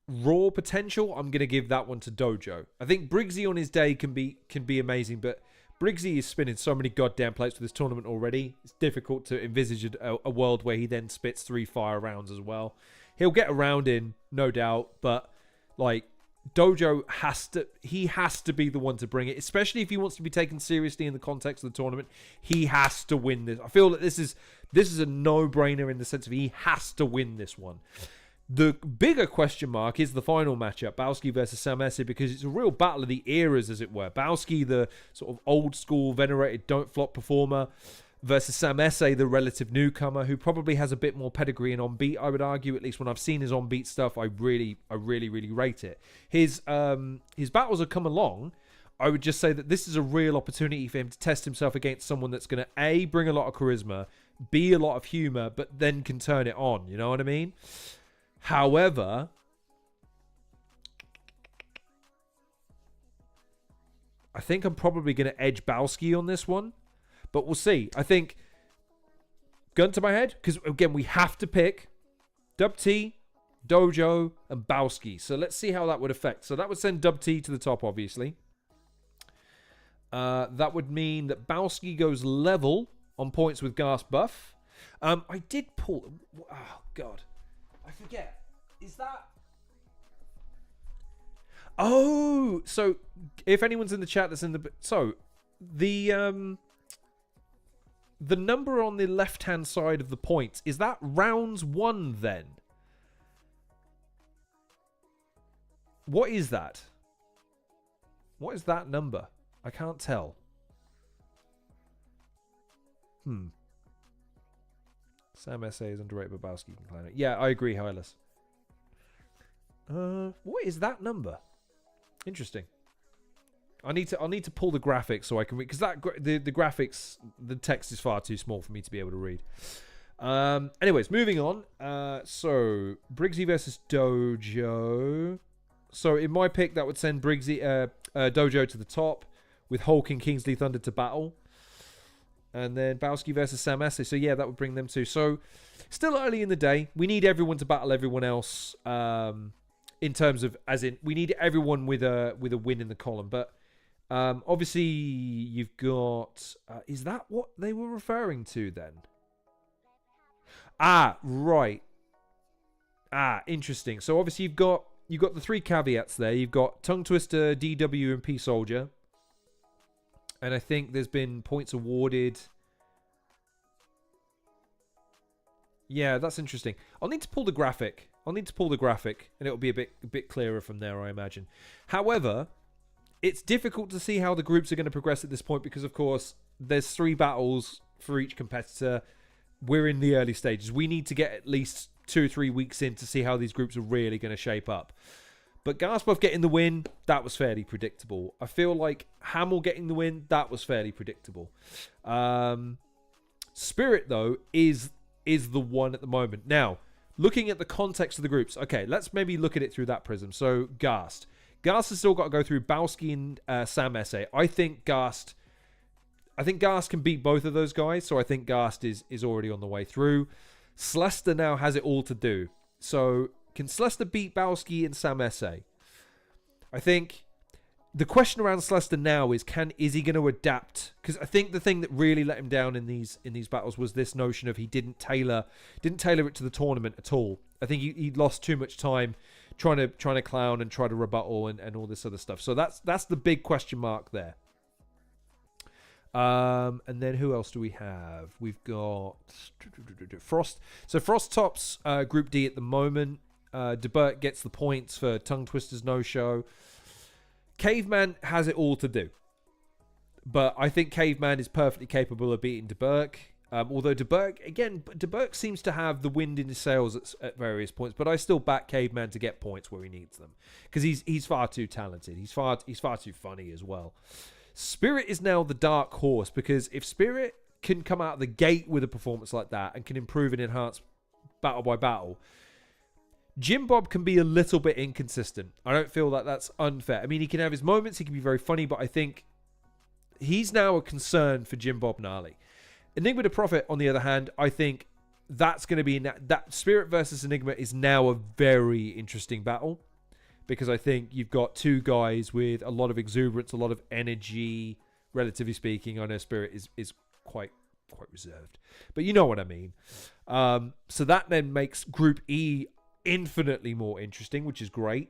raw potential, I'm going to give that one to Dojo. I think Briggsy on his day can be amazing, but Briggsy is spinning so many goddamn plates for this tournament already. It's difficult to envisage a world where he then spits 3 fire rounds as well. He'll get around in, no doubt, but like Dojo has to be the one to bring it, especially if he wants to be taken seriously in the context of the tournament. He has to win this. I feel that this is a no-brainer in the sense of he has to win this one. The bigger question mark is the final matchup, Bowski versus Sam Esse, because it's a real battle of the eras, as it were. Bowski, the sort of old-school, venerated, don't-flop performer, versus Sam Esse, the relative newcomer, who probably has a bit more pedigree and on-beat, I would argue. At least when I've seen his on-beat stuff, I really rate it. His battles have come along. I would just say that this is a real opportunity for him to test himself against someone that's going to, A, bring a lot of charisma, B, a lot of humor, but then can turn it on. You know what I mean? However, I think I'm probably going to edge Bowski on this one, but we'll see. I think, gun to my head, because again, we have to pick Dub T, Dojo, and Bowski. So let's see how that would affect. So that would send Dub T to the top, obviously. That would mean that Bowski goes level on points with Ghast buff. I did pull... Oh, God. I forget. Is that... Oh! So, if anyone's in the chat that's in the... So, the number on the left-hand side of the points, is that rounds 1 then? What is that? What is that number? I can't tell. Sam Esse is underrated, but Bowski can climb it. Yeah, I agree, Hylas. What is that number? Interesting. I'll need to pull the graphics so I can read, because the graphics, the text is far too small for me to be able to read. Anyways, moving on. So Briggsy versus Dojo. So in my pick, that would send Briggsy Dojo to the top, with Hulk and Kingsley Thunder to battle. And then Bowski versus Sam Esse. So yeah, that would bring them to. So still early in the day. We need everyone to battle everyone else. In terms of, as in, we need everyone with a win in the column. But obviously, you've got. Is that what they were referring to then? Ah, right. Ah, interesting. So obviously you've got the 3 caveats there. You've got Tongue Twister, DW, and P Soldier. And I think there's been points awarded. Yeah, that's interesting. I'll need to pull the graphic. And it'll be a bit clearer from there, I imagine. However, it's difficult to see how the groups are going to progress at this point because, of course, there's 3 battles for each competitor. We're in the early stages. We need to get at least 2 or 3 weeks in to see how these groups are really going to shape up. But Gaspov getting the win, that was fairly predictable. I feel like Hamill getting the win, that was fairly predictable. Spirit, though, is the one at the moment. Now, looking at the context of the groups, okay, let's maybe look at it through that prism. So, Ghast. Ghast has still got to go through Bowski and Sam Esse. I think Ghast can beat both of those guys, so I think Ghast is already on the way through. Slester now has it all to do. So, can Slester beat Bowski and Sam Esse? I think the question around Slester now is he going to adapt? Because I think the thing that really let him down in these battles was this notion of he didn't tailor it to the tournament at all. I think he lost too much time trying to clown and try to rebuttal and all this other stuff. So that's the big question mark there. And then who else do we have? We've got Frost. So Frost tops Group D at the moment. DeBert gets the points for Tongue Twister's no-show. Caveman has it all to do. But I think Caveman is perfectly capable of beating DeBerk. Although De Burke seems to have the wind in his sails at various points, but I still back Caveman to get points where he needs them because he's far too talented. He's far too funny as well. Spirit is now the dark horse because if Spirit can come out of the gate with a performance like that and can improve and enhance battle by battle, Jim Bob can be a little bit inconsistent. I don't feel that that's unfair. I mean, he can have his moments, he can be very funny, but I think he's now a concern for Jim Bob Gnarly. Enigma the Prophet, on the other hand, I think that's going to be that Spirit versus Enigma is now a very interesting battle because I think you've got two guys with a lot of exuberance, a lot of energy, relatively speaking. I know Spirit is quite reserved, but you know what I mean. So that then makes Group E infinitely more interesting, which is great.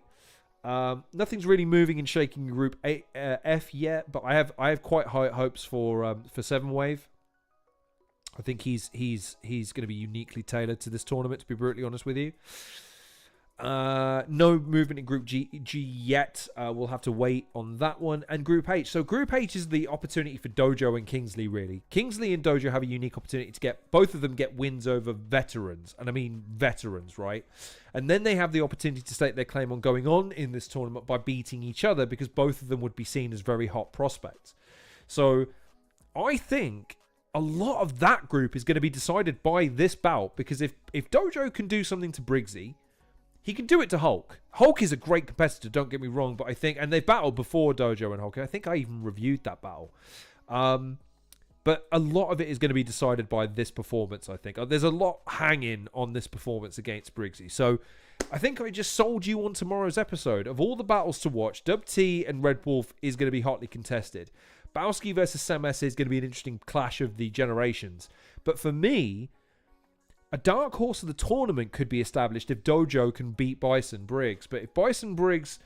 Nothing's really moving and shaking Group F yet, but I have quite high hopes for Seven Wave. I think he's going to be uniquely tailored to this tournament, to be brutally honest with you. No movement in Group G yet. We'll have to wait on that one. And Group H. So Group H is the opportunity for Dojo and Kingsley, really. Kingsley and Dojo have a unique opportunity to both of them get wins over veterans. And I mean veterans, right? And then they have the opportunity to stake their claim on going on in this tournament by beating each other because both of them would be seen as very hot prospects. So I think a lot of that group is going to be decided by this bout because if Dojo can do something to Briggsy, he can do it to Hulk. Hulk is a great competitor, don't get me wrong, but I think, and they've battled before Dojo and Hulk. I think I even reviewed that battle. But a lot of it is going to be decided by this performance, I think. There's a lot hanging on this performance against Briggsy. So I think I just sold you on tomorrow's episode. Of all the battles to watch, Dub T and Red Wolf is going to be hotly contested. Bowski versus Sam S is going to be an interesting clash of the generations. But for me, a dark horse of the tournament could be established if Dojo can beat Bison Briggs. But if Bison Briggs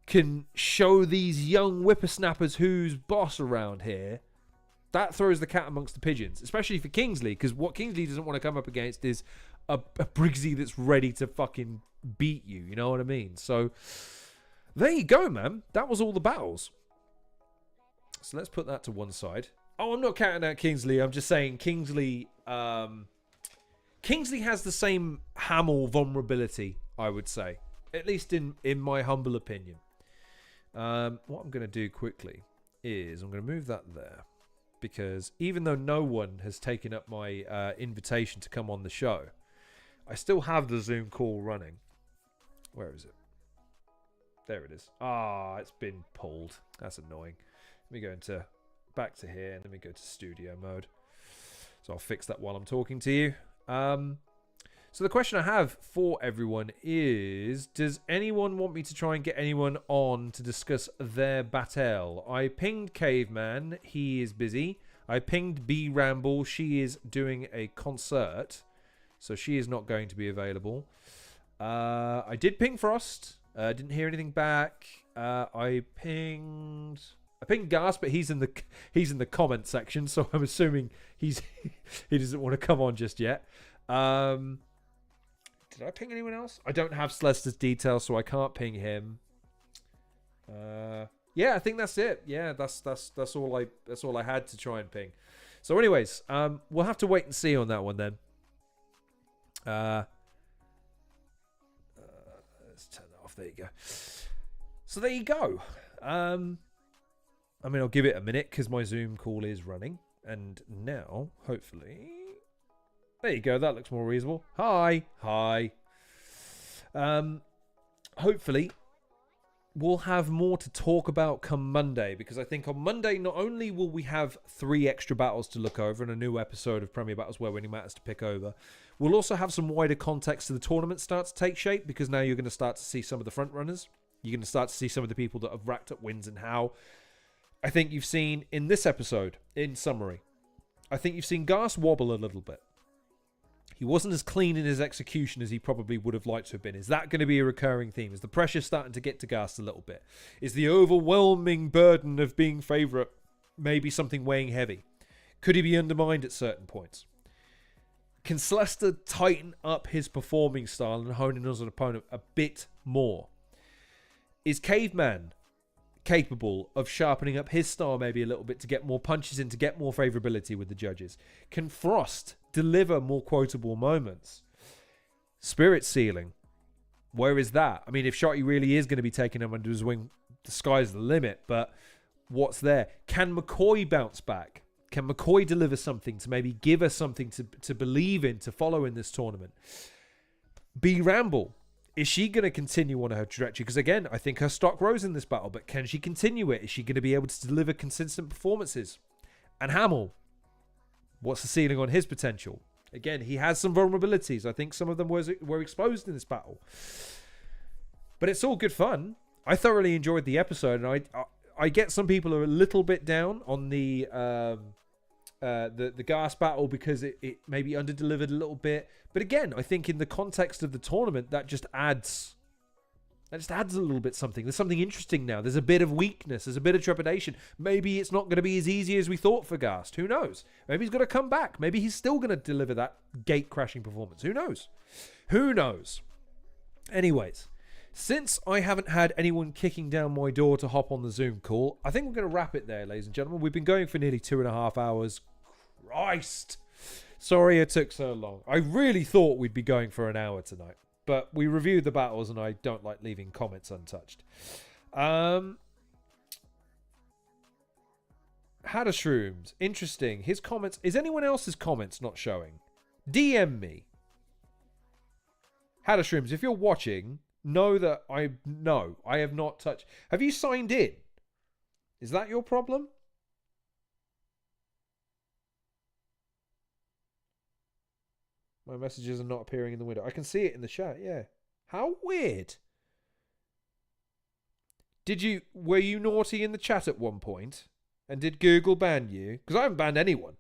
can show these young whippersnappers who's boss around here, that throws the cat amongst the pigeons. Especially for Kingsley, because what Kingsley doesn't want to come up against is a Briggsy that's ready to fucking beat you. You know what I mean? So there you go, man. That was all the battles. So let's put that to one side. Oh, I'm not counting out Kingsley. I'm just saying Kingsley... Kingsley has the same Hamill vulnerability, I would say. At least in my humble opinion. What I'm going to do quickly is I'm going to move that there. Because even though no one has taken up my invitation to come on the show, I still have the Zoom call running. Where is it? There it is. Ah, it's been pulled. That's annoying. Let me go back to here and let me go to studio mode. So I'll fix that while I'm talking to you. So the question I have for everyone is, does anyone want me to try and get anyone on to discuss their battle? I pinged Caveman. He is busy. I pinged B.Ramble. She is doing a concert. So she is not going to be available. I did ping Frost. Didn't hear anything back. I pinged Ghast, but he's in the comment section, so I'm assuming he doesn't want to come on just yet. Did I ping anyone else? I don't have Slester's details, so I can't ping him. Yeah, I think that's it. Yeah, that's all I had to try and ping. So, anyways, we'll have to wait and see on that one then. Let's turn that off. There you go. So there you go. I mean, I'll give it a minute because my Zoom call is running. And now, hopefully... There you go. That looks more reasonable. Hi. Hopefully, we'll have more to talk about come Monday. Because I think on Monday, not only will we have 3 extra battles to look over and a new episode of Premier Battles Where Winning Matters to pick over, we'll also have some wider context to the tournament start to take shape. Because now you're going to start to see some of the front runners. You're going to start to see some of the people that have racked up wins and how. I think you've seen in this episode, in summary, I think you've seen Ghast wobble a little bit. He wasn't as clean in his execution as he probably would have liked to have been. Is that going to be a recurring theme? Is the pressure starting to get to Ghast a little bit? Is the overwhelming burden of being favourite maybe something weighing heavy? Could he be undermined at certain points? Can Slester tighten up his performing style and hone in on an opponent a bit more? Is Caveman capable of sharpening up his style maybe a little bit to get more punches in, to get more favorability with the judges? Can Frost deliver more quotable moments? Spirit ceiling, where is that? I mean, if Shotty really is going to be taking him under his wing, the sky's the limit, but what's there? Can McCoy bounce back? Can McCoy deliver something to maybe give us something to believe in, to follow in this tournament? B.Ramble, is she going to continue on her trajectory? Because again, I think her stock rose in this battle, but can she continue it? Is she going to be able to deliver consistent performances? And Hamill, what's the ceiling on his potential? Again, he has some vulnerabilities. I think some of them were exposed in this battle. But it's all good fun. I thoroughly enjoyed the episode, and I get some people are a little bit down on the Ghast battle because it maybe underdelivered a little bit. But again, I think in the context of the tournament, that just adds a little bit something. There's something interesting now. There's a bit of weakness. There's a bit of trepidation. Maybe it's not going to be as easy as we thought for Ghast. Who knows? Maybe he's going to come back. Maybe he's still going to deliver that gate-crashing performance. Who knows? Who knows? Anyways, since I haven't had anyone kicking down my door to hop on the Zoom call, I think we're going to wrap it there, ladies and gentlemen. We've been going for nearly 2.5 hours. Christ. Sorry it took so long. I really thought we'd be going for an hour tonight. But we reviewed the battles, and I don't like leaving comments untouched. Hadashrooms. Interesting. His comments. Is anyone else's comments not showing? DM me. Hadashrooms, if you're watching, know that I have not touched. Have you signed in? Is that your problem? My messages are not appearing in the window. I can see it in the chat, yeah. How weird. Were you naughty in the chat at one point? And did Google ban you? Because I haven't banned anyone.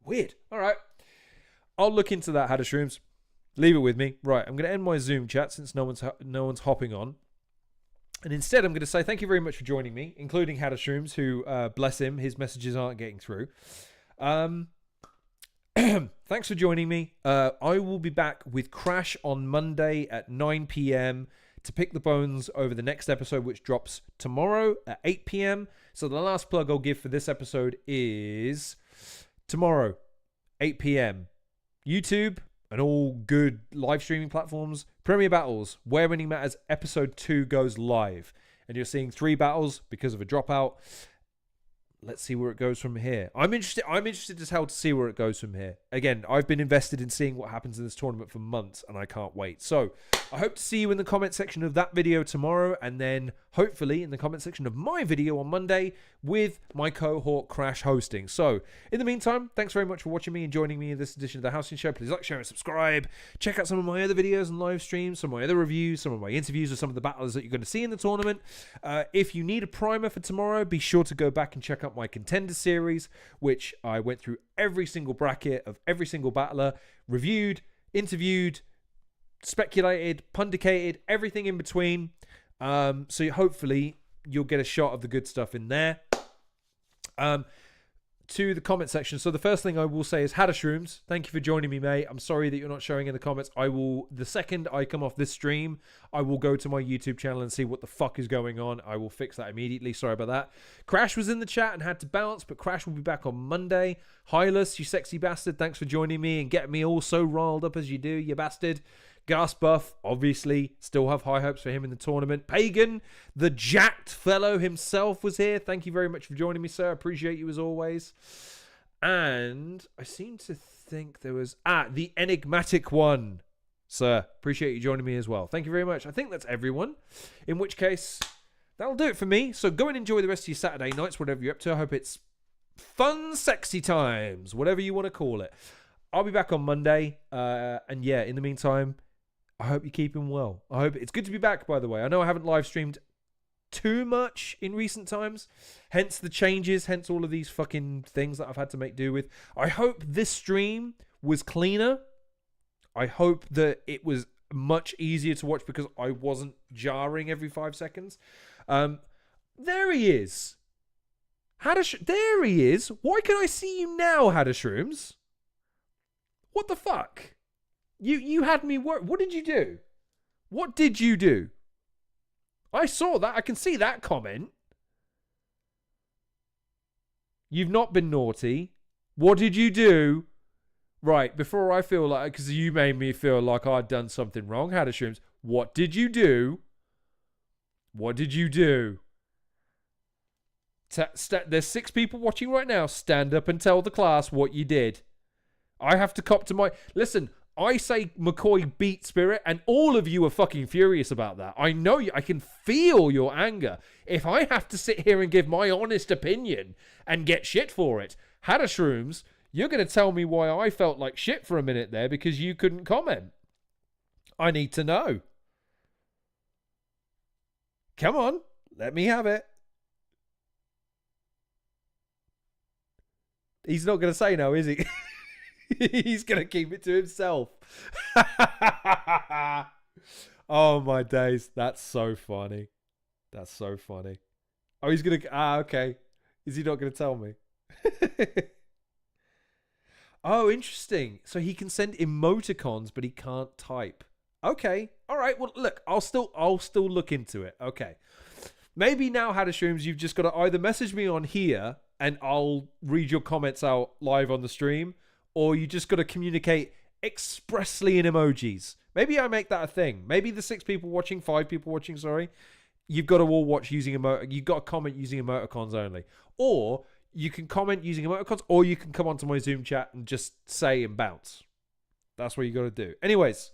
Weird. All right. I'll look into that, Hadashrooms. Leave it with me. Right, I'm going to end my Zoom chat since no one's hopping on. And instead, I'm going to say thank you very much for joining me, including Hadashrooms, who, bless him, his messages aren't getting through. Thanks for joining me. I will be back with Crash on Monday at 9 p.m. to pick the bones over the next episode, which drops tomorrow at 8 p.m. So the last plug I'll give for this episode is tomorrow, 8 p.m. YouTube and all good live streaming platforms. Premier Battles, Where Winning Matters, episode 2 goes live. And you're seeing 3 battles because of a dropout. Let's see where it goes from here. I'm interested as hell to see where it goes from here. Again, I've been invested in seeing what happens in this tournament for months, and I can't wait. So, I hope to see you in the comment section of that video tomorrow, and then hopefully in the comment section of my video on Monday with my cohort Crash hosting. So, in the meantime, thanks very much for watching me and joining me in this edition of the Halcyon Show. Please like, share, and subscribe. Check out some of my other videos and live streams, some of my other reviews, some of my interviews with some of the battlers that you're going to see in the tournament. If you need a primer for tomorrow, be sure to go back and check out my Contender series, which I went through every single bracket of every single battler, reviewed, interviewed, speculated, pundicated, everything in between. So hopefully you'll get a shot of the good stuff in there. To the comment section. So the first thing I will say is Hadashrooms, thank you for joining me, mate. I'm sorry that you're not showing in the comments. The second I come off this stream, I will go to my YouTube channel and see what the fuck is going on. I will fix that immediately. Sorry about that. Crash was in the chat and had to bounce, but Crash will be back on Monday. Hylas, you sexy bastard, thanks for joining me and getting me all so riled up as you do, you bastard. Ghast Buff, obviously, still have high hopes for him in the tournament. Pagan, the jacked fellow himself, was here. Thank you very much for joining me, sir. Appreciate you as always. And I seem to think there was... the enigmatic one. Sir, appreciate you joining me as well. Thank you very much. I think that's everyone. In which case, that'll do it for me. So go and enjoy the rest of your Saturday nights, whatever you're up to. I hope it's fun, sexy times, whatever you want to call it. I'll be back on Monday. And yeah, in the meantime... I hope you're keeping well. I hope it's good to be back, by the way. I know I haven't live streamed too much in recent times, hence the changes, hence all of these fucking things that I've had to make do with. I hope this stream was cleaner. I hope that it was much easier to watch because I wasn't jarring every 5 seconds. There he is. There he is. Why can I see you now, Hadashrooms? What the fuck? You had me work. What did you do? What did you do? I saw that. I can see that comment. You've not been naughty. What did you do? Right, before I feel like... Because you made me feel like I'd done something wrong. How to shrooms. What did you do? What did you do? There's 6 people watching right now. Stand up and tell the class what you did. I have to cop to my... Listen, I say McCoy beat Spirit, and all of you are fucking furious about that. I know you. I can feel your anger. If I have to sit here and give my honest opinion and get shit for it, Hadashrooms, you're going to tell me why I felt like shit for a minute there because you couldn't comment. I need to know. Come on, let me have it. He's not going to say no, is he? He's going to keep it to himself. Oh, my days. That's so funny. That's so funny. Oh, he's going to... okay. Is he not going to tell me? Oh, interesting. So he can send emoticons, but he can't type. Okay. All right. Well, look, I'll still look into it. Okay. Maybe now, Hadashrooms, you've just got to either message me on here and I'll read your comments out live on the stream, or you just got to communicate expressly in emojis. Maybe I make that a thing. Maybe the 6 people watching, 5 people watching, sorry, you've got to all watch using you've got to comment using emoticons only. Or you can comment using emoticons, or you can come onto my Zoom chat and just say and bounce. That's what you got to do. Anyways,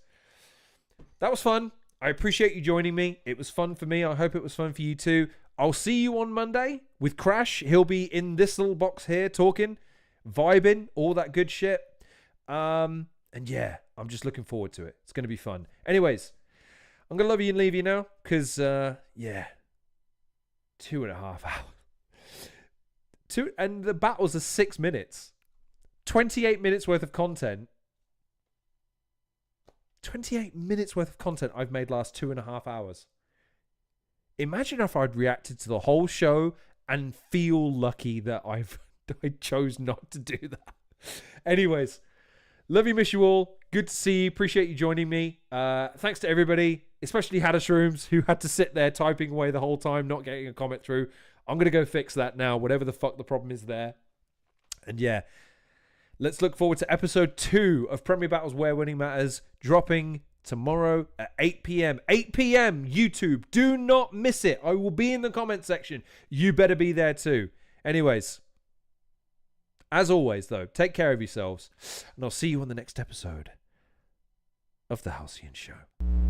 that was fun. I appreciate you joining me. It was fun for me. I hope it was fun for you too. I'll see you on Monday with Crash. He'll be in this little box here talking, vibing, all that good shit. And yeah, I'm just looking forward to it. It's going to be fun. Anyways, I'm going to love you and leave you now because, yeah, 2.5 hours. And the battles are 6 minutes. 28 minutes worth of content. 28 minutes worth of content I've made last 2.5 hours. Imagine if I'd reacted to the whole show and feel lucky that I chose not to do that. Anyways, love you, miss you all. Good to see you. Appreciate you joining me. Thanks to everybody, especially Hadashrooms, who had to sit there typing away the whole time, not getting a comment through. I'm going to go fix that now, whatever the fuck the problem is there. And yeah, let's look forward to episode 2 of Premier Battles Where Winning Matters, dropping tomorrow at 8 p.m. 8 p.m. YouTube. Do not miss it. I will be in the comment section. You better be there too. Anyways, as always, though, take care of yourselves, and I'll see you on the next episode of The Halcyon Show.